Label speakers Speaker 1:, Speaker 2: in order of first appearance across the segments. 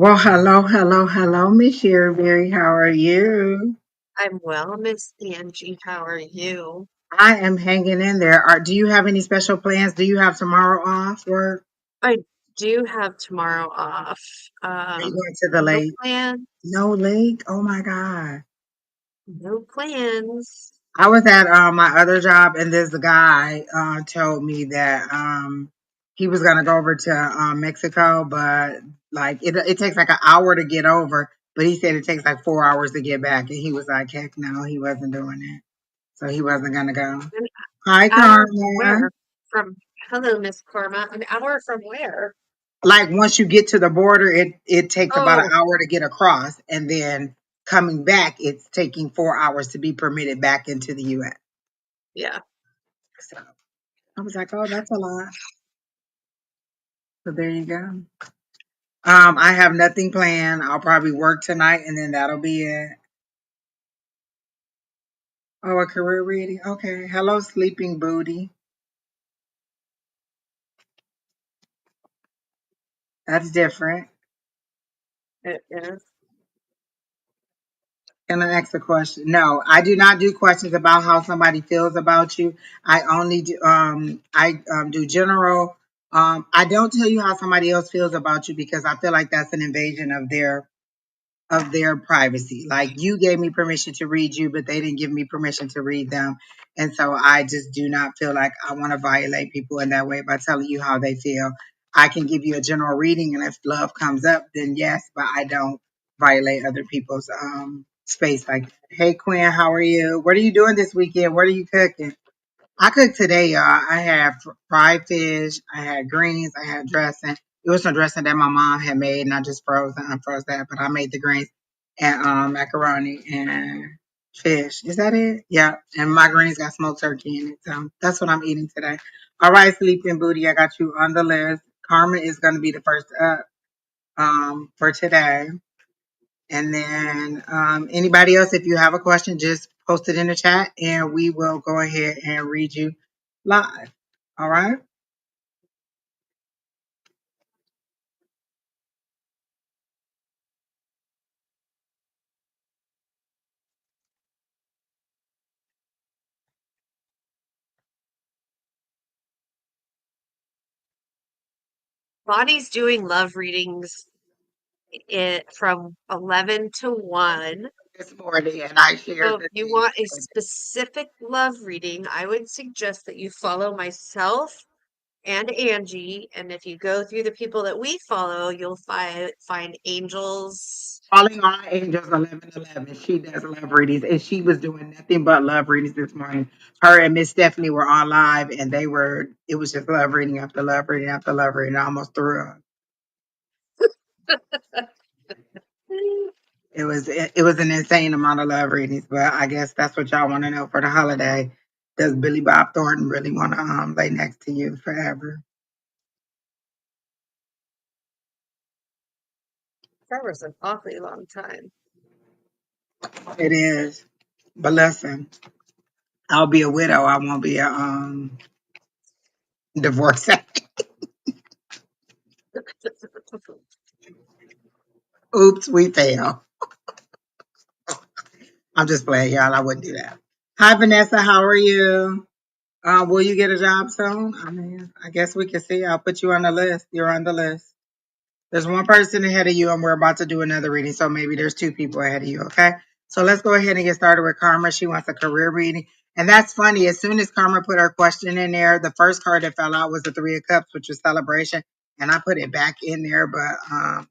Speaker 1: Well, hello, hello, hello, Miss Sherry. How are you?
Speaker 2: I'm well, Miss Angie. How are you?
Speaker 1: I am hanging in there. Do you have any special plans? Do you have tomorrow off work?
Speaker 2: I do have tomorrow off.
Speaker 1: Are you going to the
Speaker 2: No
Speaker 1: lake?
Speaker 2: plan,
Speaker 1: No lake? Oh my God.
Speaker 2: no plans.
Speaker 1: I was at my other job and this guy told me that he was gonna go over to Mexico, but like it takes like an hour to get over, but he said it takes like 4 hours to get back, and he was like, heck no, he wasn't doing it, so he wasn't gonna go.
Speaker 2: An
Speaker 1: Hi,
Speaker 2: hour from
Speaker 1: Karma.
Speaker 2: where? From Hello, Miss Karma. An hour from where?
Speaker 1: Like once you get to the border, it takes about an
Speaker 2: Oh,
Speaker 1: hour to get across, and then coming back, it's taking 4 hours to be permitted back into the U.S.
Speaker 2: yeah.
Speaker 1: So I was like, oh, that's a lot. So there you go. I have nothing planned. I'll probably work tonight, and then that'll be it. Oh, a career reading. Okay. Hello, sleeping booty. That's different.
Speaker 2: It is.
Speaker 1: Can I ask a question? No, I do not do questions about how somebody feels about you. I only do do general. I don't tell you how somebody else feels about you because I feel like that's an invasion of their privacy. Like you gave me permission to read you, but they didn't give me permission to read them. And so I just do not feel like I want to violate people in that way by telling you how they feel. I can give you a general reading, and if love comes up, then yes, but I don't violate other people's space like that. Hey Quinn, how are you? What are you doing this weekend? What are you cooking? I cooked today, y'all. I had fried fish, I had greens, I had dressing. It was some dressing that my mom had made, and I just froze and unfroze that. But I made the greens and macaroni and fish. Is that it? Yeah. And my greens got smoked turkey in it. So that's what I'm eating today. All right, sleeping booty. I got you on the list. Karma is going to be the first up for today. And then anybody else, if you have a question, just post it in the chat and we will go ahead and read you live. All right.
Speaker 2: Bonnie's doing love readings from 11 to 1.
Speaker 1: This morning, and I shared
Speaker 2: So if
Speaker 1: the
Speaker 2: you
Speaker 1: thing.
Speaker 2: want a specific love reading, I would suggest that you follow myself and Angie. And if you go through the people that we follow, you'll find angels.
Speaker 1: Calling all angels 1111. She does love readings, and she was doing nothing but love readings this morning. Her and Miss Stephanie were on live, and it was just love reading after love reading after love reading. I almost threw up. It was an insane amount of love readings, but I guess that's what y'all want to know for the holiday. Does Billy Bob Thornton really want to lay next to you forever?
Speaker 2: That was an awfully long time.
Speaker 1: It is. But listen, I'll be a widow. I won't be a divorcee. Oops, we fail. I'm just playing, y'all. I wouldn't do that. Hi, Vanessa. How are you? Will you get a job soon? I mean, I guess we can see. I'll put you on the list. You're on the list. There's one person ahead of you, and we're about to do another reading. So maybe there's two people ahead of you. Okay. So let's go ahead and get started with Karma. She wants a career reading. And that's funny. As soon as Karma put her question in there, the first card that fell out was the Three of Cups, which was celebration. And I put it back in there, but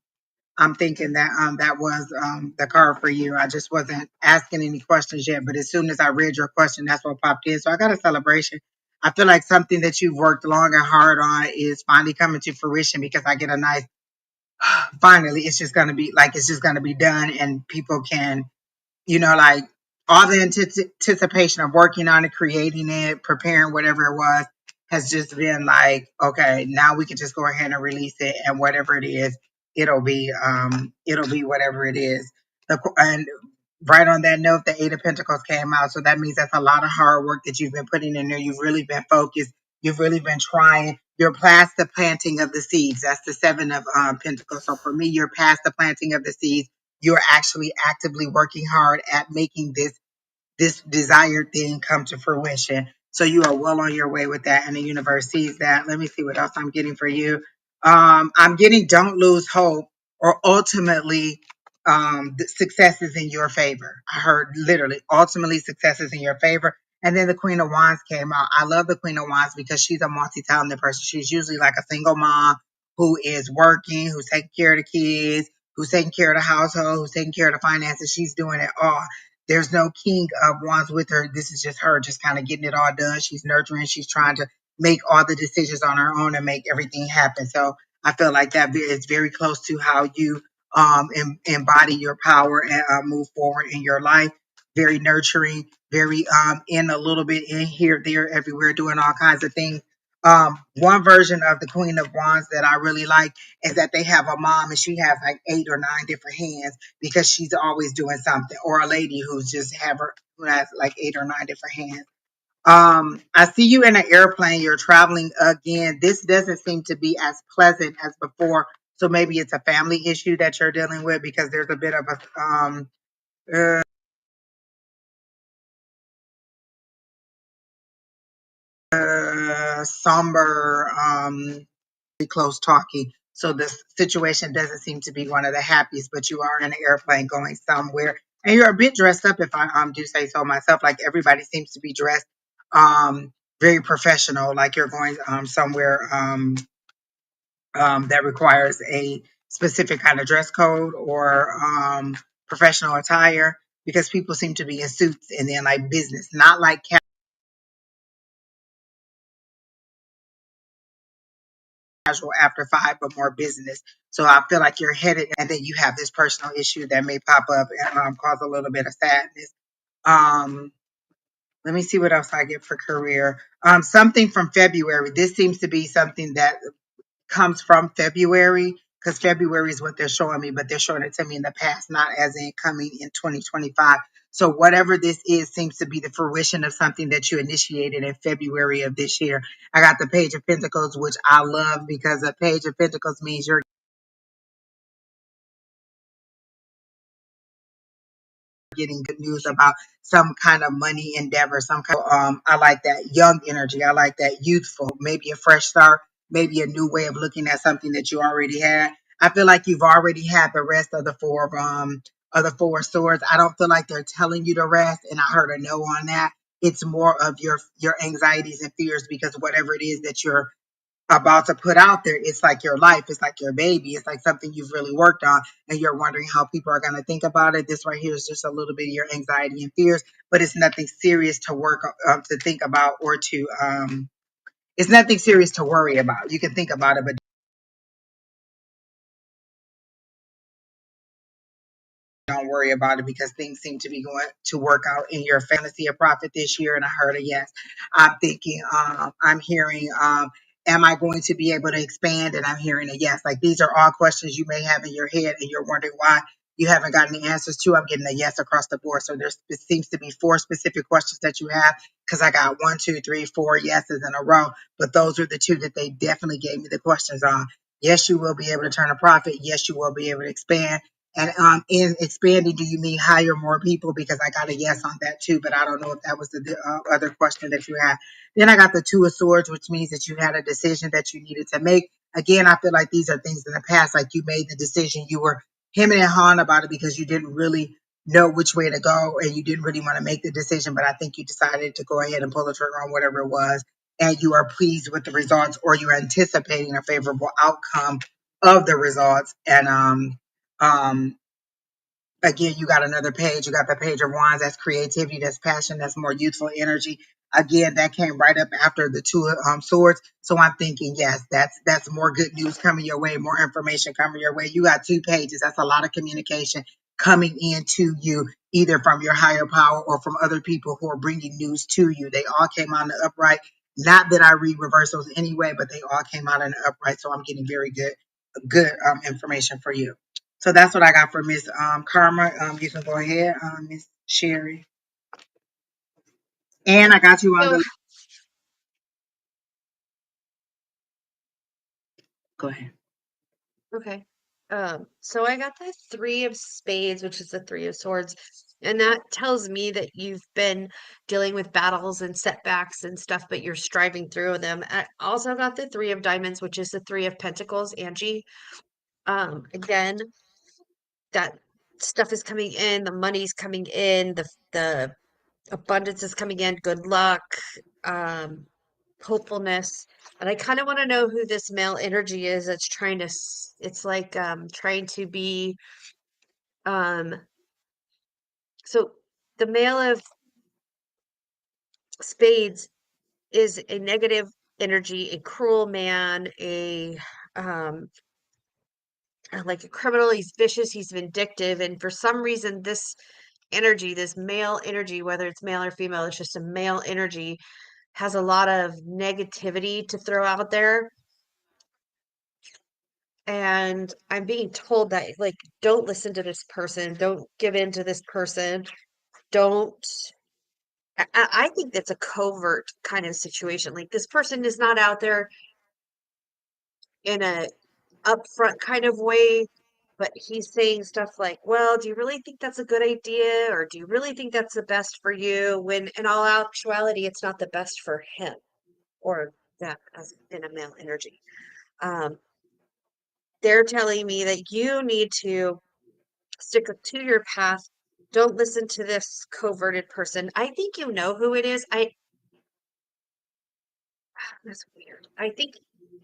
Speaker 1: I'm thinking that that was the card for you. I just wasn't asking any questions yet, but as soon as I read your question, that's what popped in. So I got a celebration. I feel like something that you've worked long and hard on is finally coming to fruition because I get a nice finally it's just gonna be done and people can like all the anticipation of working on it, creating it, preparing whatever it was has just been like, okay, now we can just go ahead and release it, and whatever it is, it'll be whatever it is. And right on that note, the Eight of Pentacles came out, so that means that's a lot of hard work that you've been putting in there. You've really been focused. You've really been trying. you're past the planting of the seeds. That's the seven of Pentacles. So for me, you're past the planting of the seeds. You're actually actively working hard at making this desired thing come to fruition. So you are well on your way with that, and the universe sees that. Let me see what else I'm getting for you. I'm getting don't lose hope, or ultimately, the success is in your favor. I heard literally, ultimately, success is in your favor. And then the Queen of Wands came out. I love the Queen of Wands because she's a multi-talented person. She's usually like a single mom who is working, who's taking care of the kids, who's taking care of the household, who's taking care of the finances. She's doing it all. There's no king of wands with her. This is just her just kind of getting it all done. She's nurturing. She's trying to make all the decisions on her own and make everything happen. So I feel like that is very close to how you embody your power and move forward in your life. Very nurturing, very in a little bit in here, there, everywhere, doing all kinds of things. One version of the Queen of Wands that I really like is that they have a mom and she has like 8 or 9 different hands because she's always doing something, or a lady who's just have her who has like 8 or 9 different hands. I see you in an airplane, you're traveling again. This doesn't seem to be as pleasant as before. So maybe it's a family issue that you're dealing with because there's a bit of a uh, somber close talking. So the situation doesn't seem to be one of the happiest, but you are in an airplane going somewhere. And you're a bit dressed up, if I do say so myself. Like everybody seems to be dressed very professional, like you're going somewhere that requires a specific kind of dress code or professional attire, because people seem to be in suits and then like business, not like casual after 5, but more business. So I feel like you're headed, and then you have this personal issue that may pop up and cause a little bit of sadness. Um, Let me see what else I get for career. Something from February. This seems to be something that comes from February, because February is what they're showing me, but they're showing it to me in the past, not as in coming in 2025. So whatever this is seems to be the fruition of something that you initiated in February of this year. I got the Page of Pentacles, which I love because the Page of Pentacles means you're getting good news about some kind of money endeavor, some kind of, I like that young energy. I like that youthful, maybe a fresh start, maybe a new way of looking at something that you already had. I feel like you've already had the rest of the four of swords. I don't feel like they're telling you to rest, and I heard a no on that. It's more of your anxieties and fears, because whatever it is that you're about to put out there, it's like your life, it's like your baby, it's like something you've really worked on, and you're wondering how people are going to think about it. This right here is just a little bit of your anxiety and fears, but it's nothing serious to work to think about, or to it's nothing serious to worry about. You can think about it, but don't worry about it, because things seem to be going to work out in your fantasy of profit this year. And I heard a yes. I'm thinking, I'm hearing, am I going to be able to expand? And I'm hearing a yes. Like these are all questions you may have in your head and you're wondering why you haven't gotten the answers to. I'm getting a yes across the board. So it seems to be 4 specific questions that you have, because I got 1, 2, 3, 4 yeses in a row. But those are the 2 that they definitely gave me the questions on. Yes, you will be able to turn a profit. Yes, you will be able to expand. And in expanding, do you mean hire more people? Because I got a yes on that too, but I don't know if that was the other question that you had. Then I got the 2 of swords, which means that you had a decision that you needed to make. Again, I feel like these are things in the past, like you made the decision, you were hemming and hawing about it because you didn't really know which way to go and you didn't really want to make the decision. But I think you decided to go ahead and pull the trigger on whatever it was, and you are pleased with the results, or you're anticipating a favorable outcome of the results. And um, again, you got another page. You got the Page of Wands. That's creativity, that's passion, that's more youthful energy. Again, that came right up after the 2 of swords. So I'm thinking, yes, that's more good news coming your way, more information coming your way. You got 2 pages. That's a lot of communication coming into you, either from your higher power or from other people who are bringing news to you. They all came out in the upright. Not that I read reversals anyway, but they all came out in the upright. So I'm getting very good information for you. So that's what I got for Miss Karma. You can go ahead, Miss Sherry. And I got you on
Speaker 2: So
Speaker 1: the Go ahead.
Speaker 2: Okay. So I got the three of spades, which is the three of swords, and that tells me that you've been dealing with battles and setbacks and stuff, but you're striving through them. I also got the three of diamonds, which is the three of pentacles, Angie. Again, that stuff is coming in, the money's coming in, the abundance is coming in, good luck, um, hopefulness. And I kind of want to know who this male energy is that's trying to, it's like trying to be, um, so the male of spades is a negative energy, a cruel man, um, like a criminal. He's vicious, he's vindictive. And for some reason, this energy, this male energy, whether it's male or female, it's just a male energy, has a lot of negativity to throw out there. And I'm being told that, like, don't listen to this person, don't give in to this person, don't. I think that's a covert kind of situation. Like, this person is not out there in a upfront kind of way, but he's saying stuff like, well, do you really think that's a good idea? Or do you really think that's the best for you? When in all actuality, it's not the best for him or that as in a male energy. Um, they're telling me that you need to stick to your path. Don't listen to this coverted person. I think you know who it is. That's weird. I think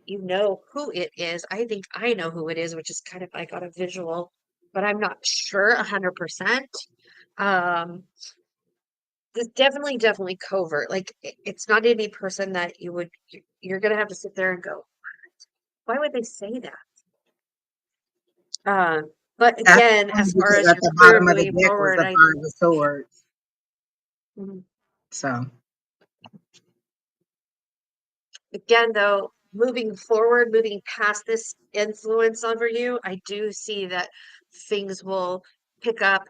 Speaker 2: you know who it is. I think I know who it is, which is kind of I got a visual, but I'm not sure 100%. Um, it's definitely covert. Like it's not any person that you're gonna have to sit there and go, why would they say that? But
Speaker 1: That's
Speaker 2: again,
Speaker 1: funny
Speaker 2: as far
Speaker 1: because
Speaker 2: as
Speaker 1: at
Speaker 2: your
Speaker 1: the
Speaker 2: career
Speaker 1: bottom of the
Speaker 2: moving
Speaker 1: deck was
Speaker 2: forward,
Speaker 1: the
Speaker 2: I
Speaker 1: Five of Swords.
Speaker 2: mhm.
Speaker 1: So
Speaker 2: Again, though, moving forward, moving past this influence over you, I do see that things will pick up.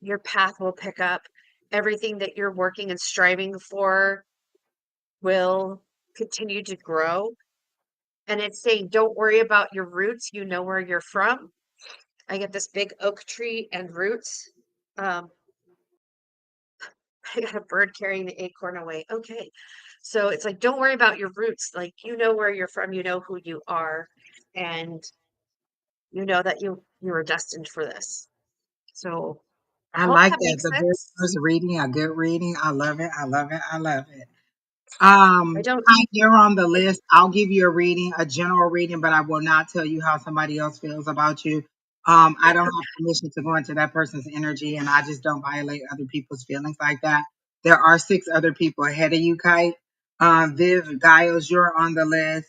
Speaker 2: Your path will pick up. Everything that you're working and striving for will continue to grow. And it's saying, don't worry about your roots. You know where you're from. I get this big oak tree and roots. Um, I got a bird carrying the acorn away. Okay. So it's like, don't worry about your roots. Like, you know where you're from, you know who you are, and you know that you were destined for this. So I
Speaker 1: I
Speaker 2: hope
Speaker 1: like
Speaker 2: that
Speaker 1: that.
Speaker 2: makes
Speaker 1: The very
Speaker 2: sense.
Speaker 1: first reading, a good reading. I love it. I love it. I love it.
Speaker 2: I don't,
Speaker 1: Hi, you're on the list. I'll give you a reading, a general reading, but I will not tell you how somebody else feels about you. I don't have permission to go into that person's energy, and I just don't violate other people's feelings like that. There are six other people ahead of you, Kite. Viv Giles, you're on the list.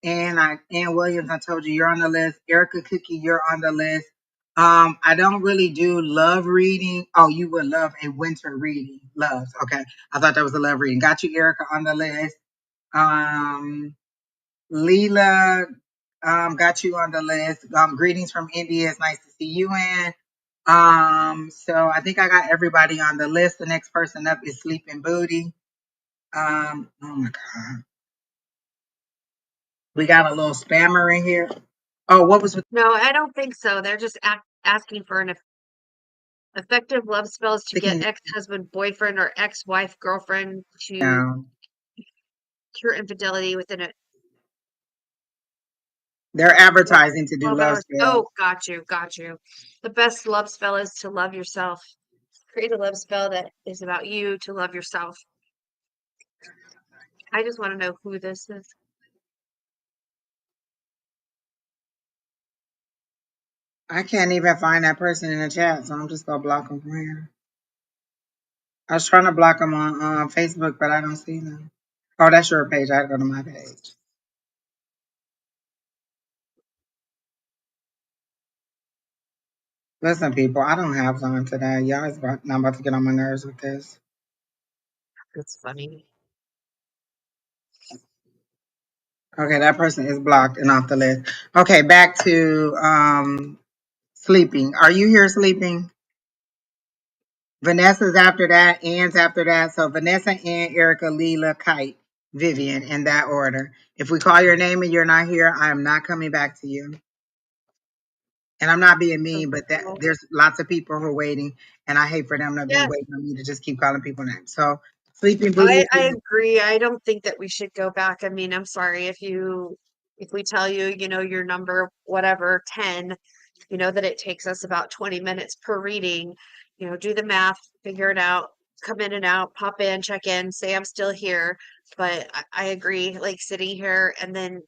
Speaker 1: Ann Williams, I told you you're on the list. Erica Cookie, you're on the list. I don't really do love reading. Oh, you would love a winter reading. Loves. Okay. I thought that was a love reading. Got you, Erica, on the list. Um, Leela, got you on the list. Greetings from India. It's nice to see you in. So I think I got everybody on the list. The next person up is Sleeping Booty. Oh my God. We got a little spammer in here. Oh, what was with
Speaker 2: no, I don't think so. They're just asking for an effective love spells to get
Speaker 1: the
Speaker 2: ex-husband, boyfriend, or ex-wife, girlfriend to
Speaker 1: now?
Speaker 2: cure infidelity within a
Speaker 1: They're
Speaker 2: what,
Speaker 1: advertising to do
Speaker 2: 12
Speaker 1: love
Speaker 2: hours.
Speaker 1: spells.
Speaker 2: Oh, got you, got you. The best love spell is to love yourself. Create a love spell that is about you to love yourself. I just want to know who this is.
Speaker 1: I can't even find that person in the chat, so I'm just gonna block them from here. I was trying to block them on Facebook, but I don't see them. Oh, that's your page. I had to go to my page. Listen, people, I don't have time today. Y'all is about, I'm about to get on my nerves with this.
Speaker 2: That's funny.
Speaker 1: Okay, that person is blocked and off the list. Okay, back to sleeping. Are you here sleeping? Vanessa's after that. Ann's after that. So Vanessa, Ann, Erica, Leela, Kite. Vivian, in that order. If we call your name and you're not here, I am not coming back to you. And I'm not being mean, but that
Speaker 2: So,
Speaker 1: there's lots of people who are waiting, and I hate for them to be
Speaker 2: yeah,
Speaker 1: waiting on me to just keep calling people names. So, Sleeping Beauty,
Speaker 2: I agree. I don't think that we should go back. I mean, I'm sorry if we tell you, your number, whatever, 10, that it takes us about 20 minutes per reading, do the math, figure it out, come in and out, pop in, check in, say I'm still here. But I agree, like sitting here and then,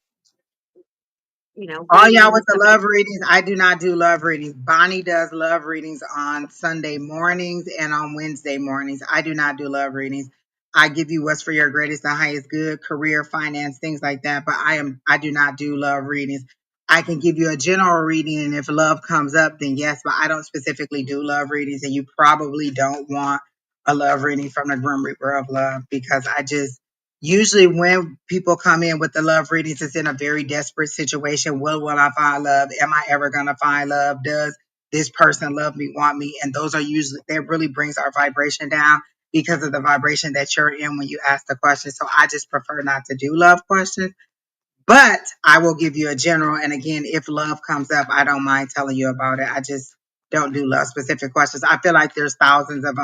Speaker 1: all
Speaker 2: waiting
Speaker 1: y'all
Speaker 2: and then
Speaker 1: with the
Speaker 2: somebody,
Speaker 1: love readings, I do not do love readings. Bonnie does love readings on Sunday mornings and on Wednesday mornings. I do not do love readings. I give you what's for your greatest and highest good, career, finance, things like that. But I do not do love readings. I can give you a general reading, and if love comes up, then yes. But I don't specifically do love readings, and you probably don't want a love reading from the Grim Reaper of Love because I just usually when people come in with the love readings, it's in a very desperate situation. Will I find love? Am I ever going to find love? Does this person love me, want me? And those are usually, that really brings our vibration down because of the vibration that you're in when you ask the question. So I just prefer not to do love questions. But I will give you a general. And again, if love comes up, I don't mind telling you about it. I just don't do love specific questions. I feel like there's thousands of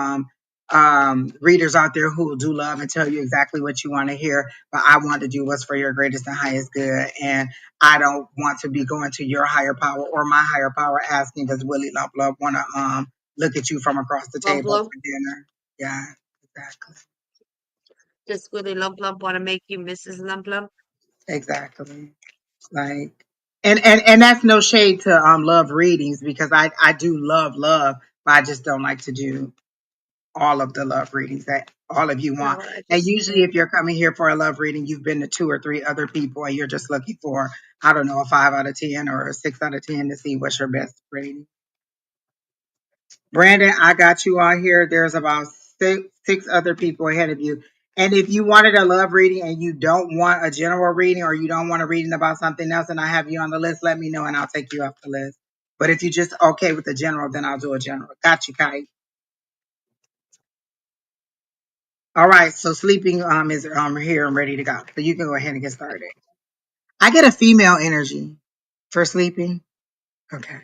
Speaker 1: readers out there who will do love and tell you exactly what you want to hear. But I want to do what's for your greatest and highest good. And I don't want to be going to your higher power or my higher power asking, does Willie Lump Lump want to look at you from across the
Speaker 2: lump
Speaker 1: table
Speaker 2: lump,
Speaker 1: for dinner? Yeah, exactly.
Speaker 2: just Willy lump lump want to make you Mrs. Lump Lump.
Speaker 1: Exactly. Like and that's no shade to love readings because I do love, but I just don't like to do all of the love readings that all of you want.
Speaker 2: No, I
Speaker 1: And
Speaker 2: just,
Speaker 1: usually if you're coming here for a love reading, you've been to two or three other people and you're just looking for, I don't know, a 5 out of 10 or a 6 out of 10 to see what's your best rating. Brandon, I got you on here. There's about six other people ahead of you. And if you wanted a love reading and you don't want a general reading or you don't want a reading about something else and I have you on the list, let me know and I'll take you off the list. But if you're just okay with the general, then I'll do a general. Got you, Kai. All right, so sleeping is here and ready to go. So you can go ahead and get started. I get a female energy for sleeping. Okay.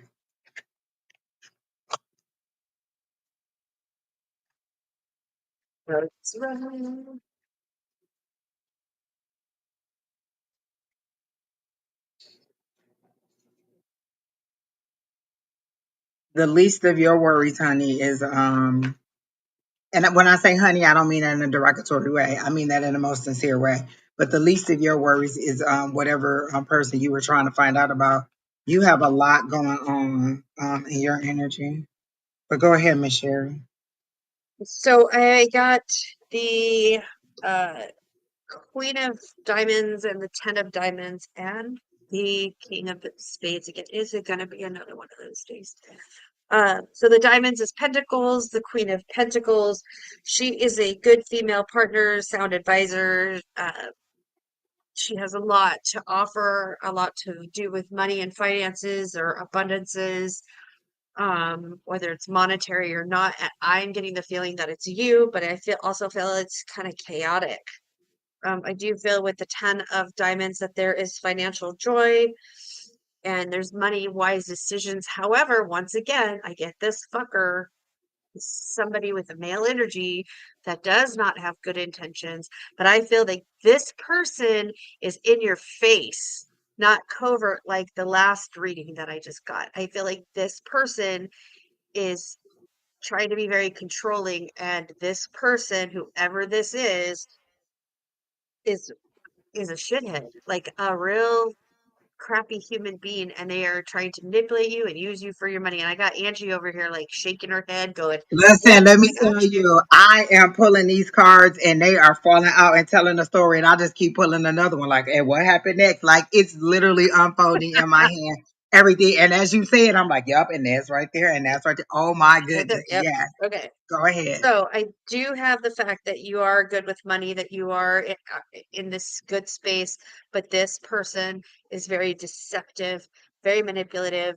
Speaker 2: Roads run.
Speaker 1: The least of your worries, honey, is and when I say honey, I don't mean that in a derogatory way. I mean that in the most sincere way. But the least of your worries is whatever person you were trying to find out about. You have a lot going on in your energy. But go ahead, Miss Sherry.
Speaker 2: So I got the uh Queen of Diamonds and the Ten of Diamonds and the King of Spades again. Is it gonna be another one of those days? So the Diamonds is Pentacles, the Queen of Pentacles. She is a good female partner, sound advisor. She has a lot to offer, a lot to do with money and finances or abundances, whether it's monetary or not. I'm getting the feeling that it's you, but I also feel it's kind of chaotic. I do feel with the Ten of Diamonds that there is financial joy and there's money wise decisions. However, once again, I get this fucker, somebody with a male energy that does not have good intentions, but I feel like this person is in your face, not covert like the last reading that I just got. I feel like this person is trying to be very controlling, and this person, whoever this is is a shithead, like a real crappy human being, and they are trying to manipulate you and use you for your money. And I got Angie over here like shaking her head, going,
Speaker 1: Listen,
Speaker 2: "What?
Speaker 1: let me tell
Speaker 2: Gotcha."
Speaker 1: you, I am pulling these cards and they are falling out and telling a story, and I just keep pulling another one. Like, and what happened next? Like, it's literally unfolding in my hand, everything. And as you say it, I'm like, yep, and that's right there, and that's right there. Oh my
Speaker 2: Right there.
Speaker 1: goodness,
Speaker 2: Yep.
Speaker 1: yes.
Speaker 2: Okay.
Speaker 1: Go ahead.
Speaker 2: So I do have the fact that you are good with money, that you are in this good space, but this person is very deceptive, very manipulative,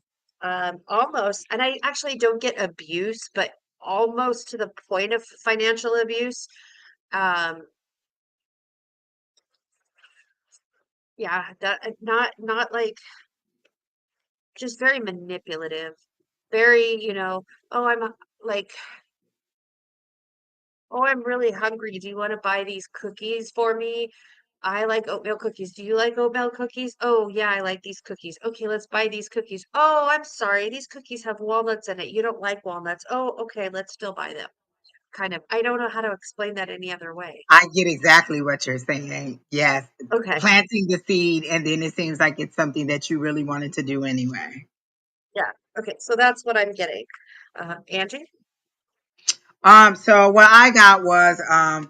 Speaker 2: almost, and I actually don't get abuse, but almost to the point of financial abuse. Um, Yeah, that not like just very manipulative. Very, oh, like, oh, I'm really hungry. Do you want to buy these cookies for me? I like oatmeal cookies. Do you like oatmeal cookies? Oh, yeah, I like these cookies. Okay, let's buy these cookies. Oh, I'm sorry. These cookies have walnuts in it. You don't like walnuts. Oh, okay, let's still buy them. Kind of. I don't know how to explain that any other way.
Speaker 1: I get exactly what you're saying. Yes.
Speaker 2: Okay.
Speaker 1: Planting the seed, and then it seems like it's something that you really wanted to do anyway.
Speaker 2: Yeah. Okay. So that's what I'm getting. Angie?
Speaker 1: So what I got was,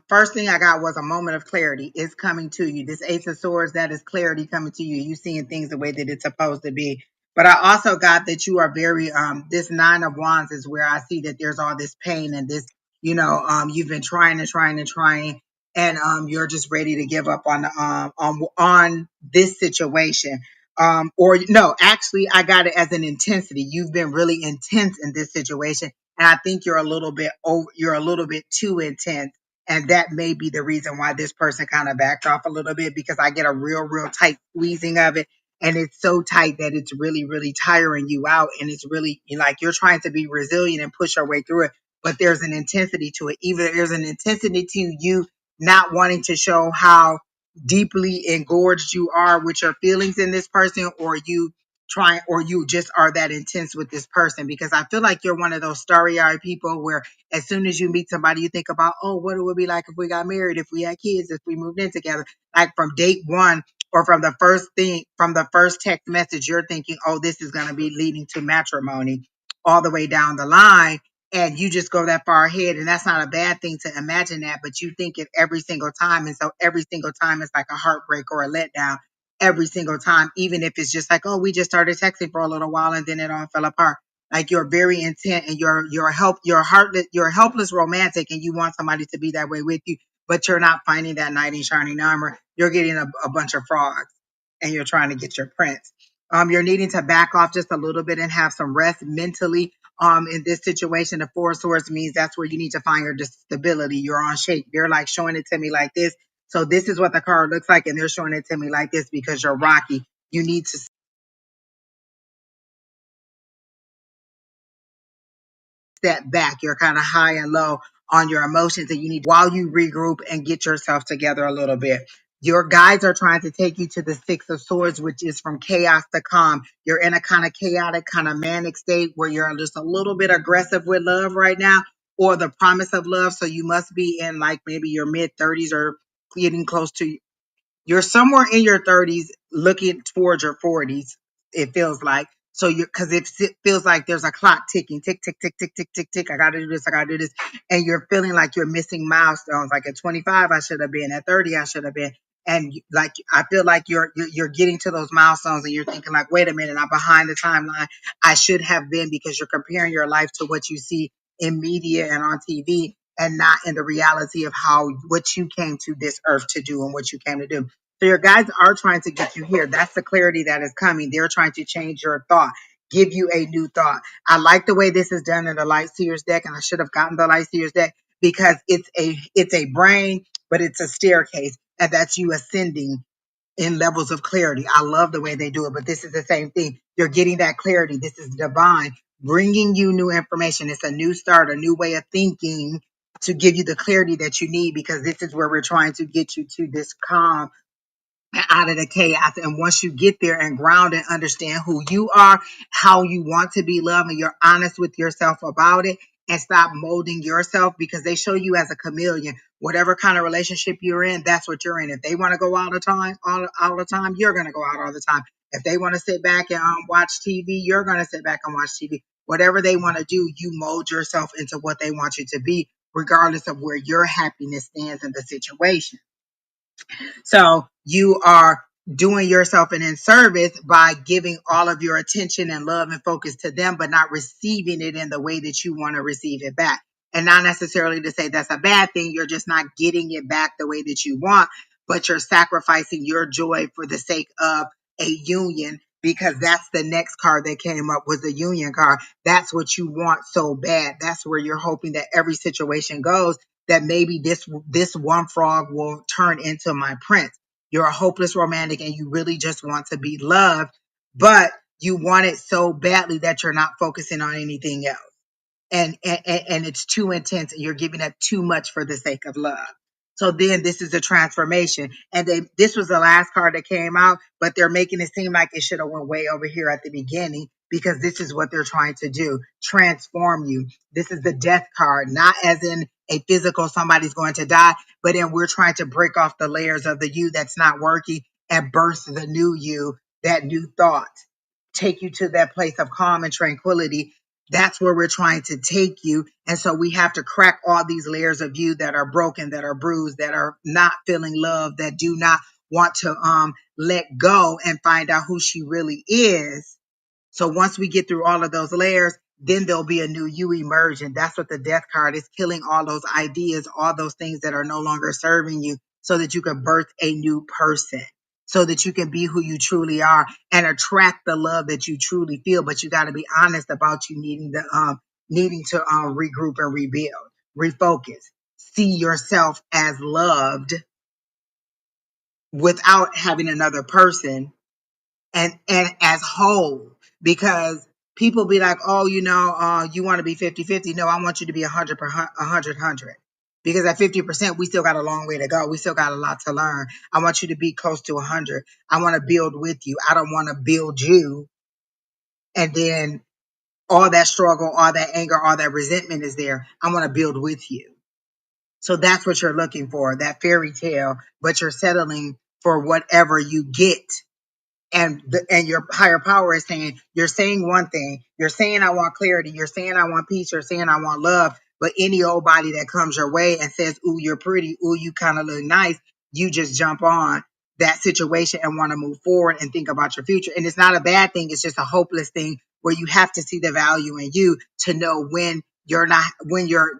Speaker 1: first thing I got was a moment of clarity. It's coming to you. This Ace of Swords, that is clarity coming to you. You seeing things the way that it's supposed to be. But I also got that you are very, this Nine of Wands is where I see that there's all this pain and this, you've been trying and trying and trying, and you're just ready to give up on the, on this situation. Or no, actually, I got it as an intensity. You've been really intense in this situation, and I think you're a little bit over, you're a little bit too intense. And that may be the reason why this person kind of backed off a little bit, because I get a real tight squeezing of it. And it's so tight that it's really tiring you out. And it's really like you're trying to be resilient and push your way through it. But there's an intensity to it. Either there's an intensity to you not wanting to show how deeply engorged you are with your feelings in this person, or you trying, or you just are that intense with this person. Because I feel like you're one of those starry-eyed people where as soon as you meet somebody, you think about, oh, what it would be like if we got married, if we had kids, if we moved in together. Like from date one, or from the first thing, from the first text message, you're thinking, oh, this is going to be leading to matrimony all the way down the line. And you just go that far ahead. And that's not a bad thing to imagine that, but you think it every single time. And so every single time it's like a heartbreak or a letdown every single time, even if it's just like, oh, we just started texting for a little while and then it all fell apart. Like you're very intent, and you're helpless romantic, and you want somebody to be that way with you, but you're not finding that knight in shining armor. You're getting a bunch of frogs, and you're trying to get your prince. You're needing to back off just a little bit and have some rest mentally. In this situation, the Four of Swords means that's where you need to find your stability. You're on shape. They're like showing it to me like this. So this is what the card looks like, and they're showing it to me like this because you're rocky. You need to step back. You're kind of high and low on your emotions, and you need, while you regroup and get yourself together a little bit. Your guides are trying to take you to the Six of Swords, which is from chaos to calm. You're in a kind of chaotic, kind of manic state where you're just a little bit aggressive with love right now, or the promise of love. So you must be in like maybe your mid 30s or getting close to, you're somewhere in your 30s looking towards your 40s, it feels like. So you're, because it feels like there's a clock ticking, tick, tick, tick, tick, tick, tick, tick. I got to do this. I got to do this. And you're feeling like you're missing milestones. Like at 25, I should have been. At 30, I should have been. And like, I feel like you're getting to those milestones, and you're thinking like, wait a minute, I'm behind the timeline. I should have been, because you're comparing your life to what you see in media and on TV, and not in the reality of how, what you came to this earth to do and what you came to do. So your guides are trying to get you here. That's the clarity that is coming. They're trying to change your thought, give you a new thought. I like the way this is done in the Light Seers deck, and I should have gotten the Light Seers deck because it's a brain, but it's a staircase, and that's you ascending in levels of clarity. I love the way they do it, but this is the same thing. You're getting that clarity. This is divine, bringing you new information. It's a new start, a new way of thinking to give you the clarity that you need, because this is where we're trying to get you to this calm out of the chaos. And once you get there and ground and understand who you are, how you want to be loved, and you're honest with yourself about it, and stop molding yourself, because they show you as a chameleon. Whatever kind of relationship you're in, that's what you're in. If they want to go all the time, all the time, you're going to go out all the time. If they want to sit back and watch TV, you're going to sit back and watch TV. Whatever they want to do, you mold yourself into what they want you to be, regardless of where your happiness stands in the situation. So you are doing yourself an in service by giving all of your attention and love and focus to them, but not receiving it in the way that you want to receive it back. And not necessarily to say that's a bad thing. You're just not getting it back the way that you want, but you're sacrificing your joy for the sake of a union, because that's the next card that came up, was the union card. That's what you want so bad. That's where you're hoping that every situation goes, that maybe this one frog will turn into my prince. You're a hopeless romantic and you really just want to be loved, but you want it so badly that you're not focusing on anything else. And it's too intense and you're giving up too much for the sake of love. So then this is a transformation. And this was the last card that came out, but they're making it seem like it should have went way over here at the beginning because this is what they're trying to do, transform you. This is the death card, not as in a physical somebody's going to die, but then we're trying to break off the layers of the you that's not working and birth the new you, that new thought, take you to that place of calm and tranquility. That's where we're trying to take you. And so we have to crack all these layers of you that are broken, that are bruised, that are not feeling love, that do not want to let go and find out who she really is. So once we get through all of those layers, then there'll be a new you emerging. That's what the death card is, killing all those ideas, all those things that are no longer serving you so that you can birth a new person, so that you can be who you truly are and attract the love that you truly feel. But you got to be honest about you needing to regroup and rebuild, refocus, see yourself as loved without having another person, and as whole, because people be like, oh, you want to be 50-50. No, I want you to be 100 because at 50% we still got a long way to go. We still got a lot to learn. I want you to be close to 100. I want to build with you. I don't want to build you and then all that struggle, all that anger, all that resentment is there. I want to build with you. So that's what you're looking for, that fairy tale, but you're settling for whatever you get. And your higher power is saying, you're saying one thing, you're saying I want clarity, you're saying I want peace, you're saying I want love, but any old body that comes your way and says, ooh, you're pretty, ooh, you kind of look nice, you just jump on that situation and want to move forward and think about your future. And it's not a bad thing, it's just a hopeless thing where you have to see the value in you to know when you're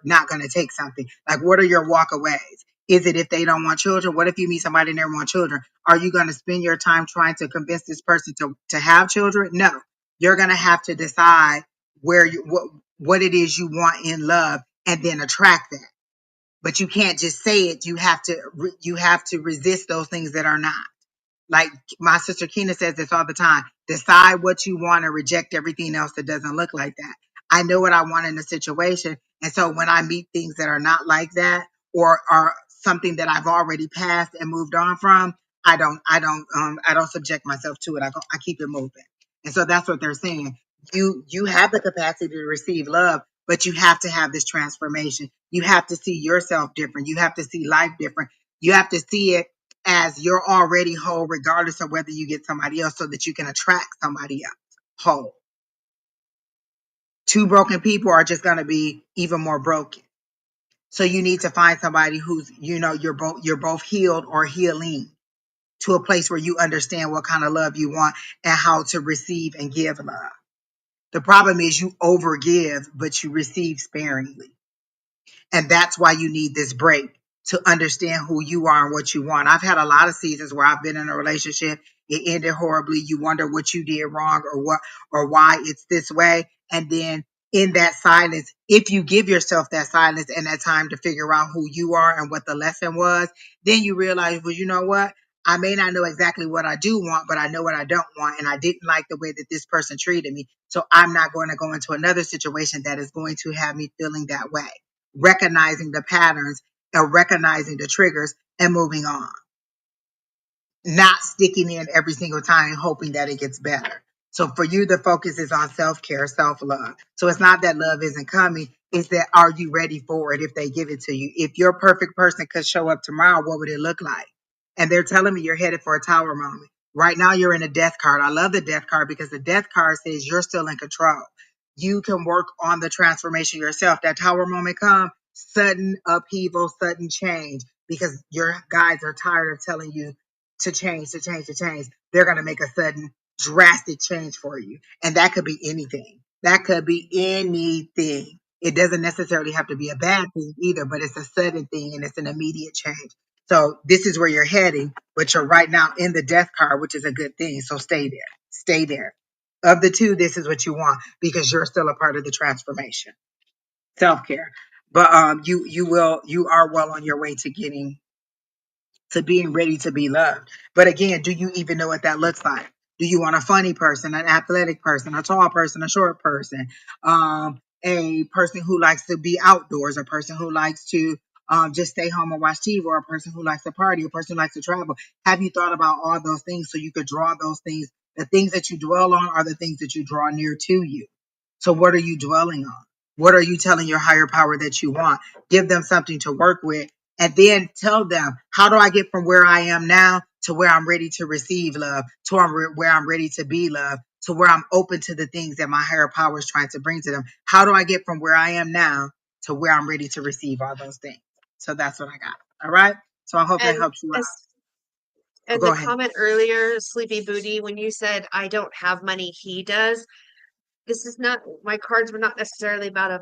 Speaker 1: not going to take something. Like, what are your walkaways? Is it if they don't want children? What if you meet somebody and they want children? Are you going to spend your time trying to convince this person to have children? No. You're going to have to decide what it is you want in love and then attract that. But you can't just say it. You have to resist those things that are not. Like my sister Kina says this all the time, decide what you want and reject everything else that doesn't look like that. I know what I want in a situation. And so when I meet things that are not like that or are something that I've already passed and moved on from, I don't subject myself to it. I keep it moving. And so that's what they're saying. You have the capacity to receive love, but you have to have this transformation. You have to see yourself different. You have to see life different. You have to see it as you're already whole, regardless of whether you get somebody else, so that you can attract somebody else whole. Two broken people are just going to be even more broken. So you need to find somebody who's, you're both healed or healing to a place where you understand what kind of love you want and how to receive and give love. The problem is you overgive, but you receive sparingly. And that's why you need this break to understand who you are and what you want. I've had a lot of seasons where I've been in a relationship, it ended horribly. You wonder what you did wrong or why it's this way. And then in that silence, if you give yourself that silence and that time to figure out who you are and what the lesson was, then you realize, well, you know what? I may not know exactly what I do want, but I know what I don't want. And I didn't like the way that this person treated me. So I'm not going to go into another situation that is going to have me feeling that way, recognizing the patterns and recognizing the triggers and moving on, not sticking in every single time and hoping that it gets better. So for you, the focus is on self-care, self-love. So it's not that love isn't coming. It's that, are you ready for it if they give it to you? If your perfect person could show up tomorrow, what would it look like? And they're telling me you're headed for a tower moment. Right now, you're in a death card. I love the death card because the death card says you're still in control. You can work on the transformation yourself. That tower moment come, sudden upheaval, sudden change, because your guides are tired of telling you to change, to change, to change. They're going to make a sudden, drastic change for you. And that could be anything. That could be anything. It doesn't necessarily have to be a bad thing either, but it's a sudden thing and it's an immediate change. So this is where you're heading, but you're right now in the death card, which is a good thing. So stay there. Stay there. Of the two, this is what you want because you're still a part of the transformation. Self-care. But you are well on your way to getting to being ready to be loved. But again, do you even know what that looks like? Do you want a funny person, an athletic person, a tall person, a short person, a person who likes to be outdoors, a person who likes to just stay home and watch TV, or a person who likes to party, a person who likes to travel? Have you thought about all those things so you could draw those things? The things that you dwell on are the things that you draw near to you. So what are you dwelling on? What are you telling your higher power that you want? Give them something to work with, and then tell them, how do I get from where I am now to where I'm ready to receive love, to where I'm ready to be loved, to where I'm open to the things that my higher power is trying to bring to them? How do I get from where I am now to where I'm ready to receive all those things? So that's what I got. All right. So I hope that
Speaker 2: And
Speaker 1: helps you out.
Speaker 2: as
Speaker 1: Oh,
Speaker 2: and
Speaker 1: go
Speaker 2: the
Speaker 1: ahead.
Speaker 2: comment earlier, Sleepy Booty, when you said I don't have money, he does. This is not, my cards were not necessarily about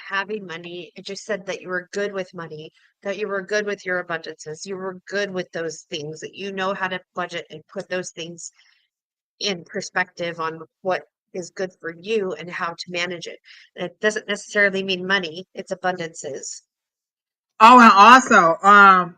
Speaker 2: having money. It just said that you were good with money, that you were good with your abundances, you were good with those things, that you know how to budget and put those things in perspective on what is good for you and how to manage it. It doesn't necessarily mean money, it's abundances.
Speaker 1: Oh, and also,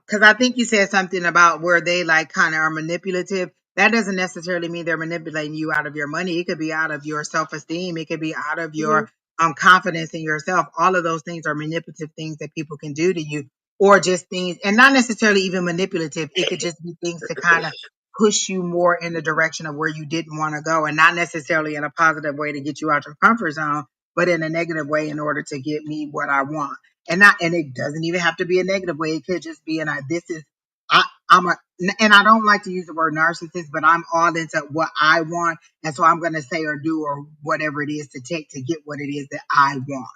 Speaker 1: because I think you said something about where they like kind of are manipulative. That doesn't necessarily mean they're manipulating you out of your money. It could be out of your self-esteem. It could be out of
Speaker 2: Hmm.
Speaker 1: your confidence in yourself. All of those things are manipulative things that people can do to you, or just things, and not necessarily even manipulative. It could just be things to kind of push you more in the direction of where you didn't want to go, and not necessarily in a positive way to get you out your comfort zone, but in a negative way in order to get me what I want. And it doesn't even have to be a negative way. It could just be this is I I'm a and I don't like to use the word narcissist, but I'm all into what I want, and so I'm going to say or do or whatever it is to take to get what it is that I want.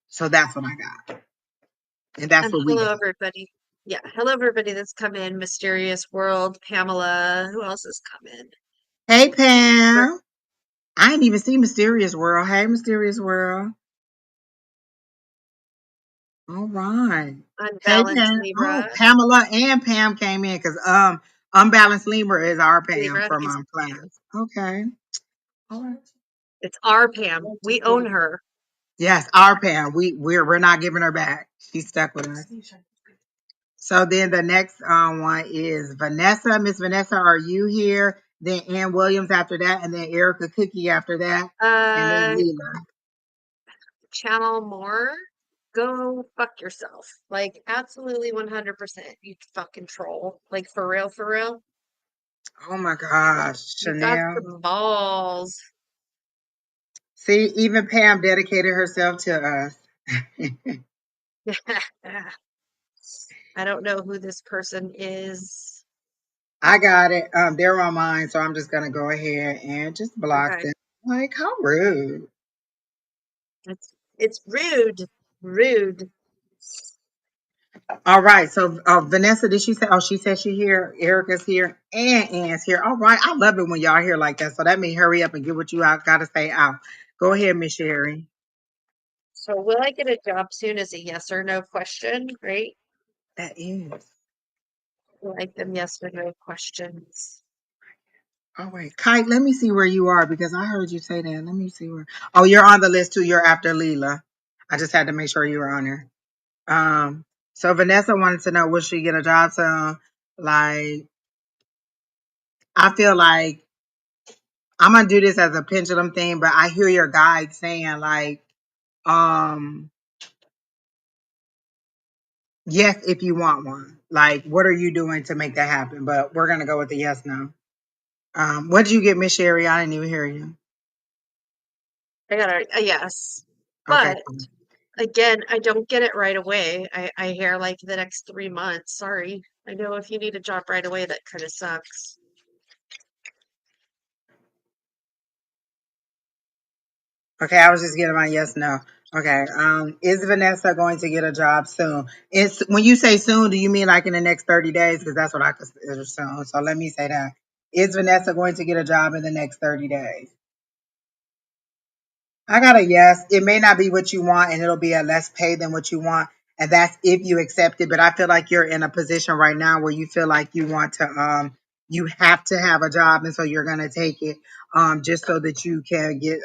Speaker 1: So that's what I got, and that's
Speaker 2: And
Speaker 1: what we got.
Speaker 2: hello, everybody. Yeah, hello, everybody that's come in. Mysterious World, Pamela. Who else has come in?
Speaker 1: Hey
Speaker 2: We're
Speaker 1: Pam, I ain't even seen Mysterious World. Hey Mysterious World. All right. Hey
Speaker 2: unbalanced
Speaker 1: Pam. Oh,
Speaker 2: Libra.
Speaker 1: Pamela and Pam came in because Unbalanced Libra is our Pam
Speaker 2: Libra
Speaker 1: from
Speaker 2: is Pam.
Speaker 1: class. Okay. All right.
Speaker 2: It's our Pam. We own her.
Speaker 1: Yes, our Pam. We're not giving her back. She's stuck with us. So then the next one is Vanessa. Miss Vanessa, are you here? Then Ann Williams after that, and then Erica Cookie after that, and then
Speaker 2: Uh,
Speaker 1: Leela.
Speaker 2: channel more. Go fuck yourself. Like, absolutely 100%. You fucking troll. Like, for real, for real.
Speaker 1: Oh my gosh,
Speaker 2: You got
Speaker 1: Chanel.
Speaker 2: some balls.
Speaker 1: See, even Pam dedicated herself to us.
Speaker 2: I don't know who this person is.
Speaker 1: I got it. They're on mine, so I'm just gonna go ahead and just block
Speaker 2: Okay.
Speaker 1: them. Like, how rude.
Speaker 2: It's rude. Rude.
Speaker 1: All right. So Vanessa, did she say? Oh, she said she here. Erica's here and Ann's here. All right. I love it when y'all here like that. So that means hurry up and get what you out got to say out. Go ahead, Miss Sherry.
Speaker 2: So will I get a job soon is a yes or no question, right?
Speaker 1: That is.
Speaker 2: I like them yes or no questions.
Speaker 1: Oh wait, Kite. Let me see where you are because I heard you say that. Let me see where. Oh, you're on the list too. You're after Leela. I just had to make sure you were on there. So Vanessa wanted to know, will she get a job soon? Like, I feel like I'm gonna do this as a pendulum thing, but I hear your guide saying like, um, yes, if you want one. Like, what are you doing to make that happen? But we're gonna go with the yes now. What did you get, Miss Sherry? I didn't even hear you.
Speaker 2: I got a yes.
Speaker 1: Okay,
Speaker 2: But
Speaker 1: cool.
Speaker 2: again, I don't get it right away. I hear like the next 3 months. Sorry. I know if you need a job right away, that kind of sucks.
Speaker 1: Okay, I was just getting my yes, no. Okay. Is Vanessa going to get a job soon? It's when you say soon, do you mean like in the next 30 days? Because that's what I consider soon. So let me say that. Is Vanessa going to get a job in the next 30 days? I got a yes. It may not be what you want, and it'll be a less pay than what you want, and that's if you accept it. But I feel like you're in a position right now where you feel like you want to, you have to have a job, and so you're gonna take it, just so that you can get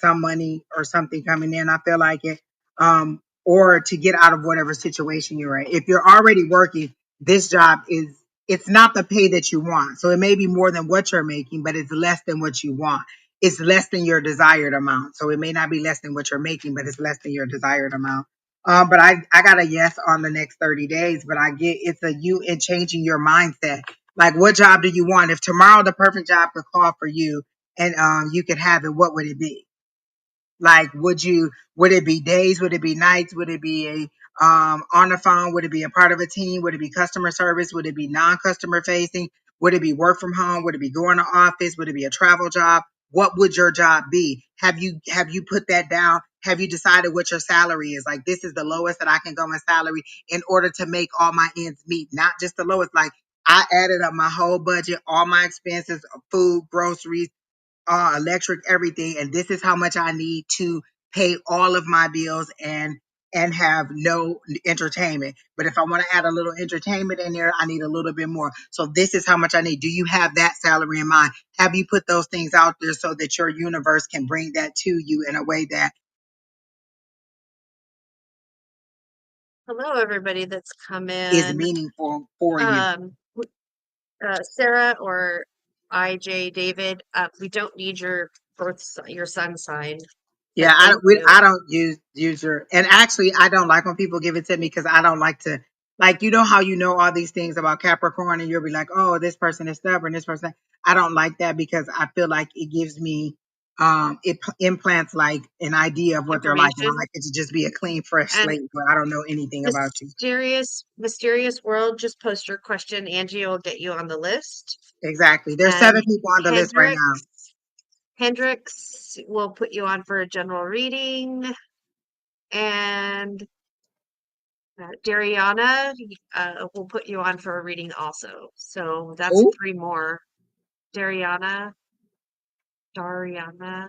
Speaker 1: some money or something coming in. I feel like it, or to get out of whatever situation you're in. If you're already working, this job is, it's not the pay that you want. So it may be more than what you're making, but it's less than what you want. It's less than your desired amount. So it may not be less than what you're making, but it's less than your desired amount. But I got a yes on the next 30 days, but I get it's a you in changing your mindset. Like, what job do you want? If tomorrow the perfect job could call for you and you could have it, what would it be? Like, would it be days? Would it be nights? Would it be a on the phone? Would it be a part of a team? Would it be customer service? Would it be non-customer facing? Would it be work from home? Would it be going to office? Would it be a travel job? What would your job be? Have you put that down? Have you decided what your salary is? Like, this is the lowest that I can go in salary in order to make all my ends meet, not just the lowest. Like, I added up my whole budget, all my expenses, food, groceries, electric, everything, and this is how much I need to pay all of my bills and have no entertainment. But if I want to add a little entertainment in there, I need a little bit more. So this is how much I need. Do you have that salary in mind? Have you put those things out there so that your universe can bring that to you in a way that
Speaker 2: Hello, everybody that's come
Speaker 1: is
Speaker 2: in.
Speaker 1: meaningful for you?
Speaker 2: Um, Sarah or IJ David, we don't need your your sun sign,
Speaker 1: Yeah,
Speaker 2: but thank you.
Speaker 1: I don't use your, and actually I don't like when people give it to me because I don't like to, like, you know how you know all these things about Capricorn and you'll be like, oh, this person is stubborn, this person. I don't like that because I feel like it gives me implants like an idea of what they're like, and I
Speaker 2: Information
Speaker 1: like it to just be a clean fresh
Speaker 2: and
Speaker 1: slate, but I don't know anything about you.
Speaker 2: mysterious world. Just post your question. Angie will get you on the list,
Speaker 1: Exactly. There's
Speaker 2: and
Speaker 1: 7 people on the list right
Speaker 2: Hendrix
Speaker 1: now.
Speaker 2: Hendrix will put you on for a general reading, and Dariana will put you on for a reading also. So that's
Speaker 1: Oh,
Speaker 2: three more. Dariana, Dariana.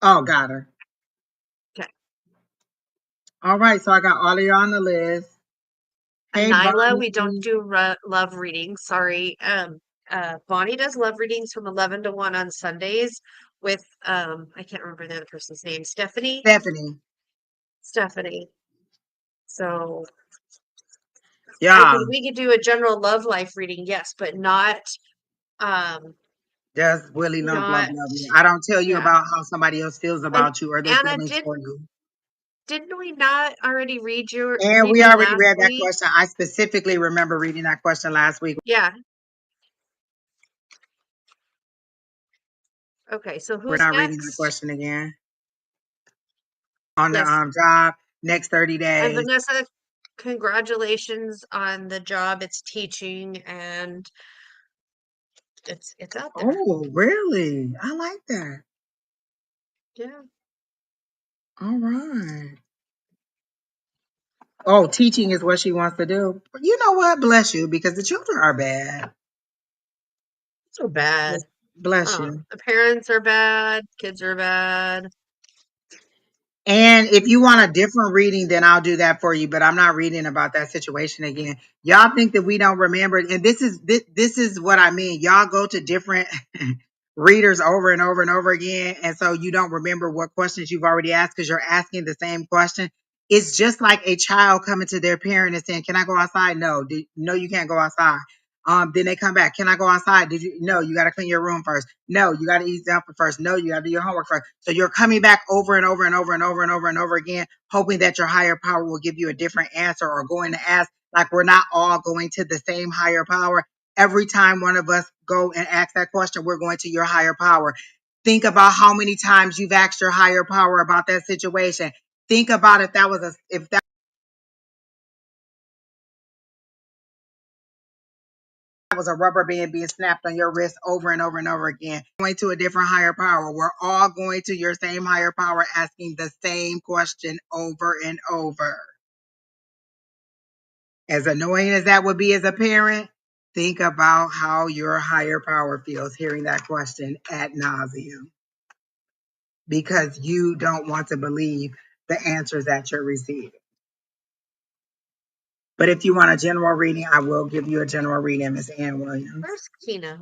Speaker 1: oh, got her.
Speaker 2: Okay.
Speaker 1: All right, so I got all of you on the list. Hey,
Speaker 2: Anila, we don't
Speaker 1: Bonnie.
Speaker 2: do love readings. Sorry. Bonnie does love readings from 11 to 1 on Sundays with I can't remember the other person's name. Stephanie.
Speaker 1: Stephanie.
Speaker 2: Stephanie. So
Speaker 1: Yeah.
Speaker 2: we could do a general love life reading, yes, but um
Speaker 1: Just willy lump love
Speaker 2: not
Speaker 1: love you. I don't tell you
Speaker 2: yeah.
Speaker 1: about how somebody else feels
Speaker 2: And
Speaker 1: about you or their
Speaker 2: Anna,
Speaker 1: feelings for you.
Speaker 2: didn't we not already
Speaker 1: And
Speaker 2: read
Speaker 1: we
Speaker 2: you
Speaker 1: already
Speaker 2: last
Speaker 1: read that
Speaker 2: week?
Speaker 1: question. I specifically remember reading that question last week.
Speaker 2: Yeah. Okay, so
Speaker 1: We're
Speaker 2: who's
Speaker 1: not reading that
Speaker 2: next?
Speaker 1: question again. On the
Speaker 2: Yes.
Speaker 1: job next 30
Speaker 2: And
Speaker 1: days.
Speaker 2: Vanessa, congratulations on the job. It's teaching and it's out there.
Speaker 1: Oh, really? I like that.
Speaker 2: Yeah.
Speaker 1: All right. Oh, teaching is what she wants to do. You know what? Bless you, because the children are bad.
Speaker 2: So bad.
Speaker 1: Bless
Speaker 2: Oh,
Speaker 1: you.
Speaker 2: the parents are bad, kids are bad.
Speaker 1: And if you want
Speaker 2: Uh,
Speaker 1: a different reading, then I'll do that for you. But I'm not reading about that situation again. Y'all think that we don't remember, and this is what I mean. Y'all go to different readers over and over and over again, and so you don't remember what questions you've already asked because you're asking the same question. It's just like a child coming to their parent and saying, "Can I go outside?" No, no, you can't go outside. Then they come back. Can I go outside? Did you? No, you got to clean your room first. No, you got to eat supper first. No, you got to do your homework first. So you're coming back over and over and over and over and over and over again, hoping that your higher power will give you a different answer or going to ask. Like, we're not all going to the same higher power. Every time one of us go and ask that question, we're going to your higher power. Think about how many times you've asked your higher power about that situation. Think about if that was a rubber band being snapped on your wrist over and over and over again. Going to a different higher power. We're all going to your same higher power asking the same question over and over. As annoying as that would be as a parent, think about how your higher power feels hearing that question ad nauseum because you don't want to believe the answers that you're receiving. But if you want a general reading, I will give you a general reading, Miss Ann Williams.
Speaker 2: where's Kina?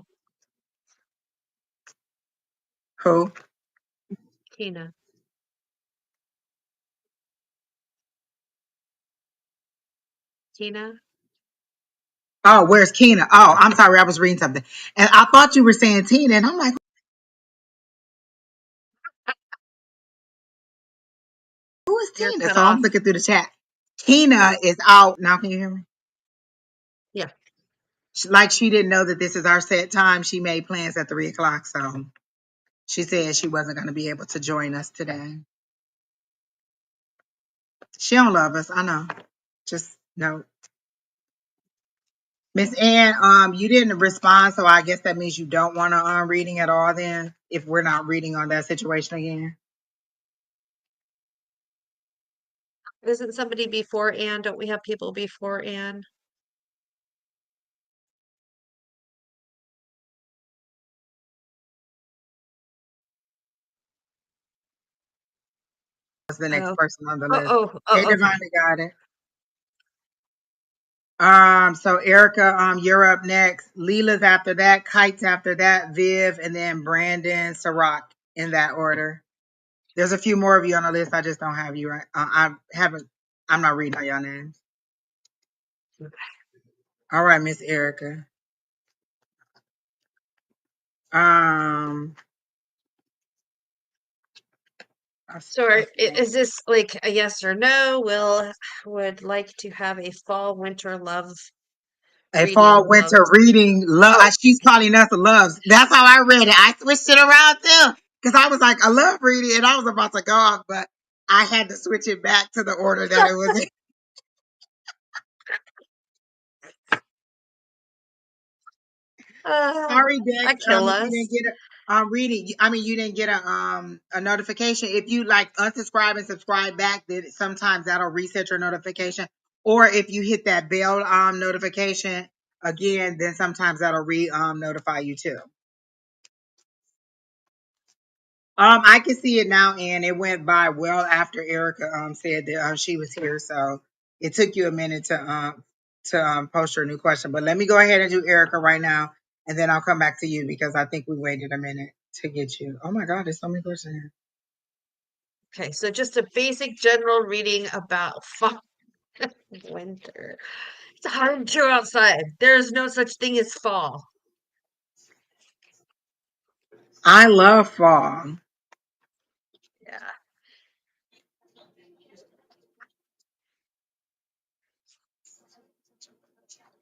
Speaker 1: Who?
Speaker 2: Kina. Tina.
Speaker 1: Oh, where's Keena? Oh, I'm sorry, I was reading something. And I thought you were saying Tina, and I'm like, who is
Speaker 2: You're
Speaker 1: Tina?
Speaker 2: cut
Speaker 1: So I'm
Speaker 2: off.
Speaker 1: looking through the chat. Keena is out. Now can you hear me?
Speaker 2: Yeah.
Speaker 1: Like she didn't know that this is our set time. She made plans at 3 o'clock. So she said she wasn't going to be able to join us today. She don't love us. I know. Just no. Miss Ann, you didn't respond, so I guess that means you don't want to reading at all then, if we're not reading on that situation again.
Speaker 2: Isn't somebody before Anne? Don't we have people before Anne?
Speaker 1: What's the next
Speaker 2: Oh,
Speaker 1: person on the
Speaker 2: oh,
Speaker 1: list?
Speaker 2: oh,
Speaker 1: Hey,
Speaker 2: oh,
Speaker 1: Divine,
Speaker 2: okay.
Speaker 1: got it. So Erica, you're up next. Leela's after that, Kite's after that, Viv, and then Brandon, Sarak in that order. There's a few more of you on the list. I just don't have you right. I haven't. I'm not reading all y'all names. All right, Miss Erica. Um,
Speaker 2: So
Speaker 1: okay.
Speaker 2: is this like a yes or no? Will would like to have a fall winter love
Speaker 1: A fall
Speaker 2: reading love.
Speaker 1: winter reading. Love.
Speaker 2: Oh,
Speaker 1: She's calling us loves. That's how I read it. I switched it around too because I was like, I love reading, and I was about to go off, but I had to switch it back to the order that it was in.
Speaker 2: uh,
Speaker 1: Sorry, Dex.
Speaker 2: that kill
Speaker 1: If you didn't
Speaker 2: us.
Speaker 1: get a reading, I mean, you didn't get a notification. If you like unsubscribe and subscribe back, then sometimes that'll reset your notification. Or if you hit that bell notification again, then sometimes that'll re notify you too. I can see it now, and it went by well after Erica said that she was here, so it took you a minute to post your new question. But let me go ahead and do Erica right now, and then I'll come back to you because I think we waited a minute to get you. Oh my God, there's so many questions here.
Speaker 2: Okay, so just a basic general reading about fall winter. It's hard to outside. There's no such thing as fall.
Speaker 1: I love fall.
Speaker 2: Yeah.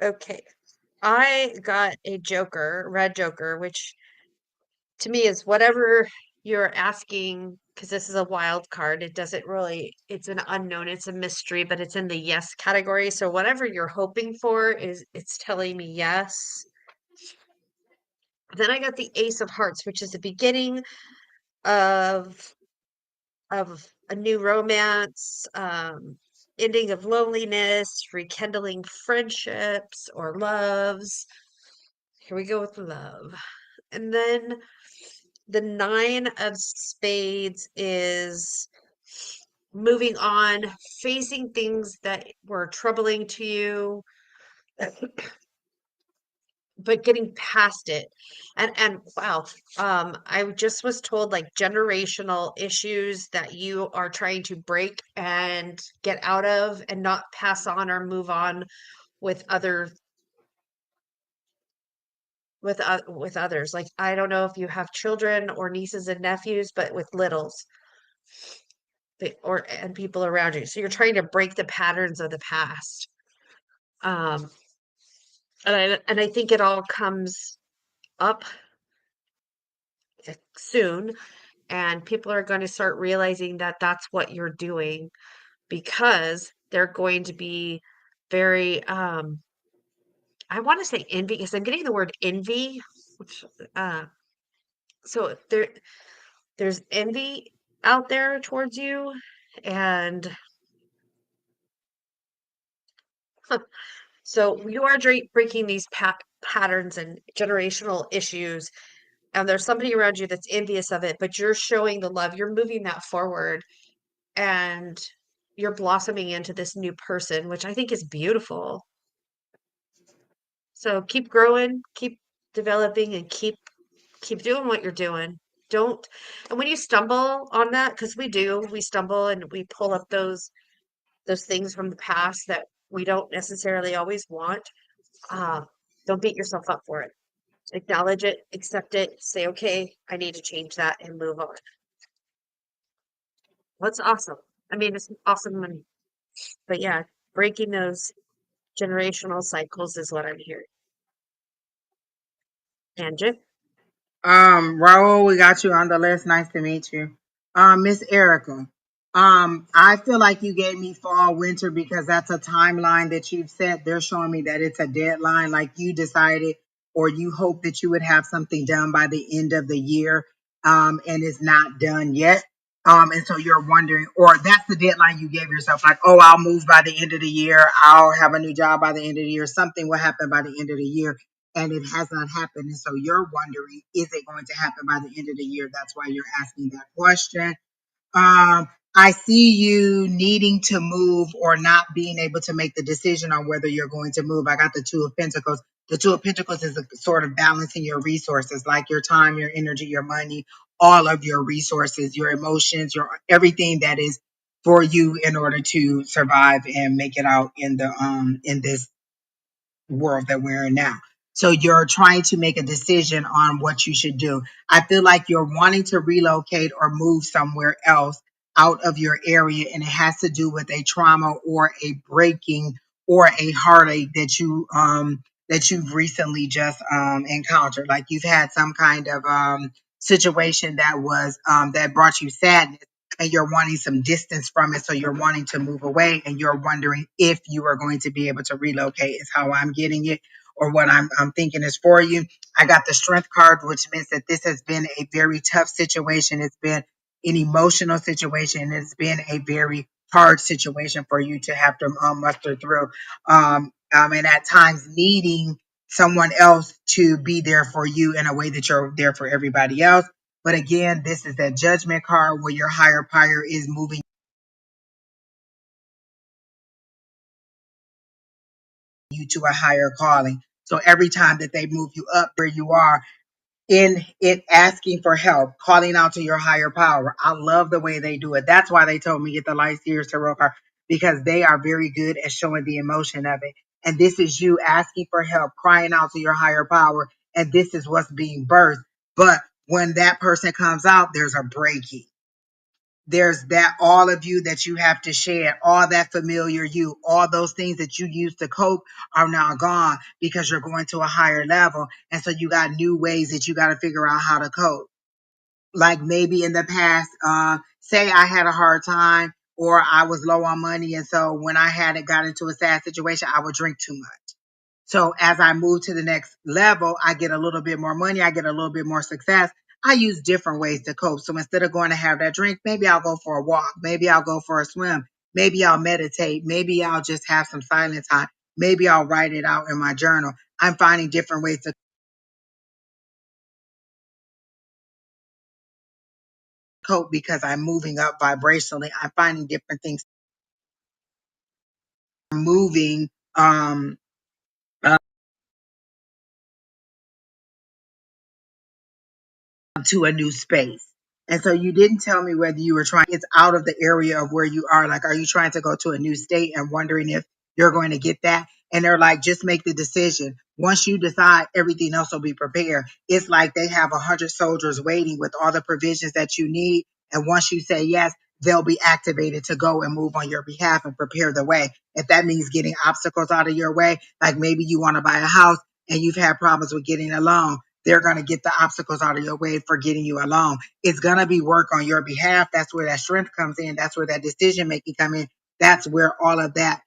Speaker 2: Okay. I got a Joker, red Joker, which to me is whatever you're asking, because this is a wild card. It doesn't really, it's an unknown, it's a mystery, but it's in the yes category. So whatever you're hoping for is it's telling me yes. Then I got the Ace of Hearts, which is the beginning of a new romance, ending of loneliness, rekindling friendships or loves. Here we go with love. And then the Nine of Spades is moving on, facing things that were troubling to you, but getting past it. And wow, I just was told like generational issues that you are trying to break and get out of and not pass on or move on with other with others. Like I don't know if you have children or nieces and nephews, but with littles or and people around you. So you're trying to break the patterns of the past. Um, and I think it all comes up soon, and people are going to start realizing that that's what you're doing because they're going to be very I want to say envy because I'm getting the word envy, which uh so there's envy out there towards you and so you are breaking these patterns and generational issues, and there's somebody around you that's envious of it, but you're showing the love, you're moving that forward, and you're blossoming into this new person, which I think is beautiful. So keep growing, keep developing, and keep doing what you're doing. Don't, and when you stumble on that, because we do, we stumble and we pull up those things from the past that we don't necessarily always want. Uh, don't beat yourself up for it. Acknowledge it, accept it, say, okay, I need to change that and move on. That's awesome. I mean, it's awesome. But yeah, breaking those generational cycles is what I'm hearing. Angie?
Speaker 1: Raul, we got you on the list. Nice to meet you. Miss Erica. I feel like you gave me fall, winter because that's a timeline that you've set. They're showing me that it's a deadline, like you decided or you hope that you would have something done by the end of the year, and it's not done yet. And so you're wondering, or that's the deadline you gave yourself, like, oh, I'll move by the end of the year, I'll have a new job by the end of the year, something will happen by the end of the year and it has not happened. And so you're wondering, is it going to happen by the end of the year? That's why you're asking that question. I see you needing to move or not being able to make the decision on whether you're going to move. I got the Two of Pentacles. The Two of Pentacles is a sort of balancing your resources, like your time, your energy, your money, all of your resources, your emotions, your everything that is for you in order to survive and make it out in this world that we're in now. So you're trying to make a decision on what you should do. I feel like you're wanting to relocate or move somewhere else out of your area, and it has to do with a trauma or a breaking or a heartache that you've recently just encountered. Like you've had some kind of situation that was that brought you sadness and you're wanting some distance from it. So you're wanting to move away and you're wondering if you are going to be able to relocate, is how I'm getting it, or what I'm thinking is for you. I got the strength card, which means that this has been a very tough situation. It's been an emotional situation. It's been a very hard situation for you to have to muster through. And at times needing someone else to be there for you in a way that you're there for everybody else. But again, this is that judgment card where your higher power is moving you to a higher calling. So every time that they move you up where you are, in it asking for help, calling out to your higher power. I love the way they do it. That's why they told me get the Light Seers Tarot card, because they are very good at showing the emotion of it. And this is you asking for help, crying out to your higher power, and this is what's being birthed. But when that person comes out, there's a breaking. There's that all of you that you have to share, all that familiar you, all those things that you used to cope are now gone because you're going to a higher level. And so you got new ways that you got to figure out how to cope. Like maybe in the past, say I had a hard time or I was low on money. And so when I had it got into a sad situation, I would drink too much. So as I move to the next level, I get a little bit more money, I get a little bit more success. I use different ways to cope. So instead of going to have that drink, maybe I'll go for a walk, maybe I'll go for a swim, maybe I'll meditate, maybe I'll just have some silent time, maybe I'll write it out in my journal. I'm finding different ways to cope because I'm moving up vibrationally. I'm finding different things moving uh, to a new space. And so you didn't tell me whether you were trying, it's out of the area of where you are. Like, are you trying to go to a new state and wondering if you're going to get that? And they're like, just make the decision. Once you decide, everything else will be prepared. It's like they have 100 soldiers waiting with all the provisions that you need. And once you say yes, they'll be activated to go and move on your behalf and prepare the way. If that means getting obstacles out of your way, like maybe you want to buy a house and you've had problems with getting a loan, they're going to get the obstacles out of your way for getting you along. It's going to be work on your behalf. That's where that strength comes in. That's where that decision making come in. That's where all of that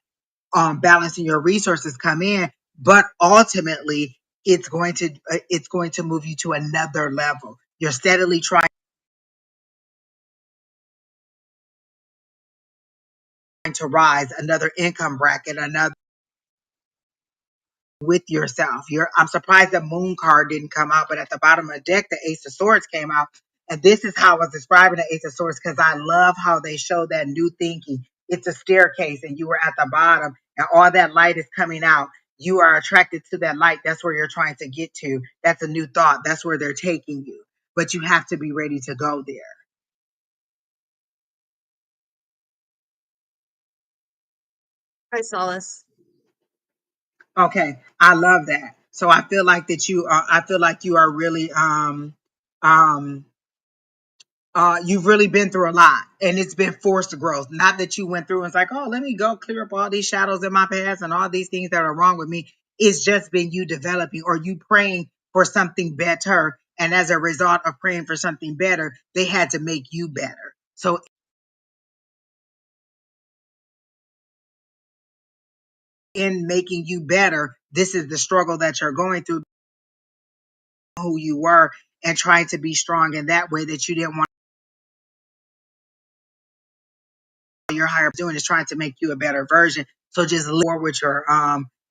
Speaker 1: balancing your resources come in. But ultimately, it's going to move you to another level. You're steadily trying to rise another income bracket, another with yourself. I'm surprised the moon card didn't come out, but at the bottom of the deck, the Ace of Swords came out. And this is how I was describing the Ace of Swords because I love how they show that new thinking. It's a staircase and you were at the bottom and all that light is coming out. You are attracted to that light. That's where you're trying to get to. That's a new thought. That's where they're taking you. But you have to be ready to go there.
Speaker 2: Hi, Solace.
Speaker 1: Okay, I love that. So I feel like that you are. I feel like you are really um you've really been through a lot, and it's been forced growth. Not that you went through and it's like, oh, let me go clear up all these shadows in my past and all these things that are wrong with me. It's just been you developing or you praying for something better, and as a result of praying for something better, they had to make you better. So in making you better, this is the struggle that you're going through, who you were, and trying to be strong in that way that you didn't want. Your higher doing is trying to make you a better version. So just look with your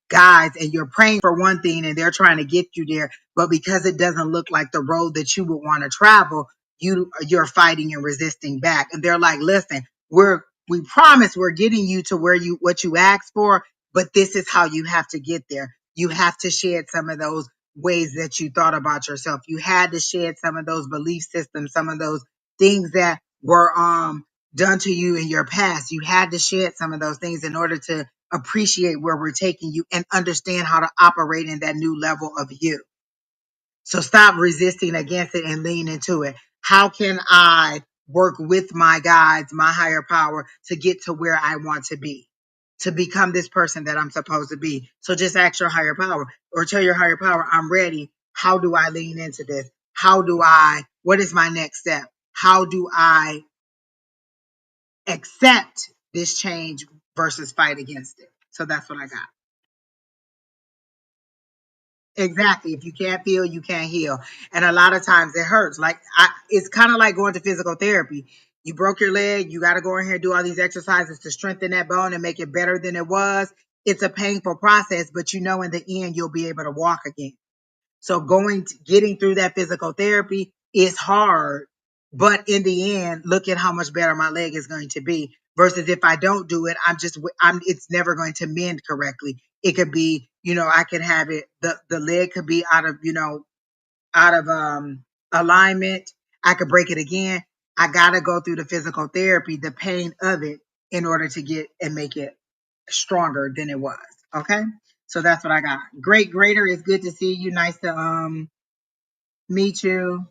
Speaker 1: guides, and you're praying for one thing and they're trying to get you there, but because it doesn't look like the road that you would want to travel, you're fighting and resisting back. And they're like, listen, we promise we're getting you to where you what you asked for, but this is how you have to get there. You have to shed some of those ways that you thought about yourself. You had to shed some of those belief systems, some of those things that were done to you in your past. You had to shed some of those things in order to appreciate where we're taking you and understand how to operate in that new level of you. So stop resisting against it and lean into it. How can I work with my guides, my higher power, to get to where I want to be, to become this person that I'm supposed to be? So just ask your higher power or tell your higher power, I'm ready. How do I lean into this? What is my next step? How do I accept this change versus fight against it? So that's what I got. Exactly. If you can't feel, you can't heal. And a lot of times it hurts. It's kind of like going to physical therapy. You broke your leg, you got to go in here and do all these exercises to strengthen that bone and make it better than it was. It's a painful process, but you know in the end you'll be able to walk again. So getting through that physical therapy is hard, but in the end, look at how much better my leg is going to be. Versus if I don't do it, it's never going to mend correctly. It could be, I could have it, the leg could be out of alignment. I could break it again. I got to go through the physical therapy, the pain of it, in order to get and make it stronger than it was. Okay. So that's what I got. Great grader, it's good to see you. Nice to meet you.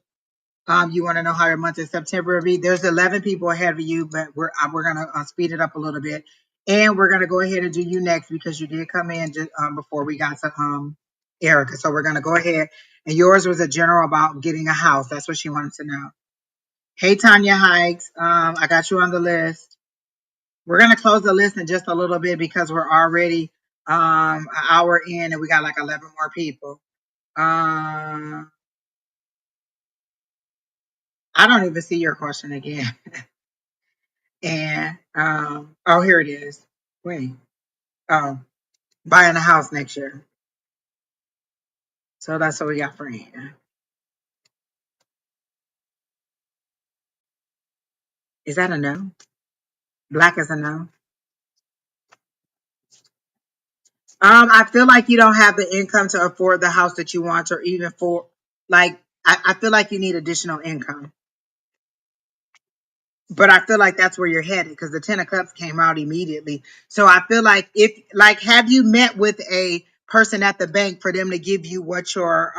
Speaker 1: You want to know how your month of September will be? There's 11 people ahead of you, but we're gonna speed it up a little bit, and we're gonna go ahead and do you next because you did come in just before we got to Erica. So we're gonna go ahead, and yours was a general about getting a house. That's what she wanted to know. Hey Tanya Hikes, I got you on the list. We're gonna close the list in just a little bit because we're already an hour in, and we got like 11 more people. I don't even see your question again. And oh, here it is. Wait. Oh, buying a house next year. So that's what we got for Ann. Is that a no? Black is a no. I feel like you don't have the income to afford the house that you want, or even for like I feel like you need additional income. But I feel like that's where you're headed because the Ten of Cups came out immediately. So I feel like have you met with a person at the bank for them to give you what your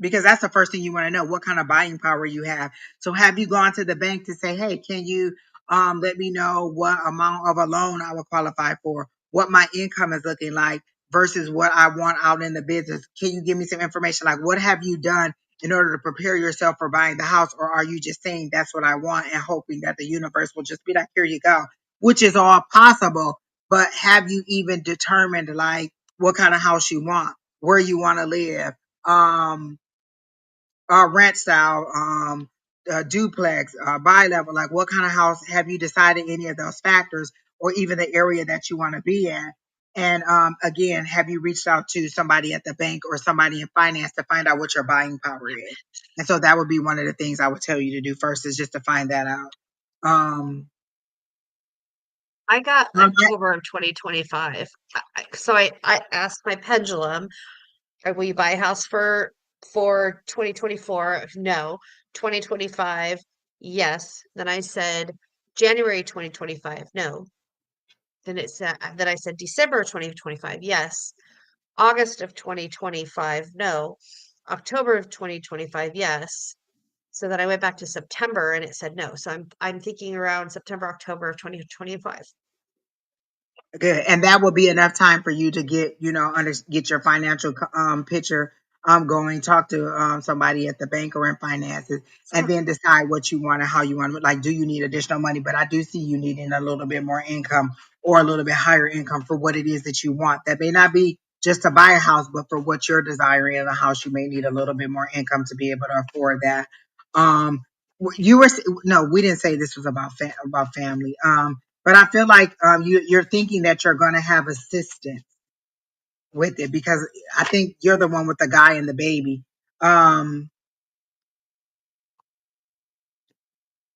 Speaker 1: because that's the first thing you want to know, what kind of buying power you have. So have you gone to the bank to say, hey, can you let me know what amount of a loan I would qualify for, what my income is looking like versus what I want out in the business? Can you give me some information? Like, what have you done in order to prepare yourself for buying the house? Or are you just saying that's what I want and hoping that the universe will just be like, here you go, which is all possible. But have you even determined like what kind of house you want, where you want to live, um, rent style, duplex, bi-level, like what kind of house? Have you decided any of those factors or even the area that you want to be in? And again, have you reached out to somebody at the bank or somebody in finance to find out what your buying power is? And so that would be one of the things I would tell you to do first, is just to find that out. Um,
Speaker 2: I got
Speaker 1: um,
Speaker 2: October of 2025. So I asked my pendulum, will you buy a house for 2024? No. 2025, yes. Then I said January 2025, no. Then I said December 2025, yes. August of 2025, no. October of 2025, yes. So then I went back to September and it said no. So I'm thinking around September, October of 2025.
Speaker 1: Good. And that will be enough time for you to get, get your financial picture going, talk to somebody at the bank or in finances, and then decide what you want and how you want. Like, do you need additional money? But I do see you needing a little bit more income or a little bit higher income for what it is that you want. That may not be just to buy a house, but for what you're desiring in a house, you may need a little bit more income to be able to afford that. Um, you were no, we didn't say this was about about family. But I feel like you're thinking that you're going to have assistance with it because I think you're the one with the guy and the baby. Um,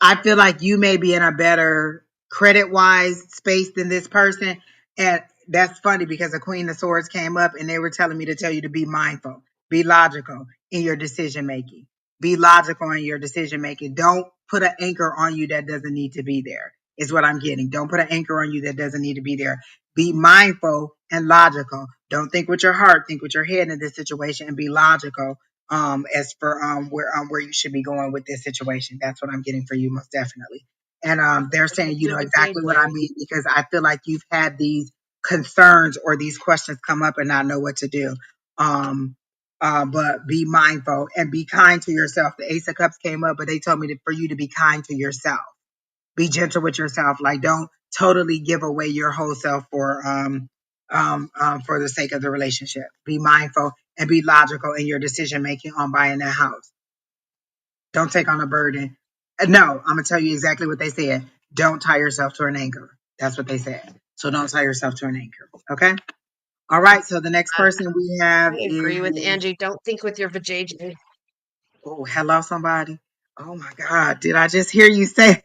Speaker 1: I feel like you may be in a better credit wise space than this person. And that's funny because the Queen of Swords came up and they were telling me to tell you to be mindful, be logical in your decision making, be logical in your decision making. Don't put an anchor on you that doesn't need to be there, is what I'm getting. Don't put an anchor on you that doesn't need to be there. Be mindful and logical. Don't think with your heart, think with your head in this situation and be logical as for where you should be going with this situation. That's what I'm getting for you most definitely. And they're saying you know exactly what I mean because I feel like you've had these concerns or these questions come up and not know what to do. Um but be mindful and be kind to yourself. The Ace of Cups came up, but they told me for you to be kind to yourself. Be gentle with yourself. Like don't totally give away your whole self for the sake of the relationship. Be mindful and be logical in your decision making on buying that house. Don't take on a burden. No, I'm gonna tell you exactly what they said. Don't tie yourself to an anchor. That's what they said. So don't tie yourself to an anchor. Okay. All right. So the next
Speaker 2: I,
Speaker 1: person we have
Speaker 2: I
Speaker 1: is
Speaker 2: agree with Angie. Don't think with your vajayjay.
Speaker 1: oh hello somebody. Oh my God. Did I just hear you say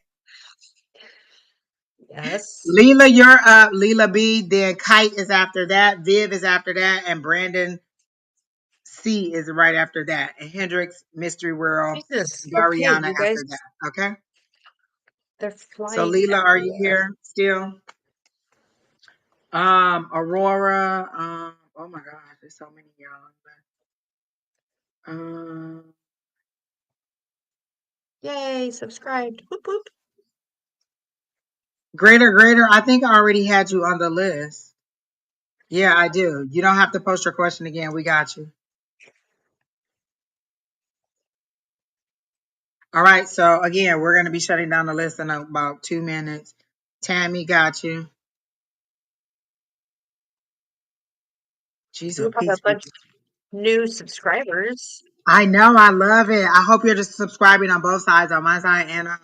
Speaker 2: Yes.
Speaker 1: Leela? You're up. Leela B. Then Kite is after that. Viv is after that, and Brandon C is right after that, and Hendrix Mystery World,
Speaker 2: Jesus. Okay,
Speaker 1: Dariana
Speaker 2: you guys,
Speaker 1: after that. Okay.
Speaker 2: they're
Speaker 1: So
Speaker 2: flying
Speaker 1: Leela, are you
Speaker 2: everywhere.
Speaker 1: here still? Aurora. Oh my gosh, there's so many y'all. Um,
Speaker 2: Yay, subscribed. Whoop whoop.
Speaker 1: greater. I think I already had you on the list. Yeah, I do. You don't have to post your question again. We got you. All right. So again, we're gonna be shutting down the list in about 2 minutes. Tammy got you. Jeez,
Speaker 2: We
Speaker 1: oh
Speaker 2: have a
Speaker 1: peace.
Speaker 2: bunch of new subscribers.
Speaker 1: I know, I love it. I hope you're just subscribing on both sides, on my side and on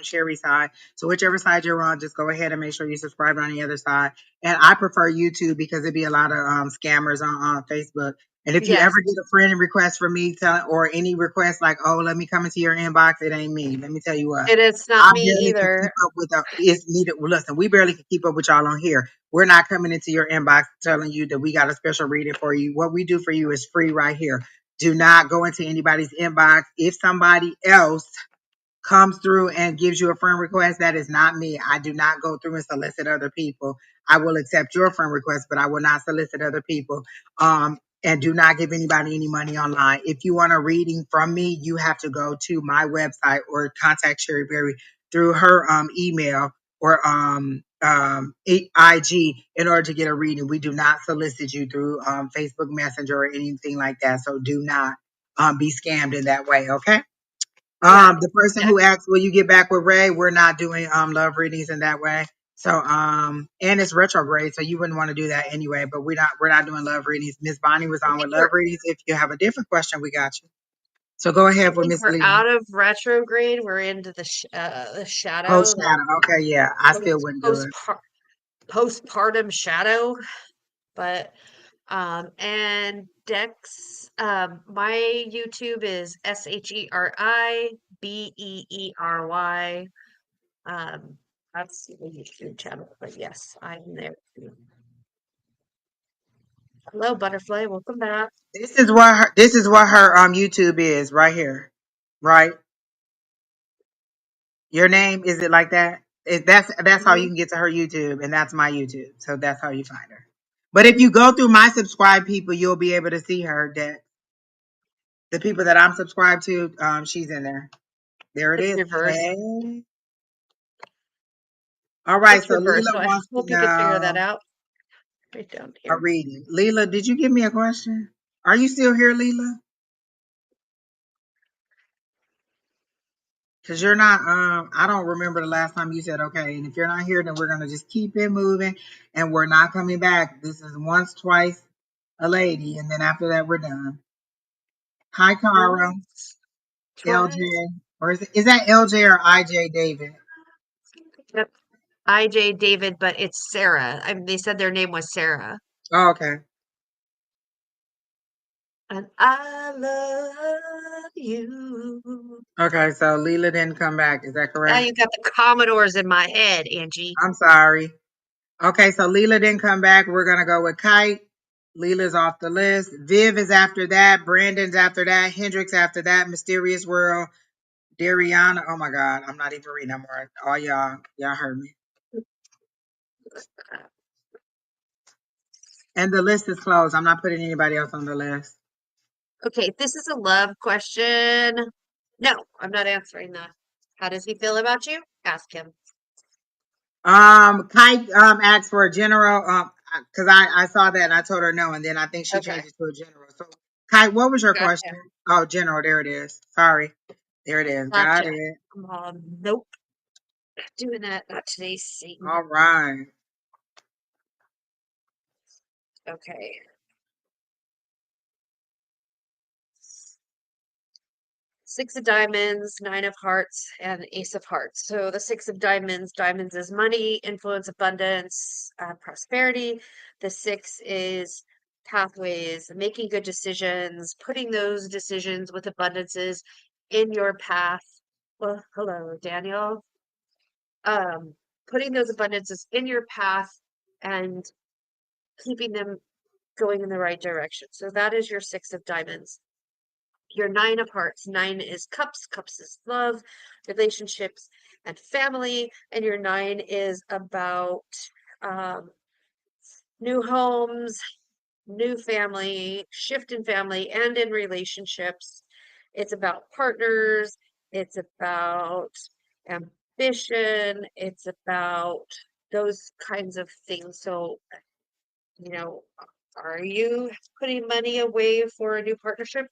Speaker 1: Sherry's side. So whichever side you're on, just go ahead and make sure you subscribe on the other side. And I prefer YouTube because it'd be a lot of scammers on Facebook. And if you ever
Speaker 2: Yes,
Speaker 1: get a friend request from me or any request like, oh, let me come into your inbox, it ain't me. Let me tell you what.
Speaker 2: it is not
Speaker 1: I
Speaker 2: me
Speaker 1: barely can keep
Speaker 2: either.
Speaker 1: up with it's needed. Well, listen, we barely can keep up with y'all on here. We're not coming into your inbox telling you that we got a special reading for you. What we do for you is free right here. Do not go into anybody's inbox. If somebody else comes through and gives you a friend request, that is not me. I do not go through and solicit other people. I will accept your friend request, but I will not solicit other people. And do not give anybody any money online. If you want a reading from me, you have to go to my website or contact Sherry Berry through her email or IG in order to get a reading. We do not solicit you through Facebook Messenger or anything like that. So do not be scammed in that way. Okay.
Speaker 2: Yeah.
Speaker 1: The person who asked, will you get back with Ray? We're not doing love readings in that way. So and it's retrograde, so you wouldn't want to do that anyway. But we're not doing love readings. Miss Bonnie was
Speaker 2: I
Speaker 1: on with
Speaker 2: think
Speaker 1: love
Speaker 2: we're
Speaker 1: readings. If you have a different question, we got you. So go
Speaker 2: I
Speaker 1: ahead with
Speaker 2: think
Speaker 1: Miss
Speaker 2: we're
Speaker 1: Lee.
Speaker 2: out of retrograde. We're into the
Speaker 1: Oh,
Speaker 2: shadow, the
Speaker 1: shadow. Okay, yeah. I still wouldn't do
Speaker 2: post
Speaker 1: it.
Speaker 2: postpartum shadow. But and Dex, my YouTube is SHERIBEERY. That's the YouTube channel, but yes, I'm there too. Hello, Butterfly. Welcome back.
Speaker 1: This is what her YouTube is right here. Right? Your name is it like that? That's how you
Speaker 2: Mhm.
Speaker 1: can get to her YouTube, and that's my YouTube. So that's how you find her. But if you go through my subscribed people, you'll be able to see her. That the people that I'm subscribed to, she's in there. There it
Speaker 2: It's
Speaker 1: is.
Speaker 2: reversed.
Speaker 1: Hey. All right.
Speaker 2: It's
Speaker 1: So
Speaker 2: reversed.
Speaker 1: Leela
Speaker 2: So I
Speaker 1: wants to
Speaker 2: hope you could figure that
Speaker 1: know
Speaker 2: out right down
Speaker 1: a
Speaker 2: here.
Speaker 1: reading. Leela, did you give me a question? Are you still here, Leela? Because you're not, I don't remember the last time you said okay. And if you're not here, then we're going to just keep it moving and we're not coming back. This is once, twice a lady. And then after that, we're done. Hi, Cara,
Speaker 2: Once,
Speaker 1: LJ.
Speaker 2: twice.
Speaker 1: Or is that LJ or IJ David?
Speaker 2: Yep. IJ David, but it's Sarah. They said their name was Sarah.
Speaker 1: Oh, okay.
Speaker 2: And I love you.
Speaker 1: Okay, so Leela didn't come back. Is that
Speaker 2: Now
Speaker 1: correct?
Speaker 2: you got the Commodores in my head, Angie.
Speaker 1: I'm sorry. Okay, so Leela didn't come back. We're going to go with Kite. Leela's off the list. Viv is after that. Brandon's after that. Hendrix after that. Mysterious World. Dariana. Oh my God. I'm not even reading no more. All y'all heard me. And the list is closed. I'm not putting anybody else on the list.
Speaker 2: Okay, this is a love question. No, I'm not answering that. How does he feel about you? Ask him.
Speaker 1: Kite asked for a general because I saw that and I told her no, and then I think she
Speaker 2: Okay,
Speaker 1: changed it to a general. So Kite, what was your
Speaker 2: gotcha.
Speaker 1: question? Oh, general, there it is. Sorry. There it is. Got
Speaker 2: Gotcha.
Speaker 1: it.
Speaker 2: Nope, not doing that. Not today, Satan.
Speaker 1: All right.
Speaker 2: Okay. Six of diamonds, nine of hearts, and ace of hearts. So the six of diamonds, diamonds is money, influence, abundance, prosperity. The six is pathways, making good decisions, putting those decisions with abundances in your path. Well, hello, Daniel. Um, Putting those abundances in your path and keeping them going in the right direction. So that is your six of diamonds. Your nine of hearts. Nine is cups. Cups is love, relationships, and family. And your nine is about um, new homes, new family, shift in family, and in relationships. It's about partners. It's about ambition. It's about those kinds of things. So, you know, are you putting money away for a new partnership?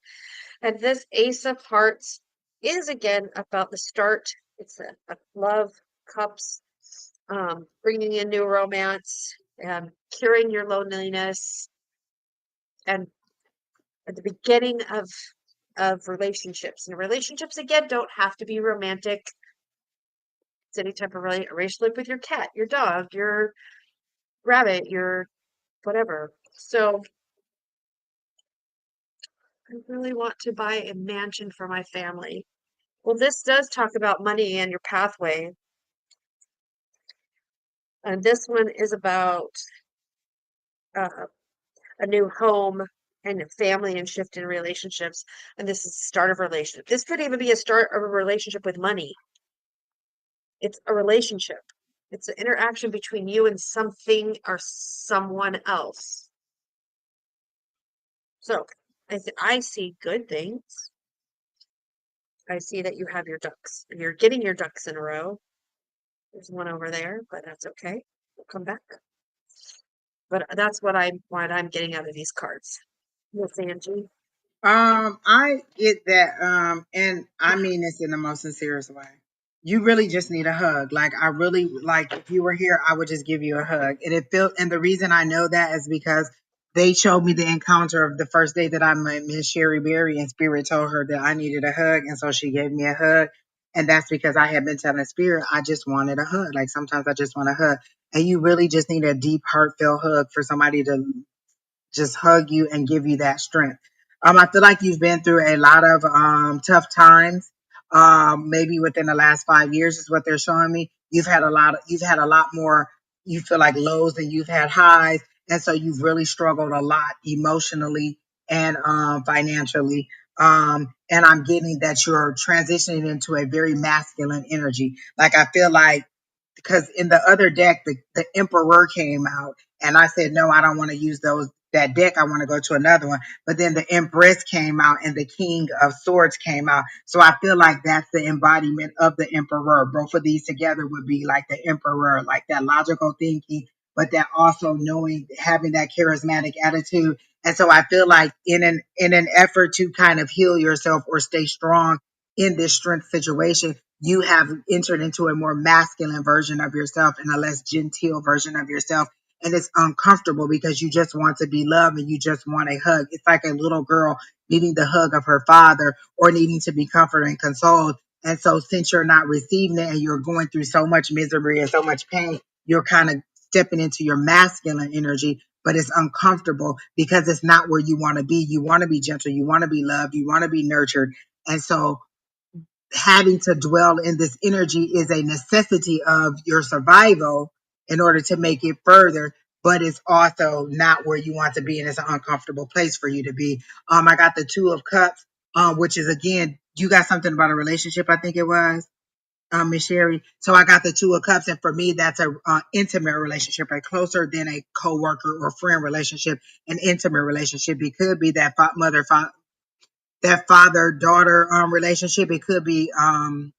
Speaker 2: And this Ace of Hearts is again about the start. It's a love, cups, bringing in new romance, curing your loneliness, and at the beginning of relationships. And relationships again don't have to be romantic. It's any type of relationship with your cat, your dog, your rabbit, your whatever. So I really want to buy a mansion for my family. Well, this does talk about money and your pathway. And this one is about uh, a new home and a family and shift in relationships. And this is the start of a relationship. This could even be a start of a relationship with money. It's a relationship. It's an interaction between you and something or someone else. So I see good things. I see that you have your ducks. You're getting your ducks in a row. There's one over there, but that's okay. We'll come back. But that's what I'm getting out of these cards. Miss Angie.
Speaker 1: I get that, and I mean this in the most sincerest way. You really just need a hug. Like I really like if you were here, I would just give you a hug. And it felt and the reason I know that is because they showed me the encounter of the first day that I met Miss Sherry Berry and Spirit told her that I needed a hug and so she gave me a hug. And that's because I had been telling Spirit I just wanted a hug. Like sometimes I just want a hug. And you really just need a deep, heartfelt hug for somebody to just hug you and give you that strength. I feel like you've been through a lot of tough times. Maybe within the last 5 years is what they're showing me. You've had a lot more. You feel like lows than you've had highs, and so you've really struggled a lot emotionally and financially. And I'm getting that you're transitioning into a very masculine energy. Like I feel like because in the other deck, the Emperor came out, and I said, no, I don't want to use that deck. I want to go to another one. But then the Empress came out and the King of Swords came out. So I feel like that's the embodiment of the Emperor. Both of these together would be like the Emperor, like that logical thinking, but that also knowing, having that charismatic attitude. And so I feel like in an effort to kind of heal yourself or stay strong in this strength situation, you have entered into a more masculine version of yourself and a less genteel version of yourself. And it's uncomfortable because you just want to be loved and you just want a hug. It's like a little girl needing the hug of her father or needing to be comforted and consoled. And so, since you're not receiving it and you're going through so much misery and so much pain, you're kind of stepping into your masculine energy, but it's uncomfortable because it's not where you want to be. You want to be gentle, you want to be loved, you want to be nurtured. And so, having to dwell in this energy is a necessity of your survival in order to make it further, but it's also not where you want to be, and it's an uncomfortable place for you to be. I got the Two of Cups, which is, again, you got something about a relationship, I think it was, Miss Sherry. So I got the Two of Cups, and for me, that's a intimate relationship, a closer than a coworker or friend relationship. An intimate relationship. It could be that that father daughter relationship. It could be a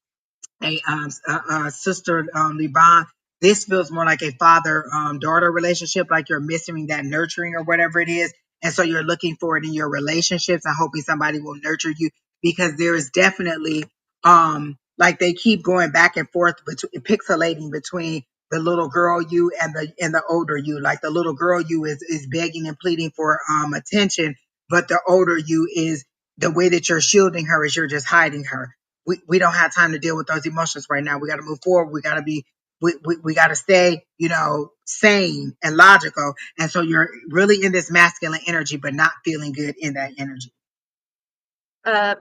Speaker 1: sister Liban. This feels more like a father daughter relationship, like you're missing that nurturing or whatever it is. And so you're looking for it in your relationships and hoping somebody will nurture you, because there is definitely like they keep going back and forth between pixelating between the little girl you and the older you. Like the little girl you is begging and pleading for attention, but the older you is, the way that you're shielding her is you're just hiding her. We don't have time to deal with those emotions right now. We got to move forward. We got to be, we got to stay, sane and logical. And so you're really in this masculine energy, but not feeling good in that energy.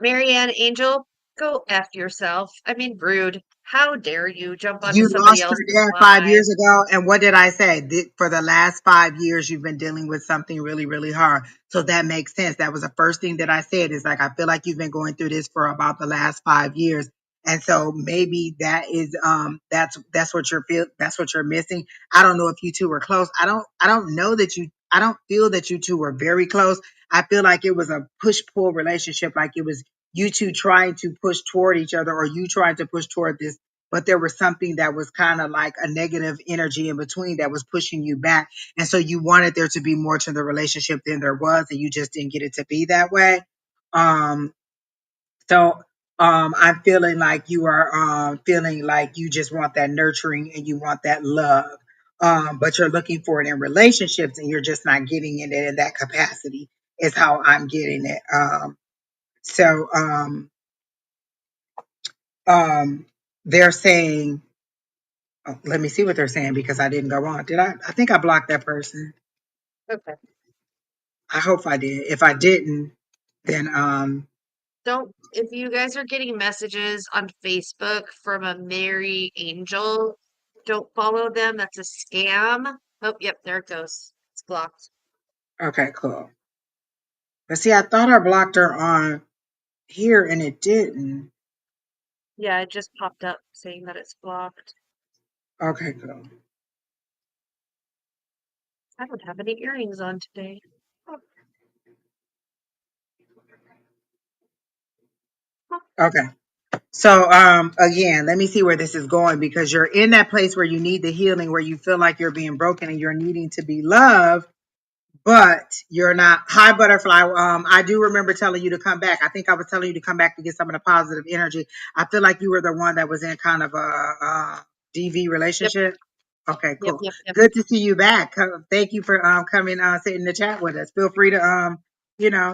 Speaker 2: Marianne Angel, go F yourself. I mean, rude. How dare you jump onto
Speaker 1: You
Speaker 2: somebody
Speaker 1: lost your
Speaker 2: else's
Speaker 1: dad five
Speaker 2: life?
Speaker 1: years ago. And what did I say? For the last 5 years, you've been dealing with something really, really hard. So that makes sense. That was the first thing that I said, is like, I feel like you've been going through this for about the last 5 years. And so maybe that is that's what that's what you're missing. I don't know if you two were close. I don't know that I don't feel that you two were very close. I feel like it was a push pull relationship, like it was you two trying to push toward each other, or you trying to push toward this, but there was something that was kind of like a negative energy in between that was pushing you back. And so you wanted there to be more to the relationship than there was, and you just didn't get it to be that way. Um, so I'm feeling like you are feeling like you just want that nurturing and you want that love. But you're looking for it in relationships and you're just not getting it in that capacity, is how I'm getting it. So um, they're saying, oh, let me see what they're saying because I didn't go on. Did I? I think I blocked that person.
Speaker 2: Okay.
Speaker 1: I hope I did. If I didn't, then
Speaker 2: Don't, if you guys are getting messages on Facebook from a Mary Angel, don't follow them. That's a scam. Oh, yep, there it goes. It's blocked.
Speaker 1: okay, cool. But see, I thought I blocked her on here and it didn't.
Speaker 2: Yeah, it just popped up saying that it's blocked.
Speaker 1: Okay, cool.
Speaker 2: I don't have any earrings on today. Oh, huh.
Speaker 1: Okay. So again, let me see where this is going, because you're in that place where you need the healing, where you feel like you're being broken and you're needing to be loved, but you're not. Hi, butterfly. I do remember telling you to come back. I think I was telling you to come back to get some of the positive energy. I feel like you were the one that was in kind of a DV
Speaker 2: Yep,
Speaker 1: relationship. Okay,
Speaker 2: yep,
Speaker 1: cool.
Speaker 2: yep, yep.
Speaker 1: Good to see you back. Thank you for coming sit in the chat with us. Feel free to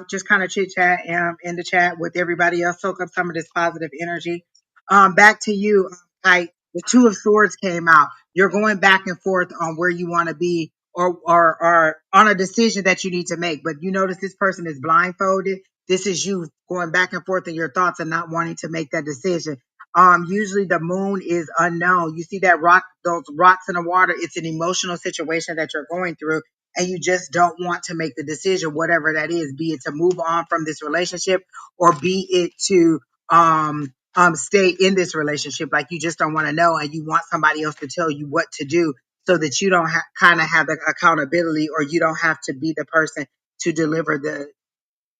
Speaker 1: just kind of chit chat in the chat with everybody else. Soak up some of this positive energy. Back to you, Kite. The Two of Swords came out. You're going back and forth on where you want to be, or on a decision that you need to make. But you notice this person is blindfolded. This is you going back and forth in your thoughts and not wanting to make that decision. Usually the moon is unknown. You see that rock, those rocks in the water, it's an emotional situation that you're going through, and you just don't want to make the decision, whatever that is, be it to move on from this relationship or be it to stay in this relationship. Like you just don't want to know, and you want somebody else to tell you what to do, so that you don't kind of have the accountability, or you don't have to be the person to deliver the,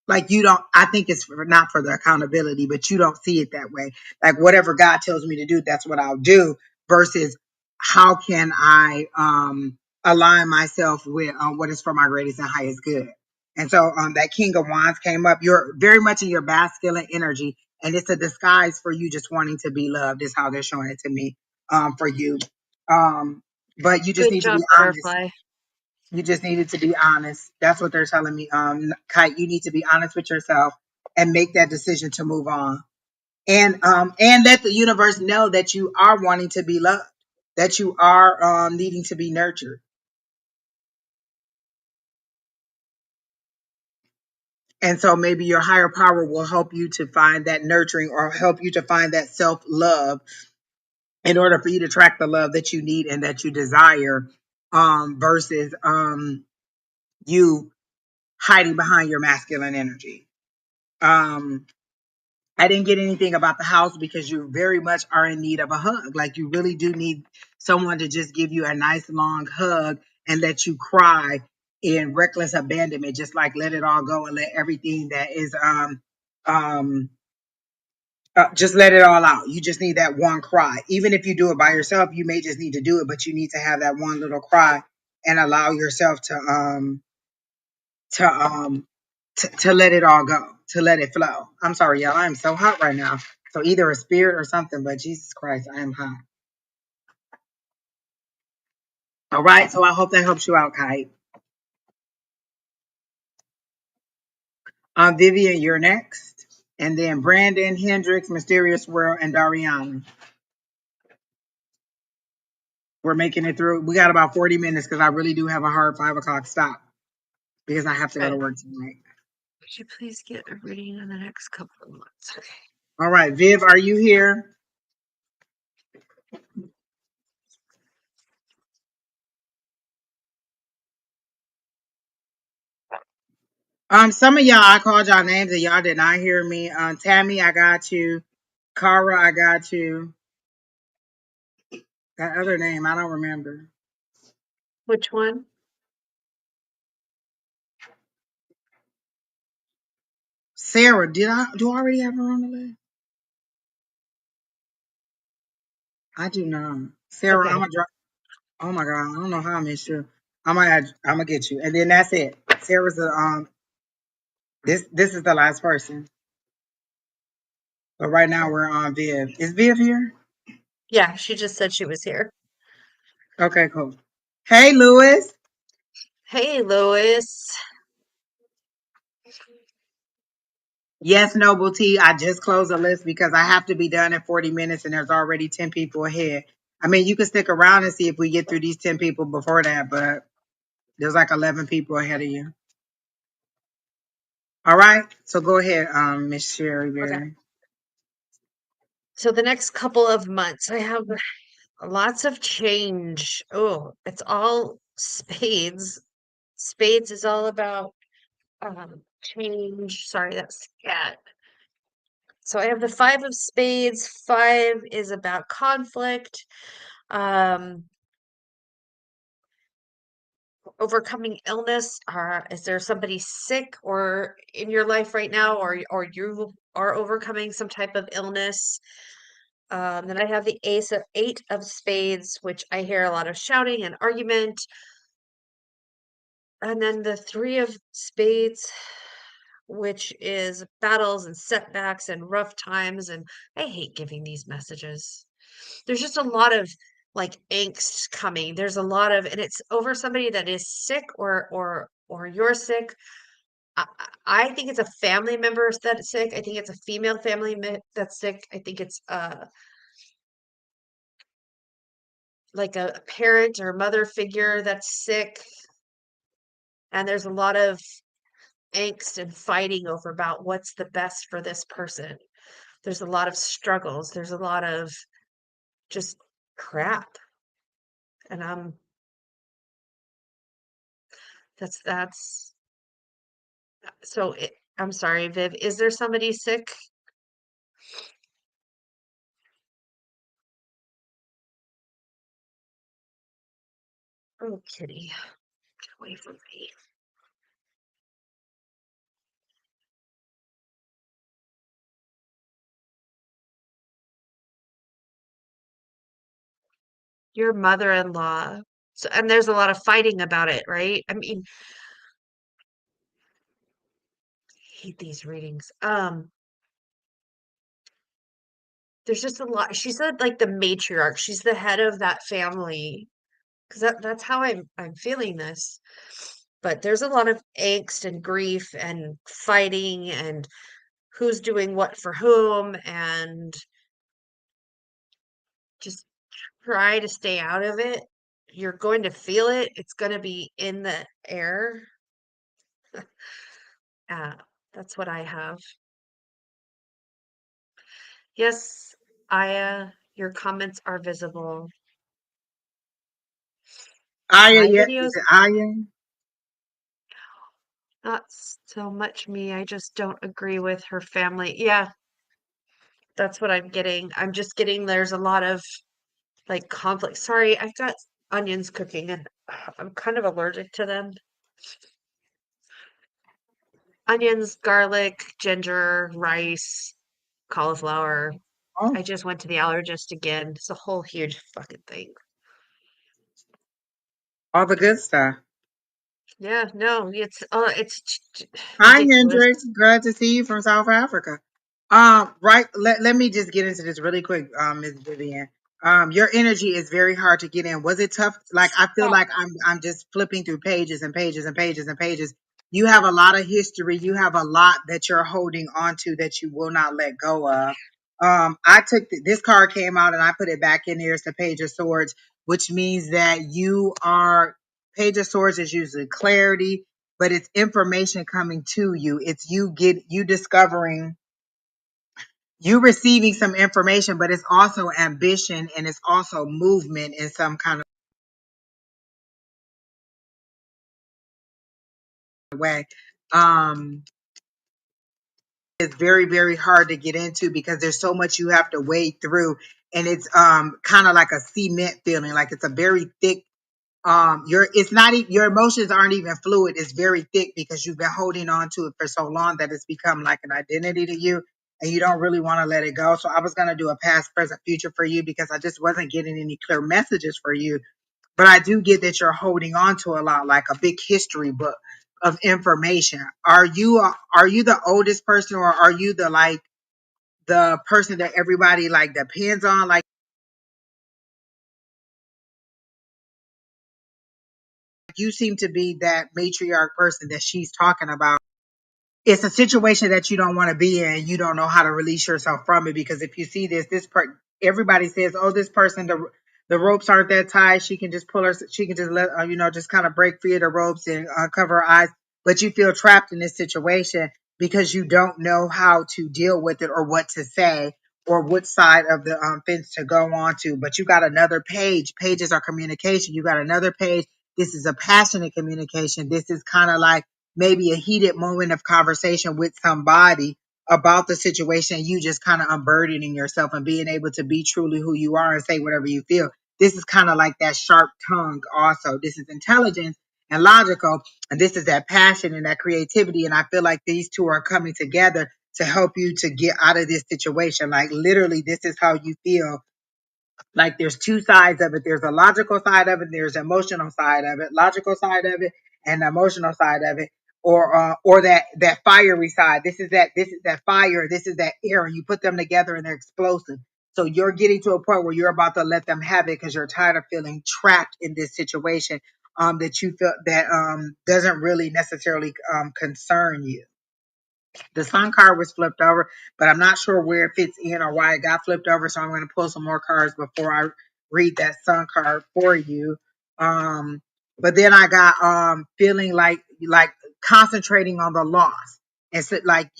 Speaker 1: like you don't, I think it's not for the accountability, but you don't see it that way. Like whatever God tells me to do, that's what I'll do, versus how can I align myself with what is for my greatest and highest good. And so that King of Wands came up. You're very much in your masculine energy, and it's a disguise for you just wanting to be loved, is how they're showing it to me, for you. Um, but you just
Speaker 2: Good
Speaker 1: need to be
Speaker 2: job,
Speaker 1: honest.
Speaker 2: butterfly.
Speaker 1: You just needed to be honest. That's what they're telling me. Kite, you need to be honest with yourself and make that decision to move on. And let the universe know that you are wanting to be loved, that you are needing to be nurtured. And so maybe your higher power will help you to find that nurturing, or help you to find that self-love, in order for you to attract the love that you need and that you desire, versus you hiding behind your masculine energy. Um, I didn't get anything about the house, because you very much are in need of a hug. Like you really do need someone to just give you a nice long hug and let you cry in reckless abandonment. Just like let it all go and let everything that is um just let it all out. You just need that one cry. Even if you do it by yourself, you may just need to do it, but you need to have that one little cry and allow yourself to to let it all go, to let it flow. I'm sorry, y'all. I'm so hot right now. So either a spirit or something, but Jesus Christ, I am hot. All right. So I hope that helps you out, Kite. Vivian, you're next. And then Brandon, Hendrix, Mysterious World, and Dariana. We're making it through. We got about 40 minutes, because I really do have a hard 5 o'clock stop, because I have to go to
Speaker 2: Okay.
Speaker 1: work tonight.
Speaker 2: Would you please get a reading in the next couple of months? Okay.
Speaker 1: All right. Viv, are you here? Some of y'all, I called y'all names and y'all did not hear me. Tammy, I got you. Kara, I got you. That other name, I don't remember.
Speaker 2: Which one?
Speaker 1: Sarah, do I already have her on the list? I do not. Sarah, I'm
Speaker 2: Okay.
Speaker 1: gonna drop. Oh my god, I don't know how I missed you. I'm gonna get you, and then that's it. Sarah's the this is the last person. But right now we're on Viv. Is Viv here?
Speaker 2: Yeah, she just said she was here.
Speaker 1: Okay, cool. Hey, Lewis.
Speaker 2: Hey, Lois.
Speaker 1: Yes, Noble T. I just closed the list because I have to be done in 40 minutes, and there's already 10 people ahead. I mean, you can stick around and see if we get through these 10 people before that, but there's like 11 people ahead of you. All right, so go ahead, Miss Sherry
Speaker 2: Okay.
Speaker 1: Berry.
Speaker 2: So the next couple of months, I have lots of change. Oh, it's all spades. Spades is all about change. Sorry, that's cat. So I have the five of spades. Five is about conflict, um, overcoming illness. Is there somebody sick or in your life right now, or you are overcoming some type of illness? Then I have the eight of spades, which I hear a lot of shouting and argument. And then the three of spades, which is battles and setbacks and rough times. And I hate giving these messages. There's just a lot of like angst coming. There's a lot of, and it's over somebody that is sick or you're sick. I think it's a family member that's sick. I think it's a female that's sick. I think it's like a parent or mother figure that's sick. And there's a lot of angst and fighting over about what's the best for this person. There's a lot of struggles. There's a lot of just crap. And that's so I'm sorry, Viv. Is there somebody sick? Oh, kitty, get away from me. Your mother-in-law. So, and there's a lot of fighting about it, right? I mean, I hate these readings. There's just a lot. She's like the matriarch. She's the head of that family. Because that's how I'm feeling this. But there's a lot of angst and grief and fighting and who's doing what for whom, and just try to stay out of it. You're going to feel it. It's going to be in the air. Uh, that's what I have. Yes, Aya, your comments are visible.
Speaker 1: Aya,
Speaker 2: My
Speaker 1: yeah, is
Speaker 2: videos,
Speaker 1: it Aya?
Speaker 2: not so much me. I just don't agree with her family. Yeah, that's what I'm getting. I'm just getting there's a lot of like conflict. Sorry, I've got onions cooking and I'm kind of allergic to them. Onions, garlic, ginger, rice, cauliflower.
Speaker 1: Oh,
Speaker 2: I just went to the allergist again. It's a whole huge fucking thing.
Speaker 1: all the good stuff.
Speaker 2: Yeah, no, it's
Speaker 1: Hi,
Speaker 2: ridiculous.
Speaker 1: Hendrix. Glad to see you from South Africa. Right. Let me just get into this really quick, Ms. Vivian. Your energy is very hard to get in. Was it tough? Like I feel
Speaker 2: Stop.
Speaker 1: like I'm just flipping through pages and pages and pages and pages. You have a lot of history. You have a lot that you're holding on to that you will not let go of. I took this card came out and I put it back in there. It's the Page of Swords, which means that you are Page of Swords is usually clarity, but it's information coming to you. It's you discovering, you receiving some information, but it's also ambition and it's also movement in some kind of way. Um, it's very, very hard to get into because there's so much you have to wade through, and it's kind of like a cement feeling, like it's a very thick your it's not your emotions aren't even fluid. It's very thick because you've been holding on to it for so long that it's become like an identity to you, and you don't really want to let it go. So I was going to do a past, present, future for you because I just wasn't getting any clear messages for you, but I do get that you're holding on to a lot, like a big history book of information. Are you the oldest person, or are you the like the person that everybody like depends on? Like, you seem to be that matriarch person that she's talking about. It's a situation that you don't want to be in. You don't know how to release yourself from it, because if you see everybody says, "Oh, this person, the ropes aren't that tight. She can just pull her. She can just let just kind of break free of the ropes and cover her eyes." But you feel trapped in this situation because you don't know how to deal with it, or what to say, or which side of the fence to go on to. But you got another page. Pages are communication. You got another page. This is a passionate communication. This is kind of like maybe a heated moment of conversation with somebody about the situation, you just kind of unburdening yourself and being able to be truly who you are and say whatever you feel. This is kind of like that sharp tongue also. This is intelligence and logical, and this is that passion and that creativity. And I feel like these two are coming together to help you to get out of this situation. Like literally, this is how you feel. Like there's two sides of it. There's a logical side of it. There's an emotional side of it. Logical side of it and the emotional side of it, or that fiery side. This is that fire. This is that air. You put them together and they're explosive. So you're getting to a point where you're about to let them have it because you're tired of feeling trapped in this situation that you feel that doesn't really necessarily concern you. The sun card was flipped over, but I'm not sure where it fits in or why it got flipped over. So I'm going to pull some more cards before I read that sun card for you. Um, but then I got feeling like concentrating on the loss. And so like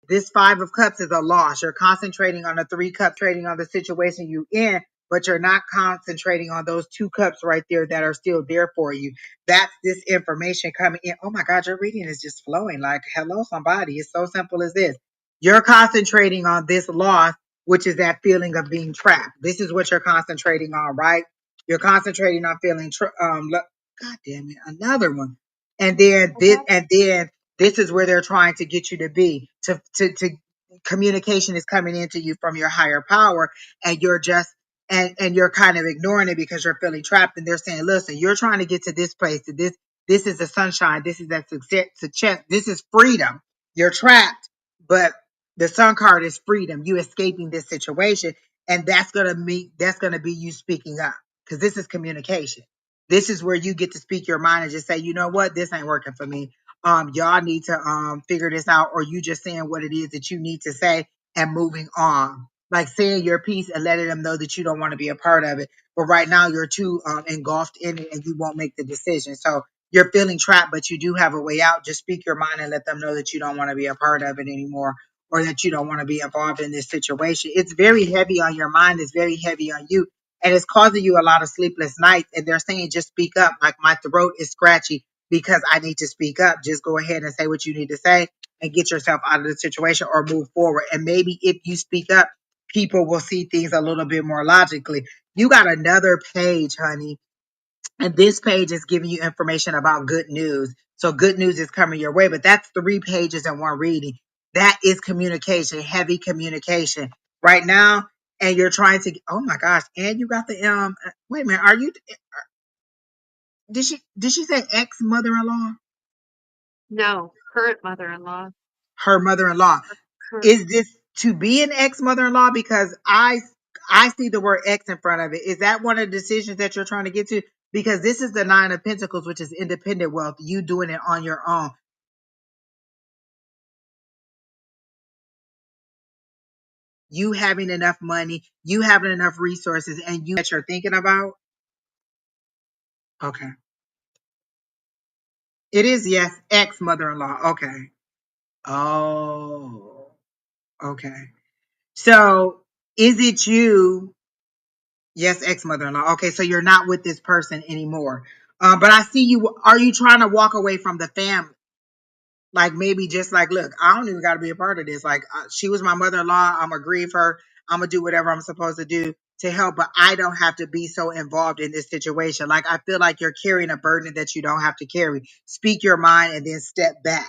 Speaker 1: this Five of Cups is a loss. You're concentrating on the Three Cups, trading on the situation you in, but you're not concentrating on those two cups right there that are still there for you. That's this information coming in. Oh my God, your reading is just flowing. Like, hello, somebody. It's so simple as this. You're concentrating on this loss, which is that feeling of being trapped. This is what you're concentrating on, right? You're concentrating on feeling God damn it, another one. And then this,
Speaker 2: Okay.
Speaker 1: and then this is where they're trying to get you to be. To communication is coming into you from your higher power, and you're just and you're kind of ignoring it because you're feeling trapped. And they're saying, listen, you're trying to get to this place, to this is the sunshine, this is that success, this is freedom. You're trapped, but the sun card is freedom. You escaping this situation, and that's gonna be you speaking up because this is communication. This is where you get to speak your mind and just say, you know what, this ain't working for me. Y'all need to figure this out, or you just saying what it is that you need to say and moving on. Like saying your piece and letting them know that you don't want to be a part of it. But right now you're too engulfed in it and you won't make the decision. So you're feeling trapped, but you do have a way out. Just speak your mind and let them know that you don't want to be a part of it anymore, or that you don't want to be involved in this situation. It's very heavy on your mind. It's very heavy on you. And it's causing you a lot of sleepless nights. And they're saying, just speak up. Like, my throat is scratchy because I need to speak up. Just go ahead and say what you need to say and get yourself out of the situation or move forward. And maybe if you speak up, people will see things a little bit more logically. You got another page, honey, and this page is giving you information about good news. So good news is coming your way, but that's 3 pages in one reading. That is communication, heavy communication right now. And you're trying to, oh my gosh. And you got the, wait a minute. Did she say ex mother-in-law?
Speaker 2: No, current mother-in-law.
Speaker 1: Her mother-in-law.
Speaker 2: Current.
Speaker 1: Is this to be an ex mother-in-law? Because I see the word ex in front of it. Is that one of the decisions that you're trying to get to? Because this is the 9 of Pentacles, which is independent wealth. You doing it on your own. You having enough money, you having enough resources, and you that you're thinking about. Okay. It is, yes, ex mother-in-law. Okay. Oh, okay. So is it you? Yes, ex mother-in-law. Okay, so you're not with this person anymore. But I see you. Are you trying to walk away from the family? Like, maybe just like, look, I don't even got to be a part of this. Like, she was my mother-in-law. I'm gonna grieve her. I'm gonna do whatever I'm supposed to do to help, but I don't have to be so involved in this situation. Like, I feel like you're carrying a burden that you don't have to carry. Speak your mind and then step back.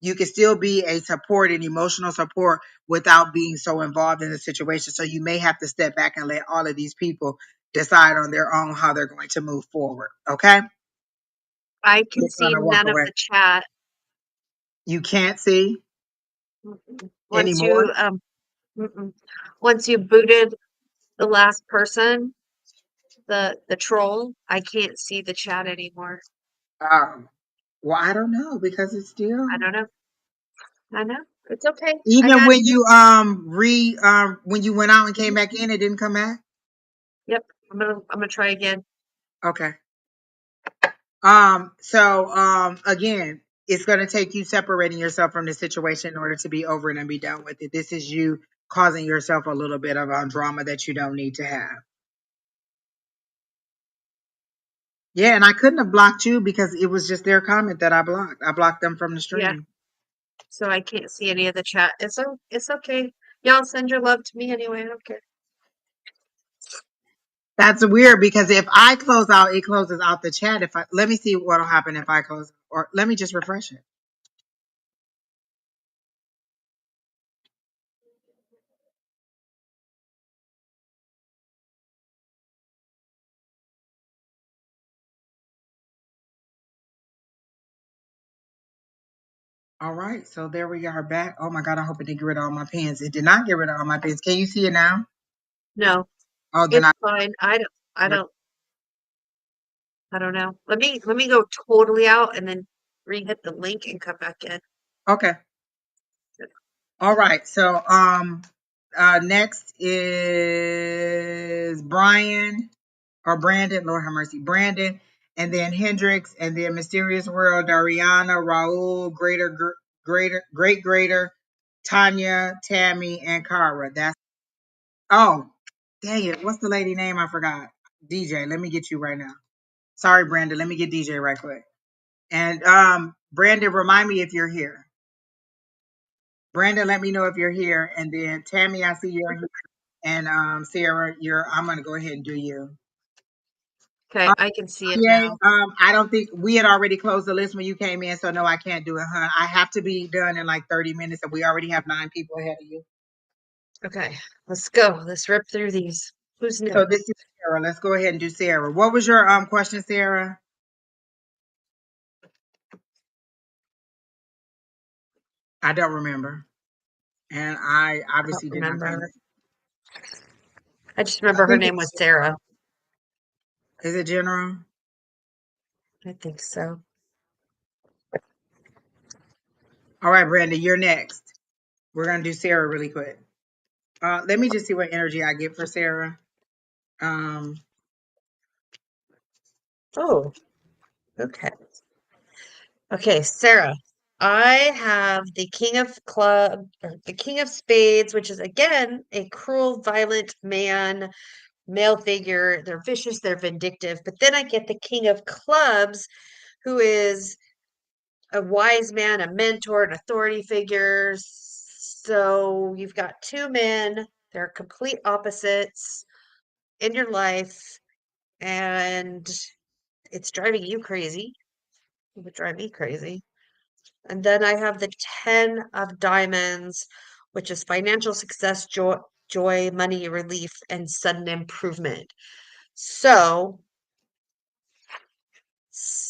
Speaker 1: You can still be a support and emotional support without being so involved in the situation. So you may have to step back and let all of these people decide on their own how they're going to move forward. Okay?
Speaker 2: I can
Speaker 1: You're trying
Speaker 2: see
Speaker 1: to walk
Speaker 2: none of
Speaker 1: away.
Speaker 2: the chat.
Speaker 1: You can't see
Speaker 2: Mm-mm. Once
Speaker 1: anymore.
Speaker 2: you mm-mm. Once you booted the last person, the troll, I can't see the chat anymore.
Speaker 1: Um, well, I don't know because it's still,
Speaker 2: I don't know. I know. It's okay. I
Speaker 1: even
Speaker 2: got
Speaker 1: when
Speaker 2: you.
Speaker 1: you when you went out and came
Speaker 2: Mhm.
Speaker 1: back in, it didn't come back.
Speaker 2: Yep. I'm gonna try again.
Speaker 1: Okay. So again, it's going to take you separating yourself from the situation in order to be over it and be done with it. This is you causing yourself a little bit of drama that you don't need to have. Yeah, and I couldn't have blocked you because it was just their comment that I blocked. I blocked them from the
Speaker 2: Yeah.
Speaker 1: stream.
Speaker 2: So I can't see any of the chat. It's okay. Y'all send your love to me anyway. I don't care.
Speaker 1: That's weird because if I close out, it closes out the chat. If I let me see what'll happen if I close, or let me just refresh it. All right, so there we are back. Oh my God, I hope it didn't get rid of all my pins. It did not get rid of all my pins. Can you see it now?
Speaker 2: No,
Speaker 1: Oh, then
Speaker 2: it's fine. I don't know. Let me go totally out and then re-hit the link and come back in.
Speaker 1: okay. All right. So next is Brian or Brandon, Lord have mercy, Brandon, and then Hendrix, and then Mysterious World, Dariana, Raul, Greater, Tanya, Tammy, and Kara. That's oh, dang it. What's the lady name? I forgot. DJ. Let me get you right now. Sorry, Brandon. Let me get DJ right quick. And Brandon, remind me if you're here. Brandon, let me know if you're here. And then Tammy, I see you're here. And Sarah, I'm gonna go ahead and do you.
Speaker 2: Okay, I can see it
Speaker 1: Yeah,
Speaker 2: now.
Speaker 1: I don't think we had already closed the list when you came in, so no, I can't do it, huh? I have to be done in like 30 minutes, and we already have 9 people ahead of you.
Speaker 2: Okay, let's go. Let's rip through these. Who's
Speaker 1: So this
Speaker 2: next?
Speaker 1: is Sarah. Let's go ahead and do Sarah. What was your question, Sarah? I don't remember, and I
Speaker 2: I don't
Speaker 1: obviously did not pay.
Speaker 2: remember. I just
Speaker 1: I
Speaker 2: remember her
Speaker 1: think
Speaker 2: name
Speaker 1: it's
Speaker 2: was Sarah.
Speaker 1: is it general?
Speaker 2: I think so.
Speaker 1: All right, Brandon, you're next. We're gonna do Sarah really quick. Let me just see what energy I get for Sarah. Um,
Speaker 2: Oh, okay. Okay, Sarah. I have the King of Club, or the King of Spades, which is again a cruel, violent man, male figure. They're vicious, they're vindictive. But then I get the King of Clubs, who is a wise man, a mentor, an authority figure. So you've got two men, they're complete opposites in your life, and it's driving you crazy. It would drive me crazy. And then I have the 10 of diamonds, which is financial success, joy, money relief, and sudden improvement. So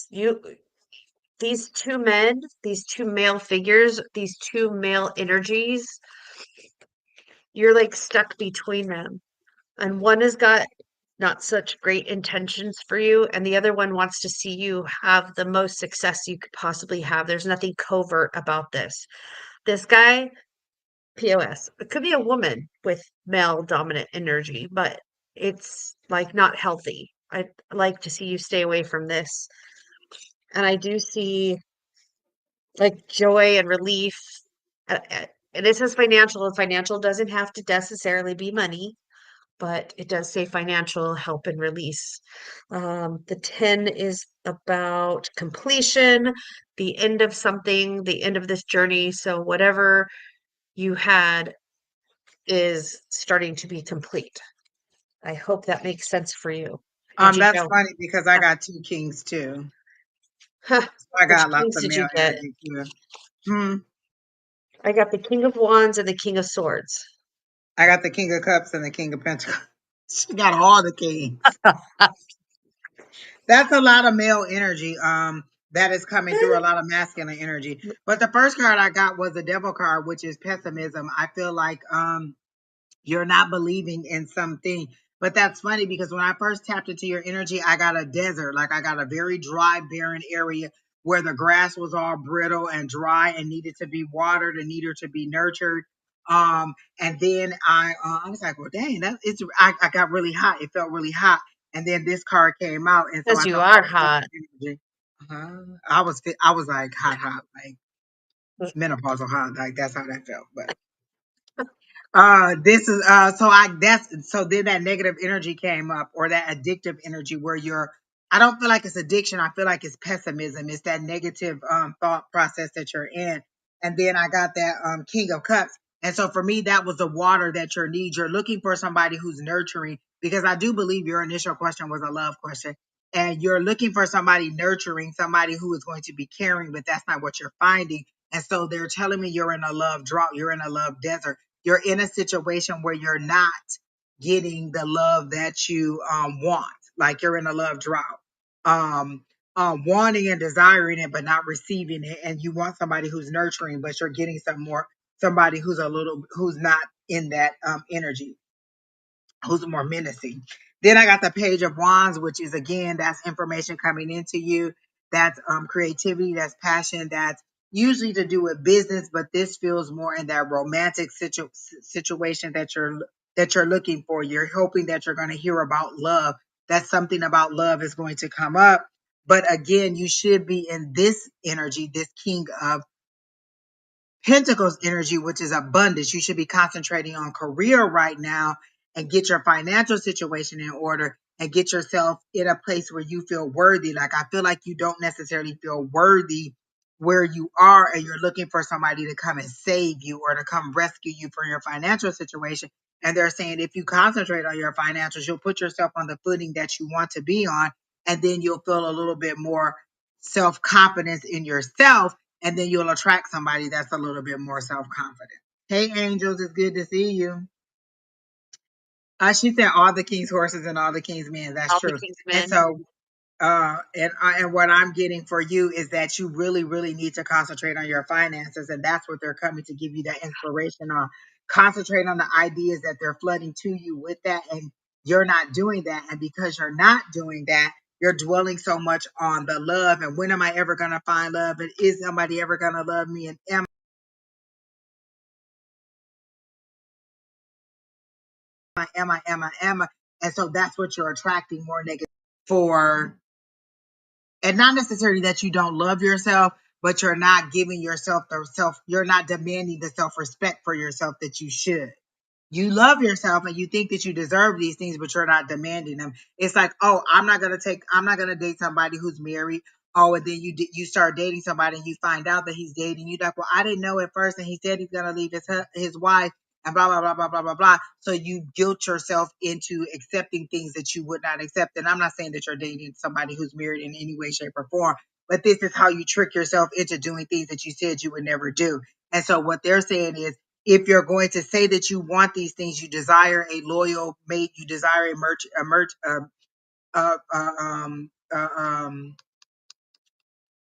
Speaker 2: you these two men, these two male figures, these two male energies, you're like stuck between them. And one has got not such great intentions for you, and the other one wants to see you have the most success you could possibly have. There's nothing covert about this. This guy, POS, it could be a woman with male dominant energy, but it's like not healthy. I'd like to see you stay away from this. And I do see like joy and relief. And it says financial, and financial doesn't have to necessarily be money, but it does say financial help and release. The 10 is about completion, the end of something, the end of this journey. So whatever you had is starting to be complete. I hope that makes sense for you. Angie,
Speaker 1: that's
Speaker 2: go.
Speaker 1: funny because I
Speaker 2: Yeah.
Speaker 1: got two kings too.
Speaker 2: Huh.
Speaker 1: So I
Speaker 2: Which
Speaker 1: got lots
Speaker 2: kings
Speaker 1: of
Speaker 2: did you
Speaker 1: male
Speaker 2: get?
Speaker 1: energy too. Hmm.
Speaker 2: I got the King of Wands and the King of Swords.
Speaker 1: I got the king of cups and the king of pentacles. She got all the kings. That's a lot of male energy. That is coming through a lot of masculine energy. But the first card I got was the devil card, which is pessimism. I feel like you're not believing in something. But that's funny because when I first tapped into your energy, I got a desert. Like I got a very dry, barren area where the grass was all brittle and dry and needed to be watered and needed to be nurtured. And then I was like, well, dang, I got really hot. It felt really hot. And then this card came out, and so
Speaker 2: Because
Speaker 1: I
Speaker 2: you
Speaker 1: thought
Speaker 2: are
Speaker 1: that was
Speaker 2: hot.
Speaker 1: different energy. I was like hot, like menopausal hot, like that's how that felt. But this is so I that's so then that negative energy came up or that addictive energy where you're I don't feel like it's addiction. I feel like it's pessimism. It's that negative thought process that you're in. And then I got that King of Cups. And so for me, that was the water that you need. You're looking for somebody who's nurturing because I do believe your initial question was a love question. And you're looking for somebody nurturing, somebody who is going to be caring, but that's not what you're finding. And so they're telling me you're in a love drought, you're in a love desert, you're in a situation where you're not getting the love that you want, like you're in a love drought, um, wanting and desiring it but not receiving it, and you want somebody who's nurturing but you're getting somebody who's who's not in that energy, who's more menacing. Then I got the Page of Wands, which is again, that's information coming into you. That's creativity, that's passion, that's usually to do with business, but this feels more in that romantic situation that you're looking for. You're hoping that you're going to hear about love. That something about love is going to come up. But again, you should be in this energy, this King of Pentacles energy, which is abundance. You should be concentrating on career right now and get your financial situation in order and get yourself in a place where you feel worthy. Like I feel like you don't necessarily feel worthy where you are and you're looking for somebody to come and save you or to come rescue you from your financial situation. And they're saying if you concentrate on your financials, you'll put yourself on the footing that you want to be on. And then you'll feel a little bit more self confidence in yourself. And then you'll attract somebody that's a little bit more self confident. Hey, angels, it's good to see you. She said all the king's horses and all the king's men. That's
Speaker 2: All the
Speaker 1: true. And
Speaker 2: Kingsmen.
Speaker 1: so and what I'm getting for you is that you really, really need to concentrate on your finances, and that's what they're coming to give you that inspiration on. Concentrate on the ideas that they're flooding to you with that, and you're not doing that. And because you're not doing that, you're dwelling so much on the love. And when am I ever gonna find love? And is somebody ever gonna love me? And am I? And so that's what you're attracting more negative for. And not necessarily that you don't love yourself, but you're not giving yourself you're not demanding the self respect for yourself that you should. You love yourself and you think that you deserve these things, but you're not demanding them. It's like, oh, I'm not gonna date somebody who's married. Oh, and then you start dating somebody and you find out that he's dating you. Like, well, I didn't know at first, and he said he's gonna leave his wife and blah blah blah blah blah blah blah. So you guilt yourself into accepting things that you would not accept. And I'm not saying that you're dating somebody who's married in any way, shape, or form, but this is how you trick yourself into doing things that you said you would never do. And so what they're saying is if you're going to say that you want these things, you desire a loyal mate, you desire uh, uh, um, uh, um,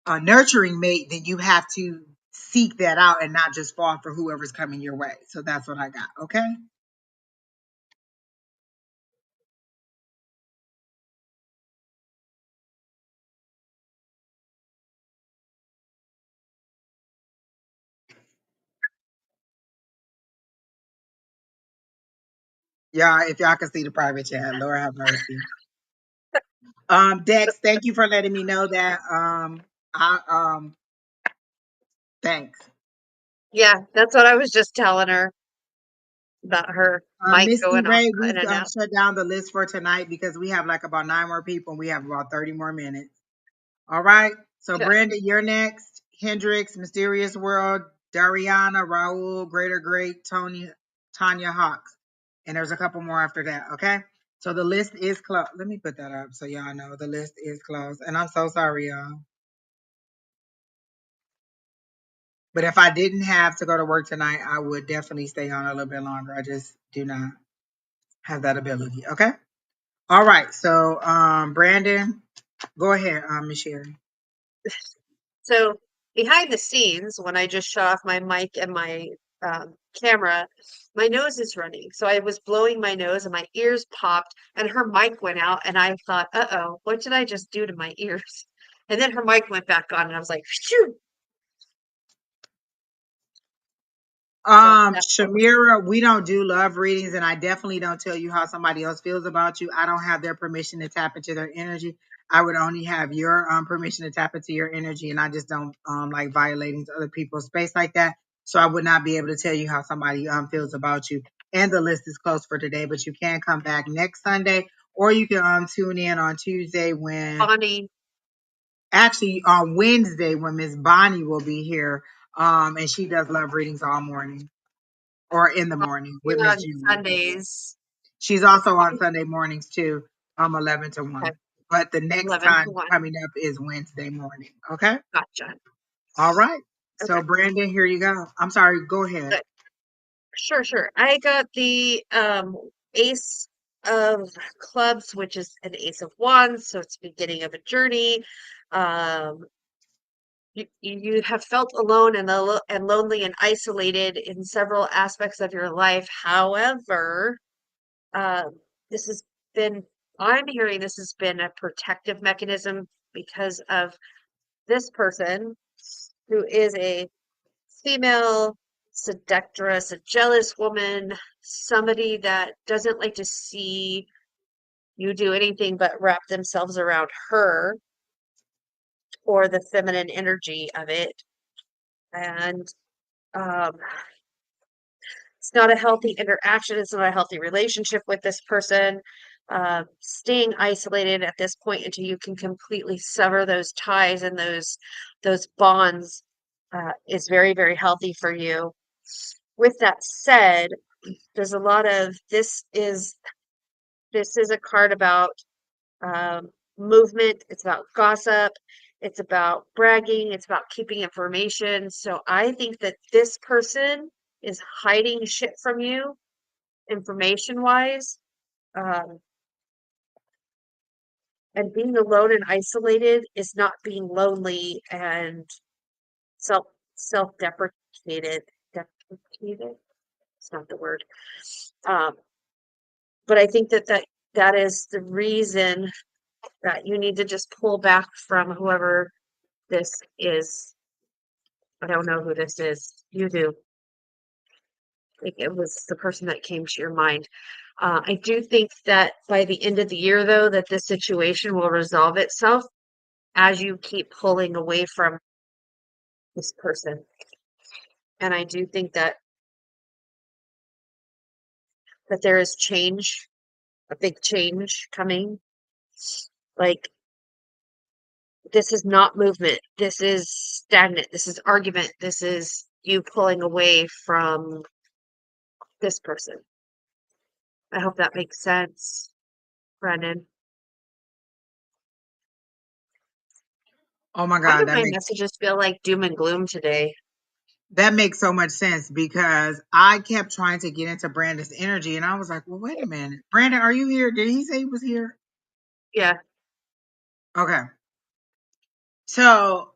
Speaker 1: a nurturing mate, then you have to seek that out and not just fall for whoever's coming your way. So that's what I got. Okay. Y'all, if y'all can see the private chat, Lord have mercy. Dex, thank you for letting me know that. I thanks.
Speaker 2: Yeah, that's what I was just telling her about her mic
Speaker 1: Misty
Speaker 2: going off
Speaker 1: Ray,
Speaker 2: in
Speaker 1: we
Speaker 2: and out.
Speaker 1: shut down the list for tonight because we have like about 9 more people and we have about 30 more minutes. All right. So,
Speaker 2: Okay.
Speaker 1: Brenda, you're next. Hendrix, Mysterious World, Dariana, Raul, Greater Great, Tony, Tanya Hawks. And there's a couple more after that. Okay. So the list is closed. Let me put that up so y'all know the list is closed. And I'm so sorry, y'all. But if I didn't have to go to work tonight, I would definitely stay on a little bit longer. I just do not have that ability. Okay. All right. So, Brandon, go ahead, Miss Sherry.
Speaker 2: So behind the scenes, when I just shut off my mic and my camera, my nose is running. So I was blowing my nose and my ears popped and her mic went out and I thought, uh-oh, what did I just do to my ears? And then her mic went back on and I was like, phew. So that's what was
Speaker 1: Shamira, we don't do love readings, and I definitely don't tell you how somebody else feels about you. I don't have their permission to tap into their energy. I would only have your permission to tap into your energy, and I just don't like violating other people's space like that. So I would not be able to tell you how somebody feels about you. And the list is closed for today, but you can come back next Sunday, or you can tune in on Tuesday when
Speaker 2: Bonnie.
Speaker 1: actually on Wednesday when Miss Bonnie will be here. And she does love readings all morning or in the morning with
Speaker 2: Here
Speaker 1: Miss
Speaker 2: on
Speaker 1: Julie.
Speaker 2: Sundays.
Speaker 1: She's also on Sunday mornings too, 11 to
Speaker 2: Okay,
Speaker 1: 1. But the next
Speaker 2: 11 to
Speaker 1: time
Speaker 2: 1.
Speaker 1: coming up is Wednesday morning. Okay.
Speaker 2: Gotcha.
Speaker 1: All right.
Speaker 2: Okay,
Speaker 1: So Brandon, here you go. I'm sorry. Go ahead.
Speaker 2: good. Sure, sure. I got the Ace of Clubs, which is an Ace of Wands, so it's the beginning of a journey. Um, you have felt alone and and lonely and isolated in several aspects of your life. However, um, this has been, I'm hearing this has been a protective mechanism because of this person who is a female seductress, a jealous woman, somebody that doesn't like to see you do anything but wrap themselves around her or the feminine energy of it. And um, it's not a healthy interaction, it's not a healthy relationship with this person. staying isolated at this point until you can completely sever those ties and those bonds is very, very healthy for you. With that said, there's a lot of this is a card about movement. It's about gossip. It's about bragging. It's about keeping information. So I think that this person is hiding shit from you, information wise. Um, and being alone and isolated is not being lonely and self self-deprecated. Deprecated? It's not the word. Um, but I think that is the reason that you need to just pull back from whoever this is. I don't know who this is. You do. Like it was the person that came to your mind. I do think that by the end of the year, though, that this situation will resolve itself as you keep pulling away from this person. And I do think that there is change, a big change coming. Like this is not movement. This is stagnant. This is argument. This is you pulling away from this person. I hope that makes sense, Brennan.
Speaker 1: Oh my
Speaker 2: Why
Speaker 1: God,
Speaker 2: do my messages feel like doom and gloom today?
Speaker 1: that makes so much sense because I kept trying to get into Brandon's energy and I was like, well, wait a minute. Brandon, are you here? Did he say he was here?
Speaker 2: Yeah.
Speaker 1: Okay. So,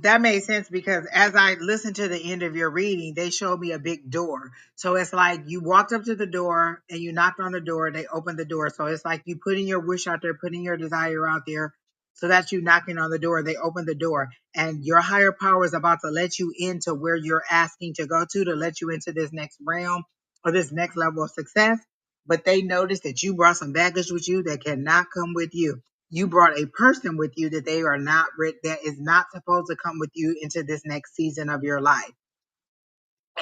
Speaker 1: that made sense because as I listened to the end of your reading, they showed me a big door. So it's like you walked up to the door and you knocked on the door, they opened the door. So it's like you putting your wish out there, putting your desire out there. So that's you knocking on the door, they open the door, and your higher power is about to let you into where you're asking to go to let you into this next realm or this next level of success. But they noticed that you brought some baggage with you that cannot come with you. You brought a person with you that they are not that is not supposed to come with you into this next season of your life.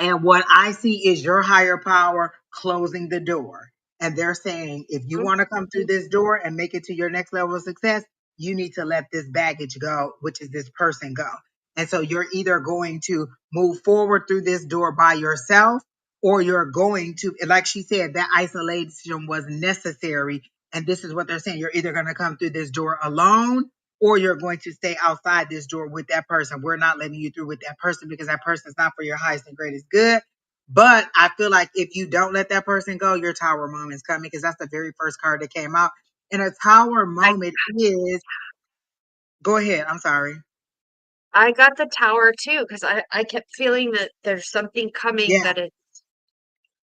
Speaker 1: And what I see is your higher power closing the door. And they're saying, if you want to come through
Speaker 2: Mhm.
Speaker 1: this door and make it to your next level of success, you need to let this baggage go, which is this person go. And so you're either going to move forward through this door by yourself, or you're going to, like she said, that isolation was necessary. And this is what they're saying. You're either going to come through this door alone, or you're going to stay outside this door with that person. We're not letting you through with that person because that person is not for your highest and greatest good. But I feel like if you don't let that person go, your tower moment is coming because that's the very first card that came out. And a tower
Speaker 2: I
Speaker 1: moment is, go ahead. I'm sorry.
Speaker 2: I got the tower too because I kept feeling that there's something coming
Speaker 1: Yeah.
Speaker 2: that it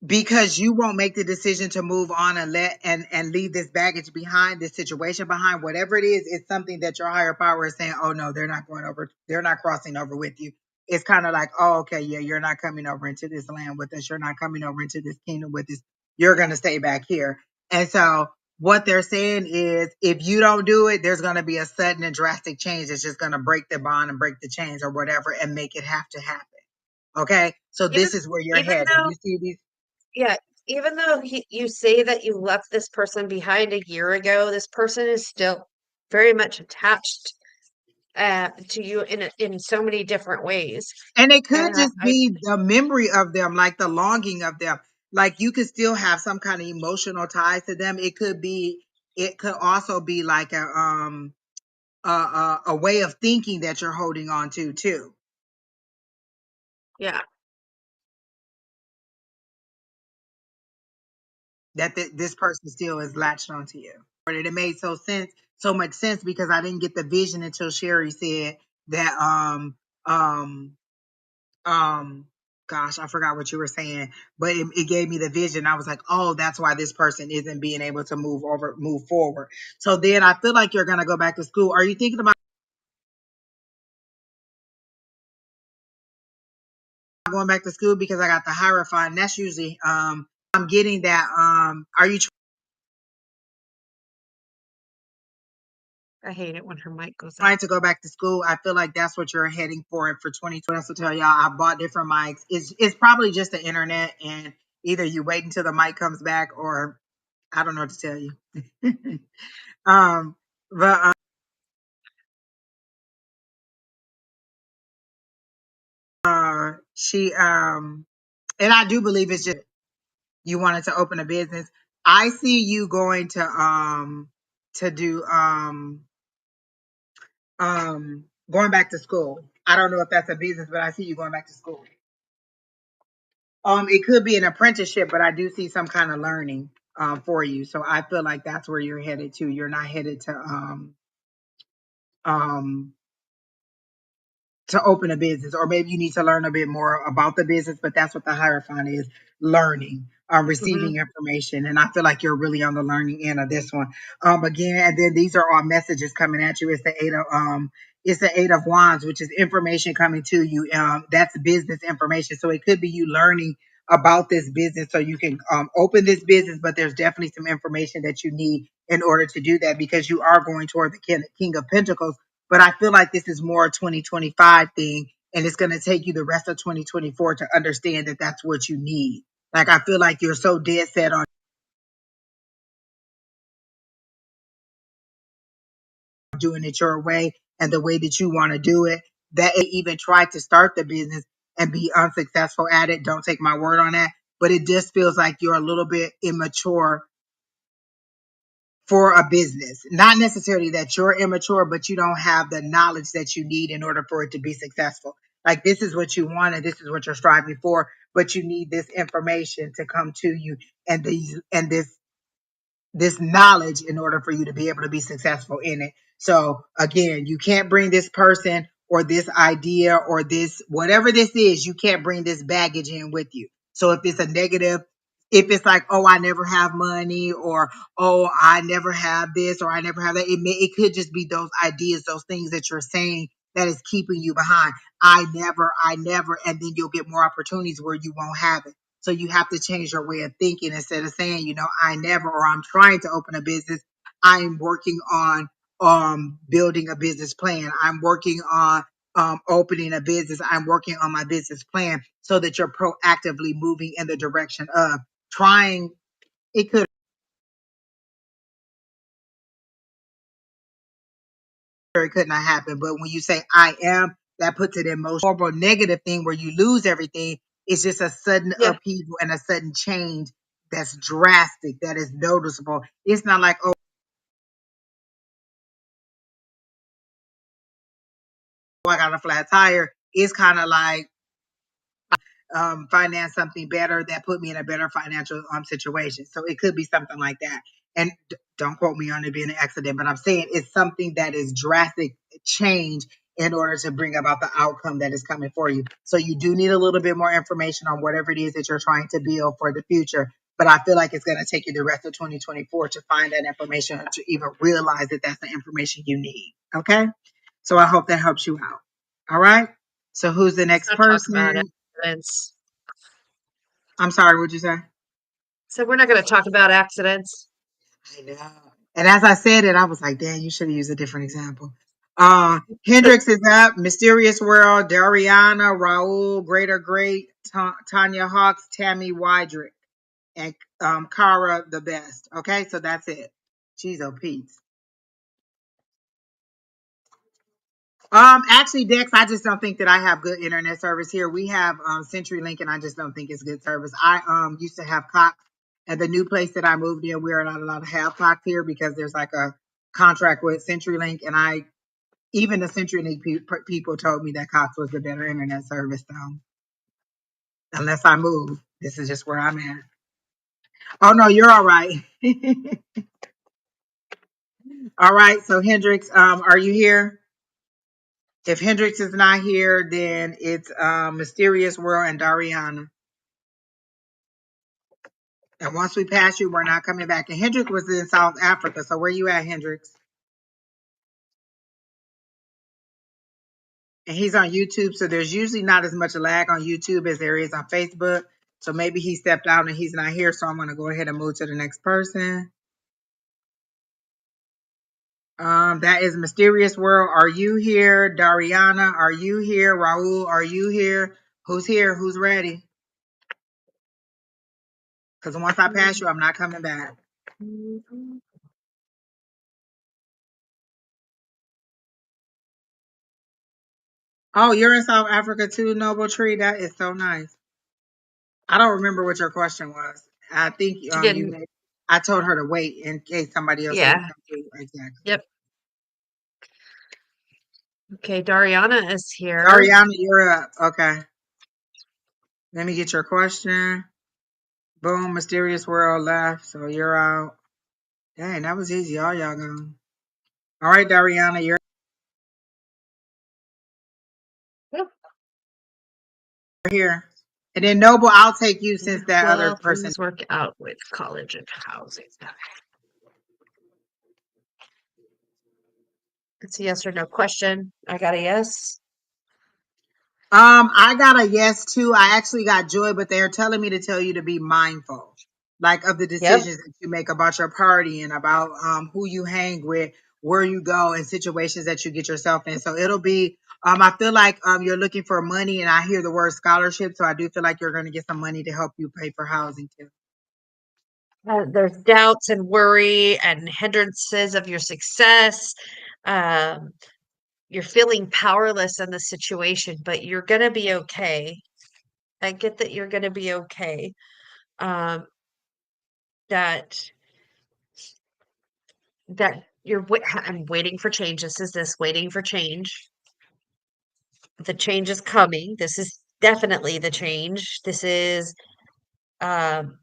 Speaker 1: Because you won't make the decision to move on and let and leave this baggage behind, this situation behind, whatever it is, it's something that your higher power is saying, oh no, they're not going over, they're not crossing over with you. It's kind of like, oh, okay, yeah, you're not coming over into this land with us, you're not coming over into this kingdom with us, you're going to stay back here. And so what they're saying is if you don't do it, there's going to be a sudden and drastic change that's just going to break the bond and break the chains or whatever and make it have to happen. Okay, so
Speaker 2: even
Speaker 1: this is where you're
Speaker 2: even
Speaker 1: headed.
Speaker 2: though
Speaker 1: You see these.
Speaker 2: yeah, even though you say that you left this person behind a year ago, this person is still very much attached to you in so many different ways.
Speaker 1: And it could
Speaker 2: And
Speaker 1: just be the memory of them, like the longing of them. Like you could still have some kind of emotional ties to them. It could be, it could also be like a way of thinking that you're holding on to too.
Speaker 2: yeah,
Speaker 1: That this person still is latched onto you. But it made so much sense because I didn't get the vision until Sherry said that um um gosh, I forgot what you were saying, but it gave me the vision. I was like, oh, that's why this person isn't being able to move forward. So then I feel like you're gonna go back to school. Are you thinking about going back to school? Because I got the Hierophant. That's usually I'm getting that are you
Speaker 2: I hate it when her mic goes
Speaker 1: trying
Speaker 2: out.
Speaker 1: to go back to school? I feel like that's what you're heading for 2020. That's to tell y'all I bought different mics. It's probably just the internet, and either you wait until the mic comes back or I don't know what to tell you. um, but she and I do believe it's just you wanted to open a business. I see you going to do going back to school. I don't know if that's a business, but I see you going back to school. It could be an apprenticeship, but I do see some kind of learning for you. So I feel like that's where you're headed to. You're not headed um to open a business, or maybe you need to learn a bit more about the business, but that's what the Hierophant is, learning,
Speaker 2: Hmm.
Speaker 1: receiving information. And I feel like you're really on the learning end of this one. Again, and then these are all messages coming at you. It's the eight of wands, which is information coming to you. That's business information. So it could be you learning about this business so you can open this business, but there's definitely some information that you need in order to do that, because you are going toward the king of pentacles. But I feel like this is more a 2025 thing, and it's going to take you the rest of 2024 to understand that that's what you need. Like, I feel like you're so dead set on doing it your way and the way that you want to do it, that it even tried to start the business and be unsuccessful at it. Don't take my word on that. But it just feels like you're a little bit immature for a business. Not necessarily that you're immature, but you don't have the knowledge that you need in order for it to be successful. Like, this is what you want and this is what you're striving for, but you need this information to come to you, and this knowledge in order for you to be able to be successful in it. So again, you can't bring this person or this idea or this whatever this is, you can't bring this baggage in with you. So if it's a negative, if it's like, oh, I never have money, or oh, I never have this, or I never have that, it could just be those ideas, those things that you're saying that is keeping you behind. I never, and then you'll get more opportunities where you won't have it. So you have to change your way of thinking. Instead of saying, I never, or I'm trying to open a business, I'm working on building a business plan. I'm working on opening a business. I'm working on my business plan, so that you're proactively moving in the direction of trying. It could or it could not happen. But when you say I am, that puts it in motion. Horrible negative thing where you lose everything. It's just a sudden
Speaker 2: Yeah.
Speaker 1: upheaval and a sudden change that's drastic, that is noticeable. It's not like, oh, I got a flat tire. It's kind of like finance something better that put me in a better financial situation. So it could be something like that. And don't quote me on it being an accident, but I'm saying it's something that is drastic change in order to bring about the outcome that is coming for you. So you do need a little bit more information on whatever it is that you're trying to build for the future. But I feel like it's going to take you the rest of 2024 to find that information, to even realize that that's the information you need. Okay. So I hope that helps you out. All right. So who's the
Speaker 2: Let's
Speaker 1: next
Speaker 2: not talk about
Speaker 1: person?
Speaker 2: accidents.
Speaker 1: I'm sorry, what'd you say?
Speaker 2: So we're not going to talk about accidents.
Speaker 1: I know. And as I said it, I was like, Dan, you should have used a different example. Hendrix is up. Mysterious World, Dariana, Raul, Greater Great, Tanya Hawks, Tammy Wydrick, and Kara the Best. Okay, so that's it. Jeez, oh Pete. Actually, Dex, I just don't think that I have good internet service here. We have CenturyLink, and I just don't think it's good service. I used to have Cox, and the new place that I moved in, we're not allowed to have Cox here because there's like a contract with CenturyLink, and even the CenturyLink people told me that Cox was the better internet service. So unless I move, this is just where I'm at. Oh no, you're all right. All right, so Hendrix, are you here? If Hendrix is not here, then it's Mysterious World and Dariana. And once we pass you, we're not coming back. And Hendrix was in South Africa. So where you at, Hendrix? And he's on YouTube. So there's usually not as much lag on YouTube as there is on Facebook. So maybe he stepped out and he's not here. So I'm going to go ahead and move to the next person. That is Mysterious World. Are you here? Dariana, are you here? Raul, are you here? Who's here? Who's ready? Because once I pass you, I'm not coming back.
Speaker 2: Mhm.
Speaker 1: Oh, you're in South Africa too, Noble Tree. That is so nice. I don't remember what your question was. I think
Speaker 2: She
Speaker 1: you
Speaker 2: didn't.
Speaker 1: made. I told her to wait in case somebody else didn't
Speaker 2: Yeah.
Speaker 1: come through. Exactly.
Speaker 2: Yep. Okay, Dariana is here.
Speaker 1: Ariana, you're up. Okay. Let me get your question. Boom, mysterious world left. So you're out. Dang, that was easy. All y'all gone. All right, Dariana, you're
Speaker 2: Yep.
Speaker 1: here. And then Noble, I'll take you since that other
Speaker 2: Will
Speaker 1: person.
Speaker 2: things work out with college and housing? It's a yes or no question. I got a yes.
Speaker 1: I got a yes too. I actually got joy, but they're telling me to tell you to be mindful, like of the
Speaker 2: Yep.
Speaker 1: decisions that you make about your party and about who you hang with, where you go, and situations that you get yourself in. So it'll be. I feel like you're looking for money, and I hear the word scholarship, so I do feel like you're going to get some money to help you pay for housing too.
Speaker 2: There's doubts and worry and hindrances of your success. Um, you're feeling powerless in the situation, but you're gonna be okay. I get that you're gonna be okay. Um, that I'm waiting for change. This is this waiting for change. The change is coming. This is definitely the change. This is um,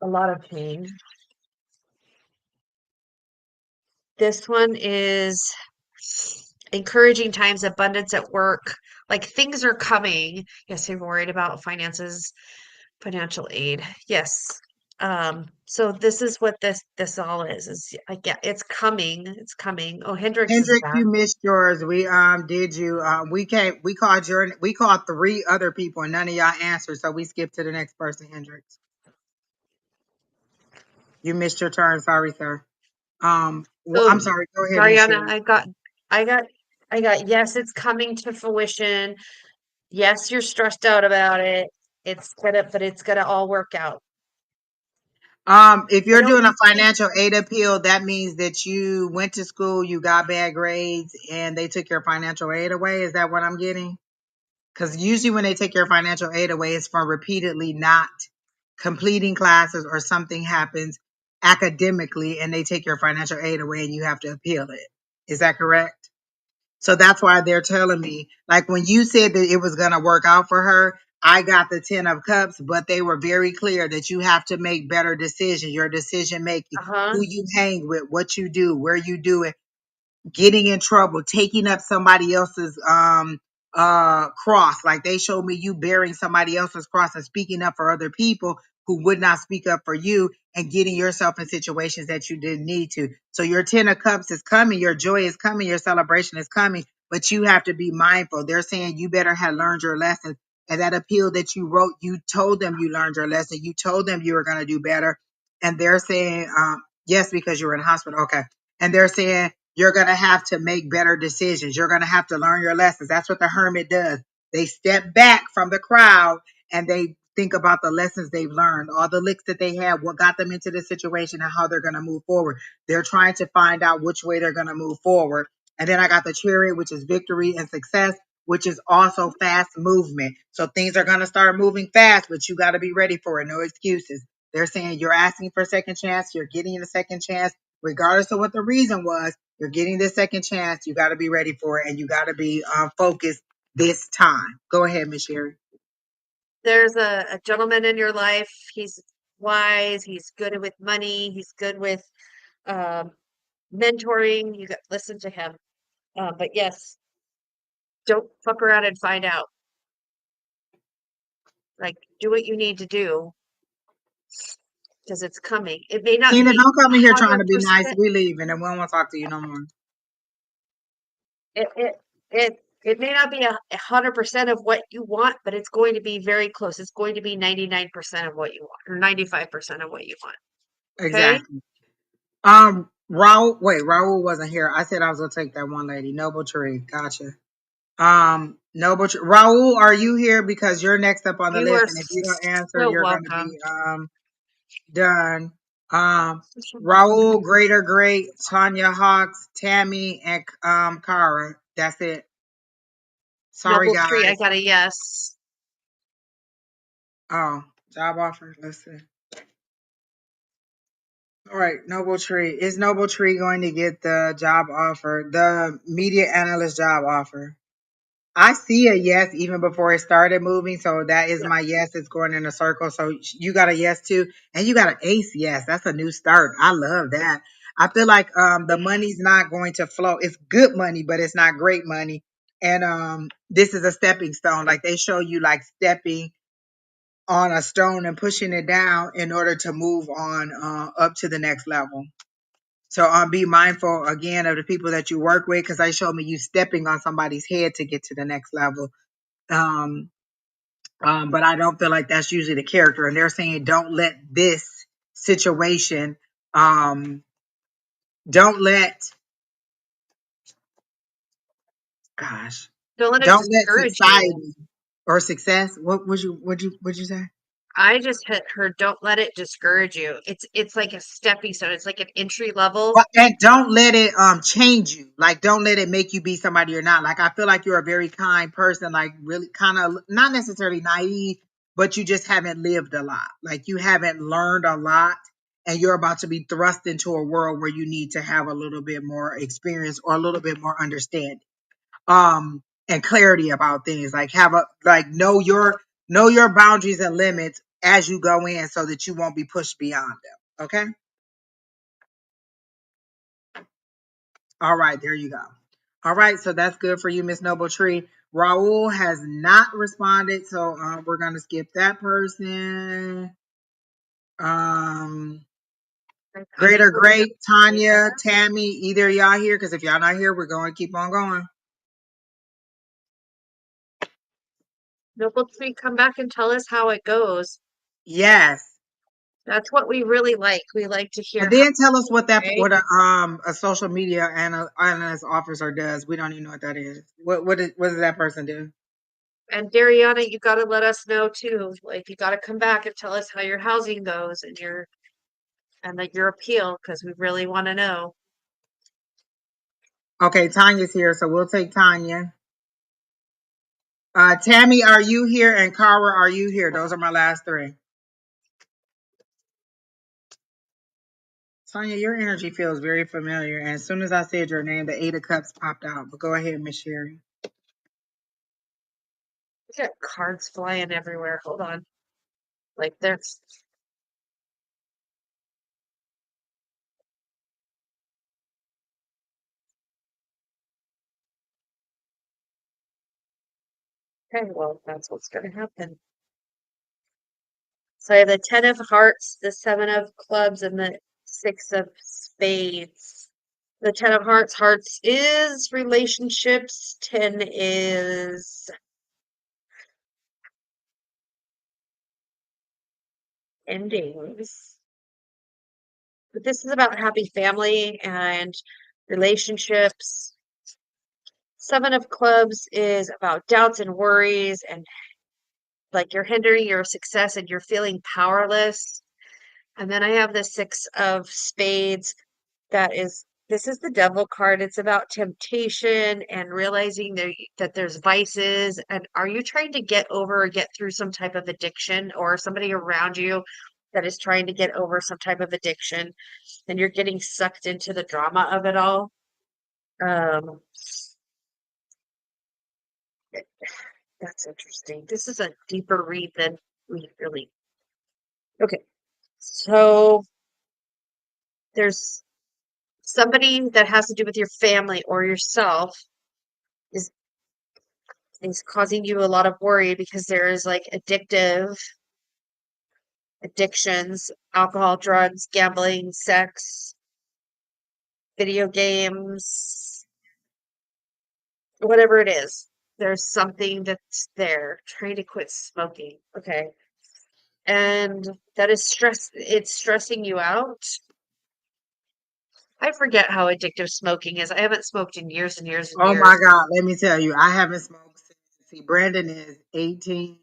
Speaker 2: a lot of change. This one is encouraging times, abundance at work. Like things are coming. Yes, you're worried about finances, financial aid. Yes. So this is what this all is like, yeah, it's coming. It's coming. Oh, Hendrix is
Speaker 1: Hendrix,
Speaker 2: back.
Speaker 1: you missed yours. We did you. We called three other people and none of y'all answered, so we skipped to the next person, Hendrix. You missed your turn. Sorry, sir. Well, I'm
Speaker 2: So
Speaker 1: sorry. Go ahead, Miss
Speaker 2: Mariana,
Speaker 1: Sherry.
Speaker 2: I got, I got, yes, it's coming to fruition. Yes, you're stressed out about it. But it's gonna all work out.
Speaker 1: If
Speaker 2: I
Speaker 1: you're
Speaker 2: don't
Speaker 1: doing a
Speaker 2: think,
Speaker 1: financial aid appeal, that means that you went to school, you got bad grades, and they took your financial aid away. Is that what I'm getting? Because usually when they take your financial aid away, it's from repeatedly not completing classes or something happens academically and they take your financial aid away and you have to appeal it. Is that correct? So that's why they're telling me, like when you said that it was going to work out for her, I got the 10 of cups, but they were very clear that you have to make better decisions, your decision making,
Speaker 2: uh-huh.
Speaker 1: who you hang with, what you do, where you do it, getting in trouble, taking up somebody else's cross. Like they showed me you bearing somebody else's cross and speaking up for other people who would not speak up for you and getting yourself in situations that you didn't need to. So your 10 of cups is coming, your joy is coming, your celebration is coming, but you have to be mindful. They're saying you better have learned your lesson. And that appeal that you wrote, you told them you learned your lesson. You told them you were going to do better. And they're saying, yes, because you were in hospital. Okay. And they're saying you're going to have to make better decisions. You're going to have to learn your lessons. That's what the hermit does. They step back from the crowd and they think about the lessons they've learned, all the licks that they had, what got them into this situation, and how they're going to move forward. They're trying to find out which way they're going to move forward. And then I got the chariot, which is victory and success, which is also fast movement. So things are going to start moving fast, but you got to be ready for it. No excuses. They're saying you're asking for a second chance, you're getting a second chance, regardless of what the reason was. You're getting this second chance. You got to be ready for it, and you got to be focused this time. Go ahead, Miss Sherry.
Speaker 2: There's a gentleman in your life. He's wise, he's good with money, he's good with um mentoring. You got listen to him. But yes, don't fuck around and find out. Like do what you need to do because it's coming. It may not
Speaker 1: Tina,
Speaker 2: be
Speaker 1: don't come
Speaker 2: a
Speaker 1: in here trying
Speaker 2: hundred
Speaker 1: to be nice.
Speaker 2: percent.
Speaker 1: We leaving, and we don't want to talk to you no more.
Speaker 2: It it it may not be 100% of what you want, but it's going to be very close. It's going to be 99% of what you want, or 95% of what you want. Okay?
Speaker 1: Exactly. Raul. Wait, Raul wasn't here. I said I was gonna take that one lady. Noble Tree. Gotcha. Noble Raul, are you here? Because you're next up on the
Speaker 2: You
Speaker 1: list,
Speaker 2: are
Speaker 1: and if you don't answer,
Speaker 2: so
Speaker 1: you're going to
Speaker 2: welcome.
Speaker 1: be done. Raul, Greater Great, Tanya Hawks, Tammy, and Kara. That's it. Sorry,
Speaker 2: Noble Tree, I
Speaker 1: guys.
Speaker 2: got a yes.
Speaker 1: Oh, job offer. Let's see. All right, Noble Tree. Is Noble Tree going to get the job offer, the media analyst job offer? I see a yes even before it started moving, so that is
Speaker 2: Yeah.
Speaker 1: my yes. It's going in a circle. So you got a yes too, and you got an ace yes. That's a new start. I love that. I feel like the money's not going to flow. It's good money, but it's not great money. And this is a stepping stone. Like they show you like stepping on a stone and pushing it down in order to move on up to the next level. So be mindful again of the people that you work with, because they showed me you stepping on somebody's head to get to the next level. Um, but I don't feel like that's usually the character. And they're saying don't let this situation, don't let, gosh,
Speaker 2: Don't let it
Speaker 1: don't let
Speaker 2: discourage you.
Speaker 1: society or success. Would you say?
Speaker 2: I just hit her, don't let it discourage you. It's like a stepping stone. It's like an entry level.
Speaker 1: But and don't let it change you. Like don't let it make you be somebody you're not. Like I feel like you're a very kind person, like really kind of not necessarily naive, but you just haven't lived a lot. Like you haven't learned a lot, and you're about to be thrust into a world where you need to have a little bit more experience or a little bit more understanding. And clarity about things. Like have a like know your boundaries and limits as you go in so that you won't be pushed beyond them. Okay? All right, there you go. All right, so that's good for you, Miss Noble Tree. Raul has not responded, so we're gonna skip that person. Um,
Speaker 2: I
Speaker 1: Greater
Speaker 2: totally
Speaker 1: Great,
Speaker 2: appreciate
Speaker 1: Tanya,
Speaker 2: that.
Speaker 1: Tammy, either y'all here? Because if y'all not here, we're going to keep on going.
Speaker 2: Noble Tree, come back and tell us how it goes.
Speaker 1: Yes,
Speaker 2: That's what we really like. We like to hear
Speaker 1: and
Speaker 2: how,
Speaker 1: then tell us
Speaker 2: right?
Speaker 1: what a social media analyst officer does. We don't even know what that is. What does that person do?
Speaker 2: And Dariana, you got to let us know too. Like you got to come back and tell us how your housing goes and your appeal because we really want to know.
Speaker 1: Okay, Tanya's here, so we'll take Tanya. Tammy, are you here? And Kara, are you here? Those are my last three. Tanya, your energy feels very familiar. And as soon as I said your name, the Eight of Cups popped out. But go ahead, Miss Sherry.
Speaker 2: We got cards flying everywhere. Hold on. Like there's okay, well, that's what's gonna happen. So I have the Ten of Hearts, the Seven of Clubs, and the Six of Spades. The Ten of Hearts is relationships. 10 is endings. But this is about happy family and relationships. Seven of Clubs is about doubts and worries and like you're hindering your success and you're feeling powerless. And then I have the Six of Spades. This is the devil card. It's about temptation and realizing that there's vices. And are you trying to get over or get through some type of addiction or somebody around you that is trying to get over some type of addiction and you're getting sucked into the drama of it all? Um, that's interesting. This is a deeper read than we really. Okay. So there's somebody that has to do with your family or yourself is is causing you a lot of worry because there is like addictions, alcohol, drugs, gambling, sex, video games, whatever it is. There's something that's there trying to quit smoking. Okay. And that is it's stressing you out. I forget how addictive smoking is. I haven't smoked in years and years and
Speaker 1: Oh my
Speaker 2: years.
Speaker 1: God, let me tell you, I haven't smoked since, see, Brandon is 18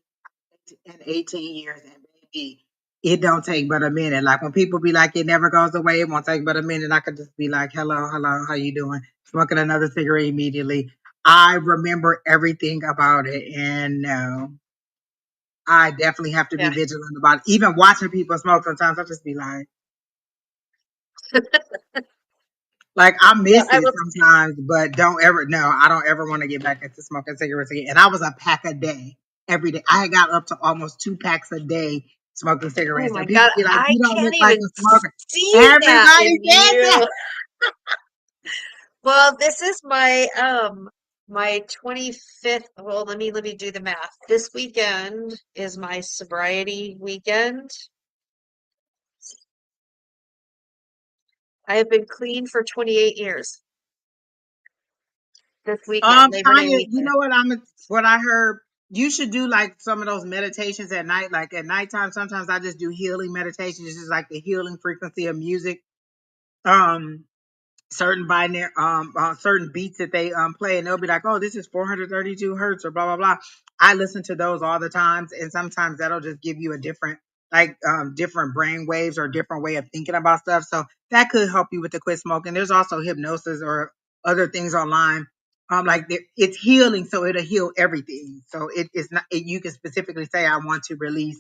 Speaker 1: and 18 years, and baby, it don't take but a minute. Like when people be like, it never goes away, it won't take but a minute. I could just be like, hello, hello, how you doing? Smoking another cigarette immediately. I remember everything about it, and no, I definitely have to be
Speaker 2: Yeah.
Speaker 1: vigilant about it. Even watching people smoke, sometimes I'll just be like I
Speaker 2: Well,
Speaker 1: miss
Speaker 2: I
Speaker 1: it
Speaker 2: will.
Speaker 1: sometimes, but don't ever, no, I don't ever want to get back into smoking cigarettes again. And I was a pack a day every day. I had got up to almost 2 packs a day smoking
Speaker 2: Oh
Speaker 1: cigarettes.
Speaker 2: my
Speaker 1: And people
Speaker 2: God,
Speaker 1: be like,
Speaker 2: I
Speaker 1: you don't
Speaker 2: can't
Speaker 1: look like
Speaker 2: even
Speaker 1: a smoker.
Speaker 2: see that
Speaker 1: Everybody
Speaker 2: in
Speaker 1: says that.
Speaker 2: you. Well, this is my 25th. Well, let me do the math. This weekend is my sobriety weekend. I have been clean for 28 years. This weekend, Labor Day
Speaker 1: Tanya, you
Speaker 2: weekend.
Speaker 1: know what I heard? You should do like some of those meditations at night. Like at nighttime, sometimes I just do healing meditations. It's just like the healing frequency of music. Um, certain binary certain beats that they play, and they'll be like, oh, this is 432 hertz or blah blah blah. I listen to those all the times, and sometimes that'll just give you a different, like, different brain waves or different way of thinking about stuff, so that could help you with the quit smoking. There's also hypnosis or other things online, like it's healing, so it'll heal everything. So it's not you can specifically say, I want to release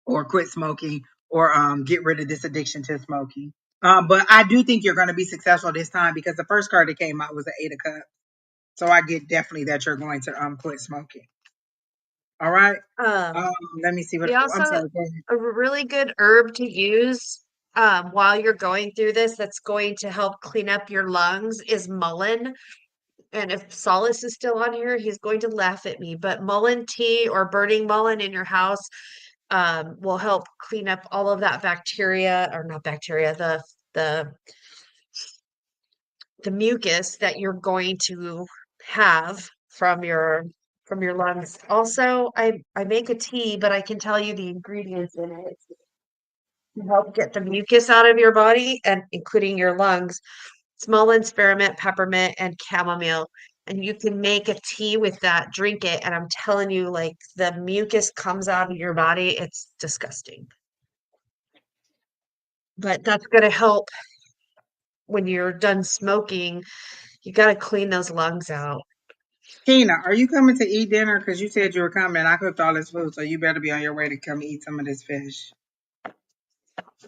Speaker 1: or quit smoking or get rid of this addiction to smoking. But I do think you're going to be successful this time because the first card that came out was the Eight of Cups. So I get definitely that you're going to quit smoking. All right.
Speaker 2: Um,
Speaker 1: Um, let me see what.
Speaker 2: we
Speaker 1: Oh, I'm
Speaker 2: also
Speaker 1: sorry. Go ahead.
Speaker 2: a really good herb to use while you're going through this that's going to help clean up your lungs is mullein. And if Solace is still on here, he's going to laugh at me. But mullein tea or burning mullein in your house will help clean up all of that bacteria, or not bacteria, the the mucus that you're going to have from your lungs. Also, I make a tea, but I can tell you the ingredients in it to help get the mucus out of your body and including your lungs. Small spearmint, peppermint, and chamomile. And you can make a tea with that, drink it, and I'm telling you, like the mucus comes out of your body. It's disgusting. But that's gonna help when you're done smoking. You gotta clean those lungs out.
Speaker 1: Tina, are you coming to eat dinner? Because you said you were coming, and I cooked all this food, so you better be on your way to come eat some of this fish.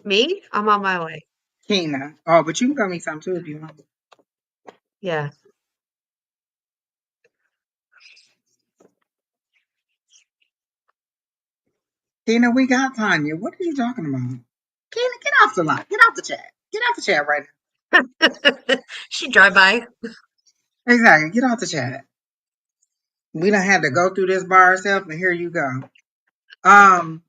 Speaker 2: Me? I'm on my way.
Speaker 1: Tina. Oh, but you can come eat some too if you want.
Speaker 2: Yeah.
Speaker 1: Tina, we got Tanya. What are you talking about? Tina, get off the line. Get off the chat. Get off the chat right
Speaker 2: She drive by.
Speaker 1: now. Exactly. Get off the chat. We don't have to go through this by ourselves, and here you go. Um,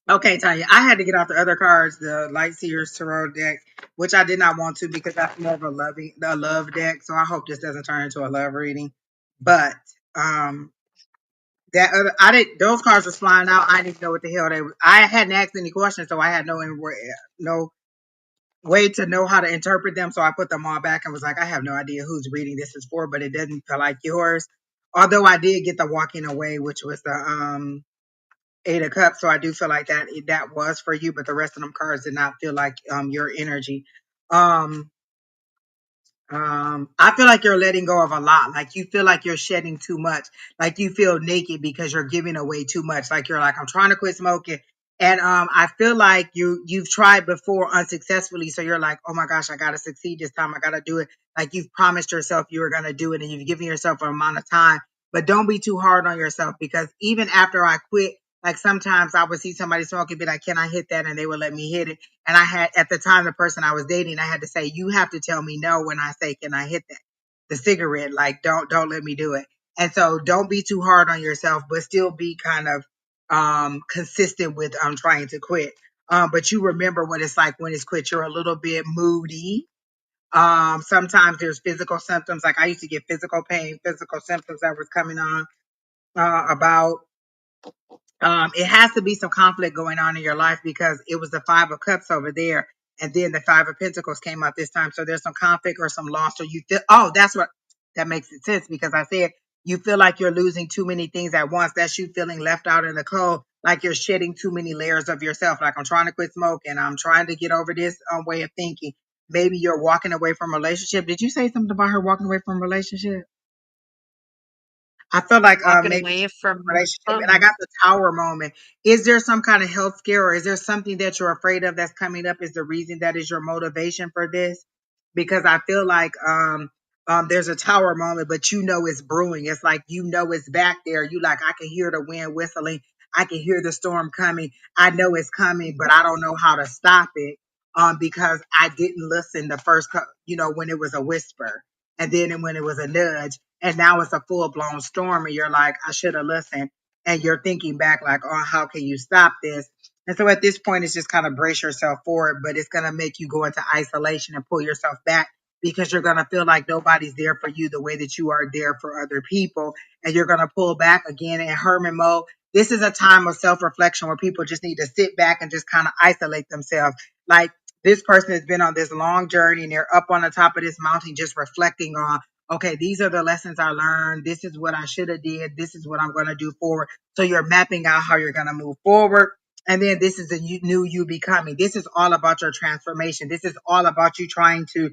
Speaker 1: okay, Tanya, I had to get out the other cards, the Light Seers Tarot deck, which I did not want to because that's more of a love deck. So I hope this doesn't turn into a love reading. But um, that other, I didn't. Those cards was flying out. I didn't know what the hell they were. I hadn't asked any questions, so I had no way to know how to interpret them. So I put them all back and was like, I have no idea whose reading this is for, but it doesn't feel like yours. Although I did get the walking away, which was the Eight of Cups, so I do feel like that was for you, but the rest of them cards did not feel like your energy. Um, I feel like you're letting go of a lot. Like you feel like you're shedding too much. Like you feel naked because you're giving away too much. Like you're like, I'm trying to quit smoking. And I feel like you've tried before unsuccessfully. So you're like, oh my gosh, I gotta succeed this time. I gotta do it. Like you've promised yourself you were gonna do it and you've given yourself an amount of time. But don't be too hard on yourself because even after I quit, like sometimes I would see somebody smoking, be like, can I hit that? And they would let me hit it. And I had, at the time, the person I was dating, I had to say, you have to tell me no when I say, can I hit that? The cigarette, like, don't let me do it. And so don't be too hard on yourself, but still be kind of consistent with trying to quit. But you remember what it's like when it's quit. You're a little bit moody. Sometimes there's physical symptoms. Like I used to get physical pain, physical symptoms that was coming on about it has to be some conflict going on in your life because it was the Five of Cups over there. And then the Five of Pentacles came out this time. So there's some conflict or some loss, or you feel, oh, that's what, that makes it sense, because I said you feel like you're losing too many things at once. That's you feeling left out in the cold, like you're shedding too many layers of yourself. Like, I'm trying to quit smoking. I'm trying to get over this way of thinking. Maybe you're walking away from a relationship. Did you say something about her walking away from a relationship? I feel like
Speaker 2: Walking
Speaker 1: maybe
Speaker 2: away from
Speaker 1: relationship, and I got the tower moment. Is there some kind of health scare, or is there something that you're afraid of that's coming up? Is the reason that is your motivation for this? Because I feel like there's a tower moment, but you know it's brewing. It's like, you know it's back there. You like, I can hear the wind whistling. I can hear the storm coming. I know it's coming, but I don't know how to stop it. Because I didn't listen the first, when it was a whisper, and then when it was a nudge, and now it's a full blown storm, and you're like, I should have listened. And you're thinking back like, oh, how can you stop this? And so at this point, it's just kind of brace yourself for it, but it's going to make you go into isolation and pull yourself back, because you're going to feel like nobody's there for you the way that you are there for other people. And you're going to pull back again in hermit mode. This is a time of self reflection where people just need to sit back and just kind of isolate themselves. Like, this person has been on this long journey, and they're up on the top of this mountain just reflecting on, okay, these are the lessons I learned. This is what I should have did. This is what I'm going to do forward. So you're mapping out how you're going to move forward. And then this is the new you becoming. This is all about your transformation. This is all about you trying to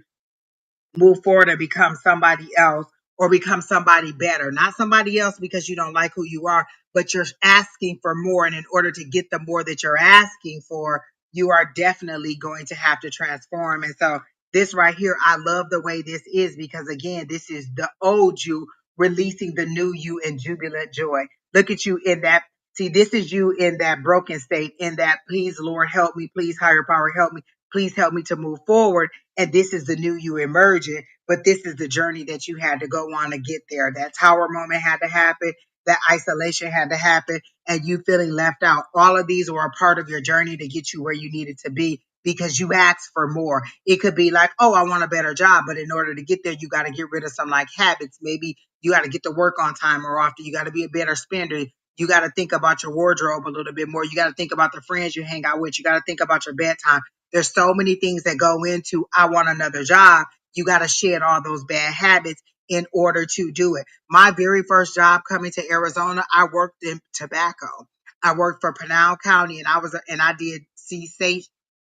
Speaker 1: move forward and become somebody else, or become somebody better. Not somebody else because you don't like who you are, but you're asking for more. And in order to get the more that you're asking for, you are definitely going to have to transform. And so this right here, I love the way this is, because again, this is the old you releasing the new you in jubilant joy. Look at you in that. See, this is you in that broken state, in that, please, Lord, help me. Please, higher power, help me. Please help me to move forward. And this is the new you emerging, but this is the journey that you had to go on to get there. That tower moment had to happen. That isolation had to happen, and you feeling left out. All of these were a part of your journey to get you where you needed to be, because you asked for more. It could be like, oh, I want a better job, but in order to get there, you got to get rid of some like habits. Maybe you got to get to work on time more often. You got to be a better spender. You got to think about your wardrobe a little bit more. You got to think about the friends you hang out with. You got to think about your bedtime. There's so many things that go into, I want another job. You got to shed all those bad habits in order to do it. My very first job coming to Arizona, I worked in tobacco. I worked for Pinal County, and I did cessation,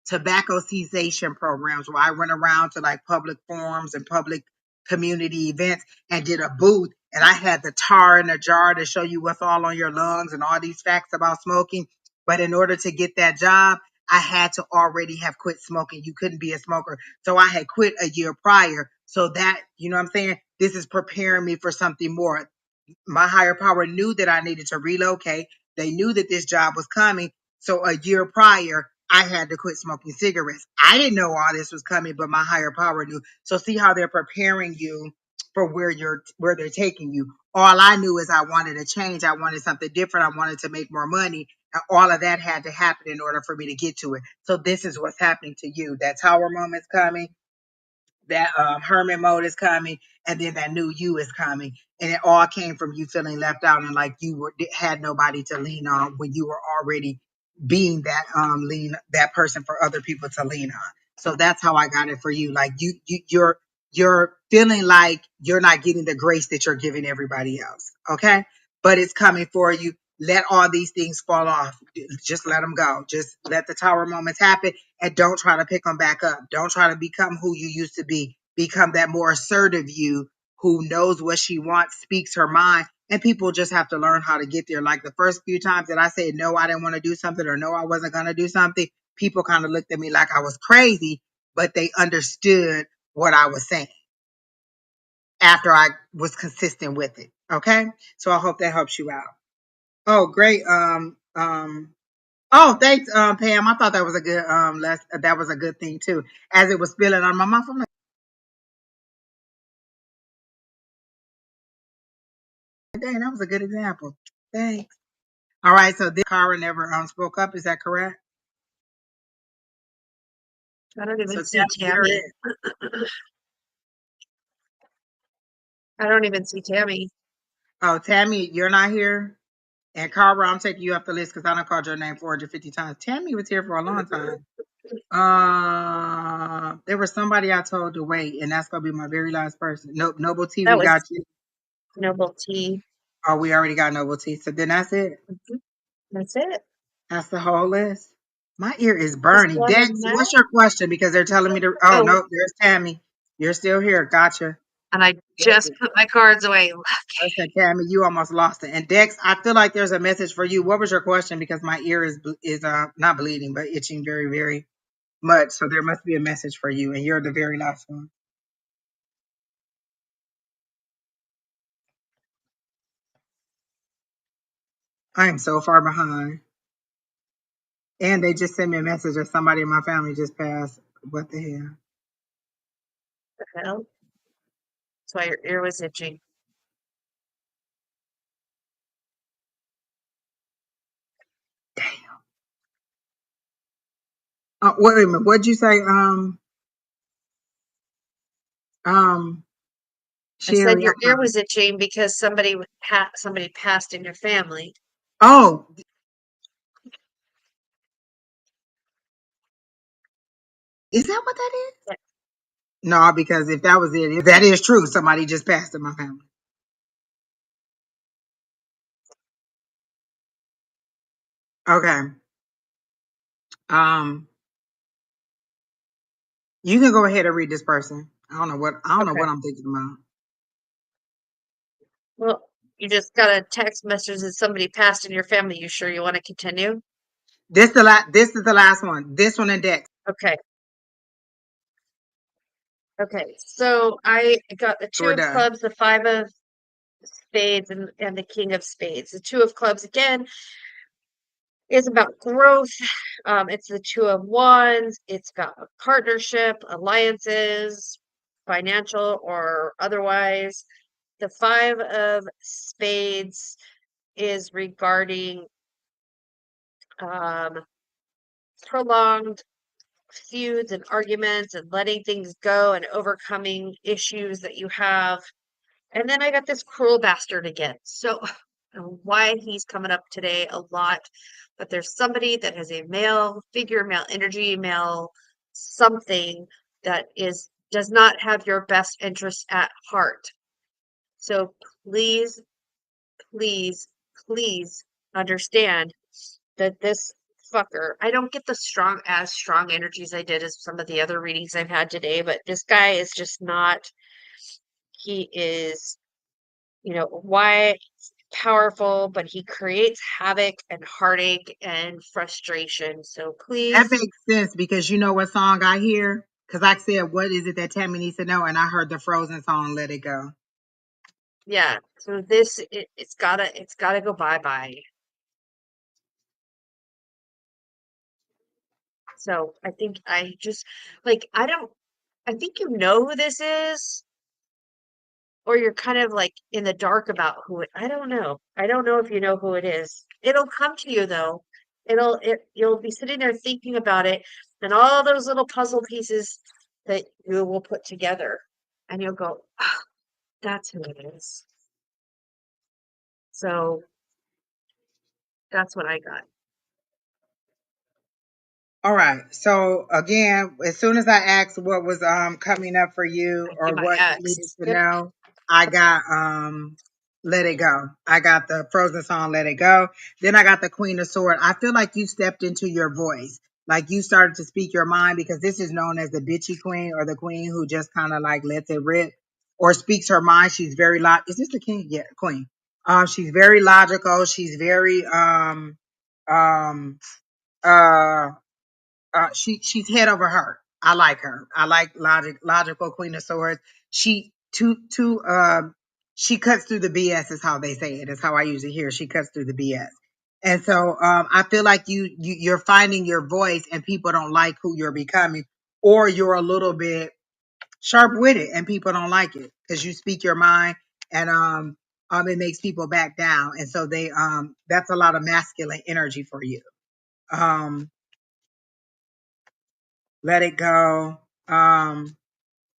Speaker 1: tobacco cessation programs, where I went around to like public forums and public community events and did a booth. And I had the tar in a jar to show you what's all on your lungs and all these facts about smoking. But in order to get that job, I had to already have quit smoking. You couldn't be a smoker. So I had quit a year prior. So that, you know what I'm saying? This is preparing me for something more. My higher power knew that I needed to relocate. They knew that this job was coming. So a year prior, I had to quit smoking cigarettes. I didn't know all this was coming, but my higher power knew. So see how they're preparing you for where they're taking you. All I knew is I wanted a change. I wanted something different. I wanted to make more money. And all of that had to happen in order for me to get to it. So this is what's happening to you. That tower moment's coming, that hermit mode is coming, and then that new you is coming, and it all came from you feeling left out, and like had nobody to lean on when you were already being that that person for other people to lean on. So that's how I got it for you. Like, you're feeling like you're not getting the grace that you're giving everybody else. Okay, but it's coming for you. Let all these things fall off. Just let them go. Just let the tower moments happen, and don't try to pick them back up. Don't try to become who you used to be. Become that more assertive you who knows what she wants, speaks her mind, and people just have to learn how to get there. Like the first few times that I said no, I didn't want to do something, or no, I wasn't going to do something, people kind of looked at me like I was crazy, but they understood what I was saying after I was consistent with it. Okay, so I hope that helps you out. Oh, great. Oh, thanks, Pam. I thought that was a good that was a good thing too. As it was spilling on my mouth, I'm like, dang, that was a good example. Thanks. All right, so this Kara never spoke up. Is that correct?
Speaker 2: I don't
Speaker 1: So
Speaker 2: even see
Speaker 1: Tammy, you're
Speaker 2: Tammy.
Speaker 1: in.
Speaker 2: I don't even see Tammy.
Speaker 1: Oh, Tammy, you're not here. And Kara, I'm taking you off the list because I done called your name 450 times. Tammy was here for a long time. There was somebody I told to wait, and that's gonna be my very last person. Nope, Noble T,
Speaker 2: That
Speaker 1: we
Speaker 2: was
Speaker 1: got you.
Speaker 2: Noble T.
Speaker 1: Oh, we already got Noble T. So then that's it.
Speaker 2: Mhm. That's it.
Speaker 1: That's the whole list. My ear is
Speaker 2: Just
Speaker 1: burning.
Speaker 2: one
Speaker 1: Dex,
Speaker 2: in that.
Speaker 1: what's your question? Because they're telling me to. Oh
Speaker 2: Oh,
Speaker 1: no, there's Tammy. You're still here. Gotcha.
Speaker 2: and I
Speaker 1: Dex,
Speaker 2: just put my cards away.
Speaker 1: I said, Tammy, you almost lost it. And Dex, I feel like there's a message for you. What was your question? Because my ear is not bleeding, but itching very, very much. So there must be a message for you, and you're the very last one. I am so far behind. And they just sent me a message that somebody in my family just passed. What the hell?
Speaker 2: Hell, that's why your ear was itching.
Speaker 1: Wait a minute. What'd you say? Um,
Speaker 2: I said
Speaker 1: Sherry.
Speaker 2: your ear was itching because somebody passed in your family.
Speaker 1: Oh, is that what that is?
Speaker 2: Yeah.
Speaker 1: No, because if that was it, if that is true, somebody just passed in my family. Okay. Um, you can go ahead and read this person. I don't know
Speaker 2: Okay.
Speaker 1: what I'm thinking about.
Speaker 2: Well, you just got a text message that somebody passed in your family. You sure you want to continue?
Speaker 1: This is the last one. This one and Dex.
Speaker 2: Okay. Okay. So I got the
Speaker 1: So
Speaker 2: two
Speaker 1: we're
Speaker 2: of
Speaker 1: done.
Speaker 2: clubs, the five of spades, and the king of spades. The two of clubs again is about growth. It's the two of wands. It's about a partnership, alliances, financial or otherwise. The five of spades is regarding um, prolonged feuds and arguments and letting things go and overcoming issues that you have. And then I got this cruel bastard again. So, why he's coming up today a lot, but there's somebody that has a male figure, male energy, male something that does not have your best interest at heart. So please, please, please understand that this fucker, I don't get the strong energies I did as some of the other readings I've had today, but this guy is just not, he is, why powerful, but he creates havoc and heartache and frustration. So
Speaker 1: That
Speaker 2: please,
Speaker 1: makes sense because you know what song I hear? Because I said, what is it that Tammy needs to know? And I heard the Frozen song, Let It Go.
Speaker 2: yeah. So it's gotta go bye bye. So I think I just like I think you know who this is, or you're kind of like in the dark about who it. I don't know. I don't know if you know who it is. It'll come to you though. You'll be sitting there thinking about it and all those little puzzle pieces that you will put together and you'll go, "Ah, that's who it is." So that's what I got.
Speaker 1: All right. So again, as soon as I asked what was coming up for you
Speaker 2: Might be
Speaker 1: or
Speaker 2: my
Speaker 1: what you needed
Speaker 2: ex.
Speaker 1: to
Speaker 2: Yep.
Speaker 1: know, I got Let It Go. I got the Frozen song Let It Go. Then I got the Queen of Sword. I feel like you stepped into your voice. Like you started to speak your mind because this is known as the bitchy queen or the queen who just kind of like lets it rip or speaks her mind. She's very is this the king? Yeah, queen. She's very logical. She's very um uh she's head over her. I like her. I like logical Queen of Swords. She she cuts through the BS is how they say it. Is how I usually hear. She cuts through the BS. And so I feel like you're finding your voice and people don't like who you're becoming, or you're a little bit sharp witted and people don't like it because you speak your mind and it makes people back down. And so they that's a lot of masculine energy for you. Um Let it go.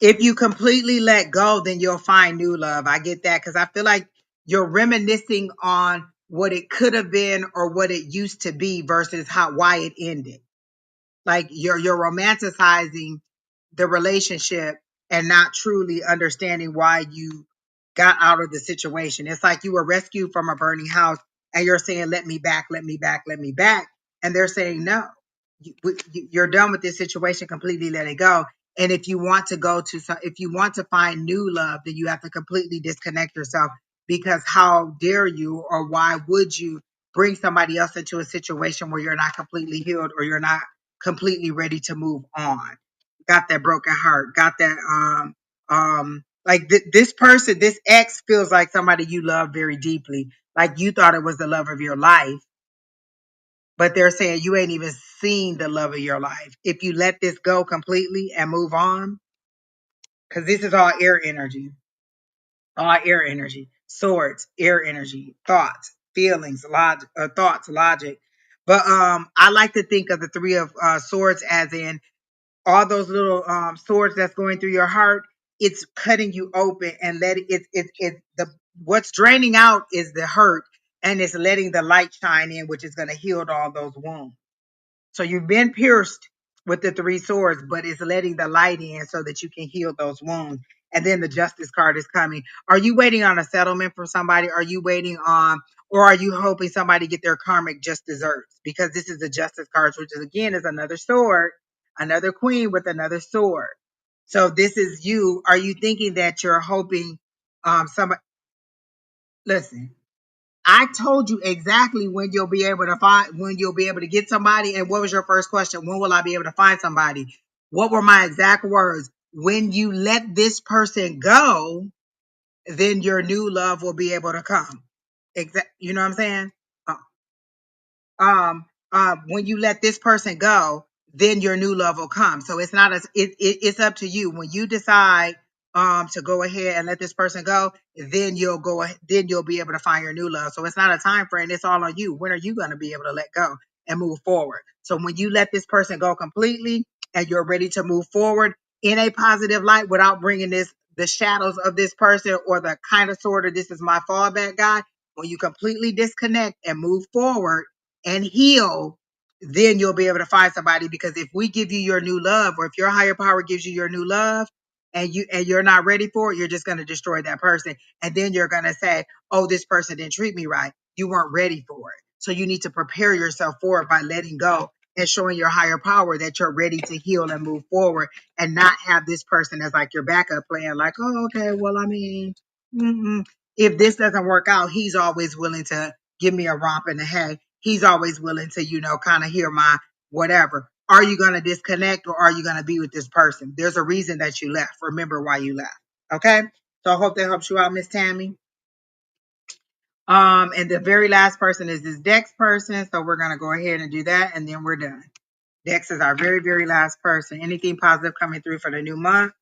Speaker 1: If you completely let go, then you'll find new love. I get that because I feel like you're reminiscing on what it could have been or what it used to be versus why it ended. Like you're romanticizing the relationship and not truly understanding why you got out of the situation. It's like you were rescued from a burning house and you're saying, let me back, let me back, let me back. And they're saying, no, you're done with this situation, completely let it go. And if you want to if you want to find new love, then you have to completely disconnect yourself, because how dare you, or why would you bring somebody else into a situation where you're not completely healed or you're not completely ready to move on? Got that broken heart, got that, like this person, this ex feels like somebody you love very deeply. Like you thought it was the love of your life, but they're saying you ain't even seen the love of your life. If you let this go completely and move on, because this is all air energy, swords, air energy, thoughts, feelings, logic. But I like to think of the three of swords as in all those little swords that's going through your heart. It's cutting you open and letting it the what's draining out is the hurt, and it's letting the light shine in, which is going to heal all those wounds. So you've been pierced with the three swords, but it's letting the light in so that you can heal those wounds. And then the justice card is coming. Are you waiting on a settlement from somebody? Are you waiting on, or are you hoping somebody get their karmic just desserts? Because this is the justice cards, which is again is another sword, another queen with another sword. So this is you. Are you thinking that you're hoping somebody? Listen, I told you exactly when you'll be able to find, when you'll be able to get somebody. And what was your first question? When will I be able to find somebody? What were my exact words? When you let this person go, then your new love will be able to come. Exact. You know what I'm saying? Uh, when you let this person go, then your new love will come. So it's not as it's up to you. When you decide to go ahead and let this person go, then then you'll be able to find your new love. So it's not a time frame, it's all on you. When are you going to be able to let go and move forward? So when you let this person go completely and you're ready to move forward in a positive light without bringing the shadows of this person or the kind of sort of this is my fallback guy, when you completely disconnect and move forward and heal, then you'll be able to find somebody. Because if we give you your new love, or if your higher power gives you your new love and you're not ready for it, you're just going to destroy that person. And then you're going to say, oh, this person didn't treat me right. You weren't ready for it. So you need to prepare yourself for it by letting go and showing your higher power that you're ready to heal and move forward, and not have this person as like your backup plan. Like, oh, okay, well, I mean, if this doesn't work out, he's always willing to give me a romp in the head. He's always willing to, kind of hear my whatever. Are you going to disconnect, or are you going to be with this person? There's a reason that you left. Remember why you left. Okay. So I hope that helps you out, Miss Tammy. And the very last person is this Dex person. So we're going to go ahead and do that, and then we're done. Dex is our very, very last person. Anything positive coming through for the new month?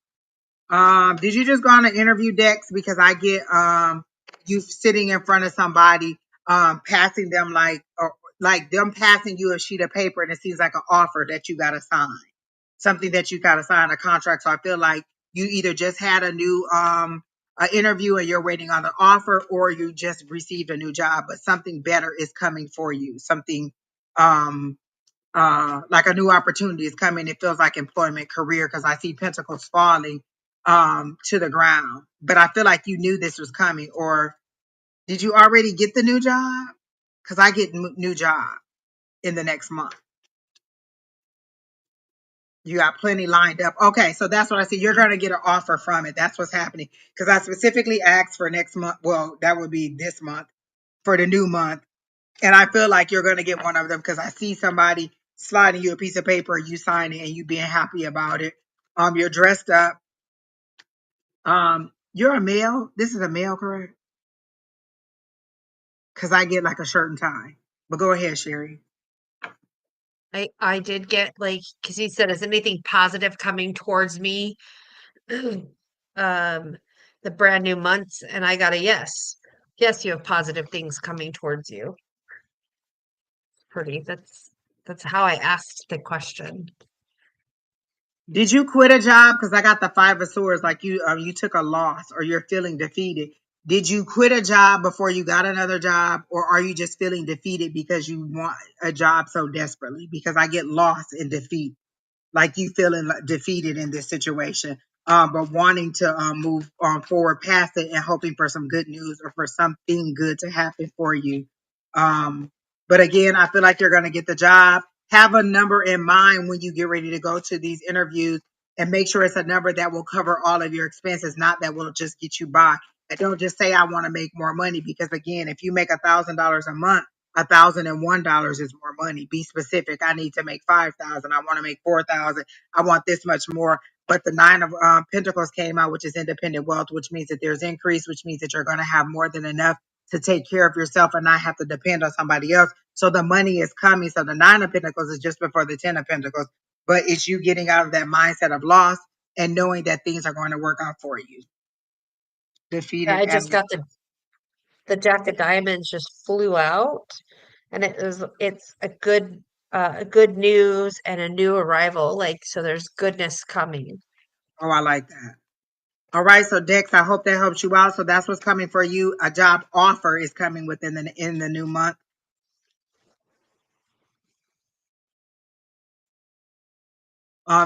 Speaker 1: Did you just go on an interview, Dex? Because I get you sitting in front of somebody, passing them like them passing you a sheet of paper, and it seems like an offer that you gotta sign. Something that you gotta sign, a contract. So I feel like you either just had a new interview and you're waiting on the offer, or you just received a new job, but something better is coming for you. Something um like a new opportunity is coming. It feels like employment, career, because I see pentacles falling to the ground. But I feel like you knew this was coming. Or did you already get the new job? Because I get new job in the next month. You got plenty lined up. Okay, so that's what I see. You're going to get an offer from it. That's what's happening. Because I specifically asked for next month. Well, that would be this month for the new month. And I feel like you're going to get one of them, because I see somebody sliding you a piece of paper, you sign it, and you being happy about it. You're dressed up. You're a male. This is a male, correct? Because I get like a shirt and tie. But go ahead, Sherry.
Speaker 2: I did get like, because he said, is anything positive coming towards me? um the brand new months, and I got a yes. Yes, you have positive things coming towards you. Pretty. That's how I asked the question.
Speaker 1: Did you quit a job? Because I got the 5 of swords, like you took a loss or you're feeling defeated. Did you quit a job before you got another job, or are you just feeling defeated because you want a job so desperately? Because I get lost in defeat, like you feeling like defeated in this situation, but wanting to move forward past it and hoping for some good news or for something good to happen for you. Um, but again, I feel like you're going to get the job. Have a number in mind when you get ready to go to these interviews, and make sure it's a number that will cover all of your expenses, not that will just get you by. And don't just say I want to make more money, because again, if you make $1,000 a month, $1,001 is more money. Be specific. I need to make 5,000. I want to make 4,000. I want this much more. But the nine of Pentacles came out, which is independent wealth, which means that there's increase, which means that you're going to have more than enough to take care of yourself and not have to depend on somebody else. So the money is coming. So the Nine of Pentacles is just before the Ten of Pentacles, but it's you getting out of that mindset of loss and knowing that things are going to work out for you.
Speaker 2: Yeah,
Speaker 1: Defeated
Speaker 2: I
Speaker 1: and
Speaker 2: just got the Jack of Diamonds just flew out, and it's a good news and a new arrival. Like, so there's goodness coming.
Speaker 1: oh, I like that. All right, so Dex, I hope that helps you out. So that's what's coming for you. A job offer is coming within the in the new month.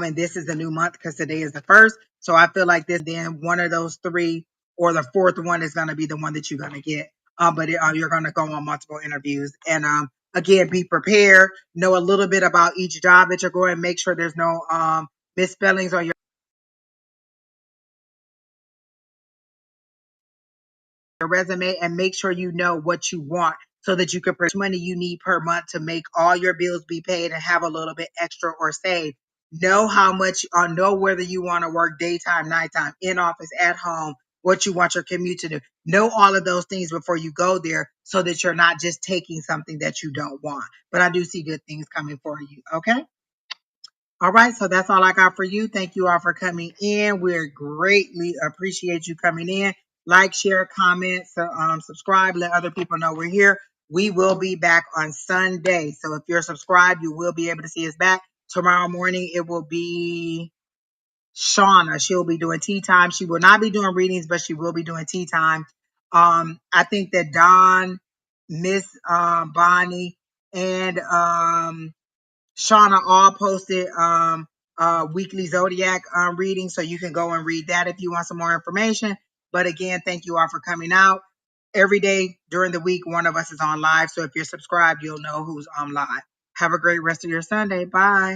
Speaker 1: And this is the new month because today is the first. So I feel like this then one of those three or the fourth one is going to be the one that you're going to get. But you're going to go on multiple interviews. And again, be prepared. Know a little bit about each job that you're going. Make sure there's no misspellings on your resume, and make sure you know what you want so that you can put money you need per month to make all your bills be paid and have a little bit extra or save. Know how much or know whether you want to work daytime, nighttime, in office, at home, what you want your commute to do. Know all of those things before you go there so that you're not just taking something that you don't want. But I do see good things coming for you. Okay. All right, so that's all I got for you. Thank you all for coming in. We greatly appreciate you coming in. Like, share, comment, subscribe, let other people know we're here. We will be back on Sunday. So if you're subscribed, you will be able to see us back. Tomorrow morning, it will be Shauna. She'll be doing tea time. She will not be doing readings, but she will be doing tea time. I think that Don, Miss Bonnie, and Shauna all posted weekly zodiac reading, so you can go and read that if you want some more information. But again, thank you all for coming out. Every day during the week, one of us is on live. So if you're subscribed, you'll know who's on live. Have a great rest of your Sunday. Bye.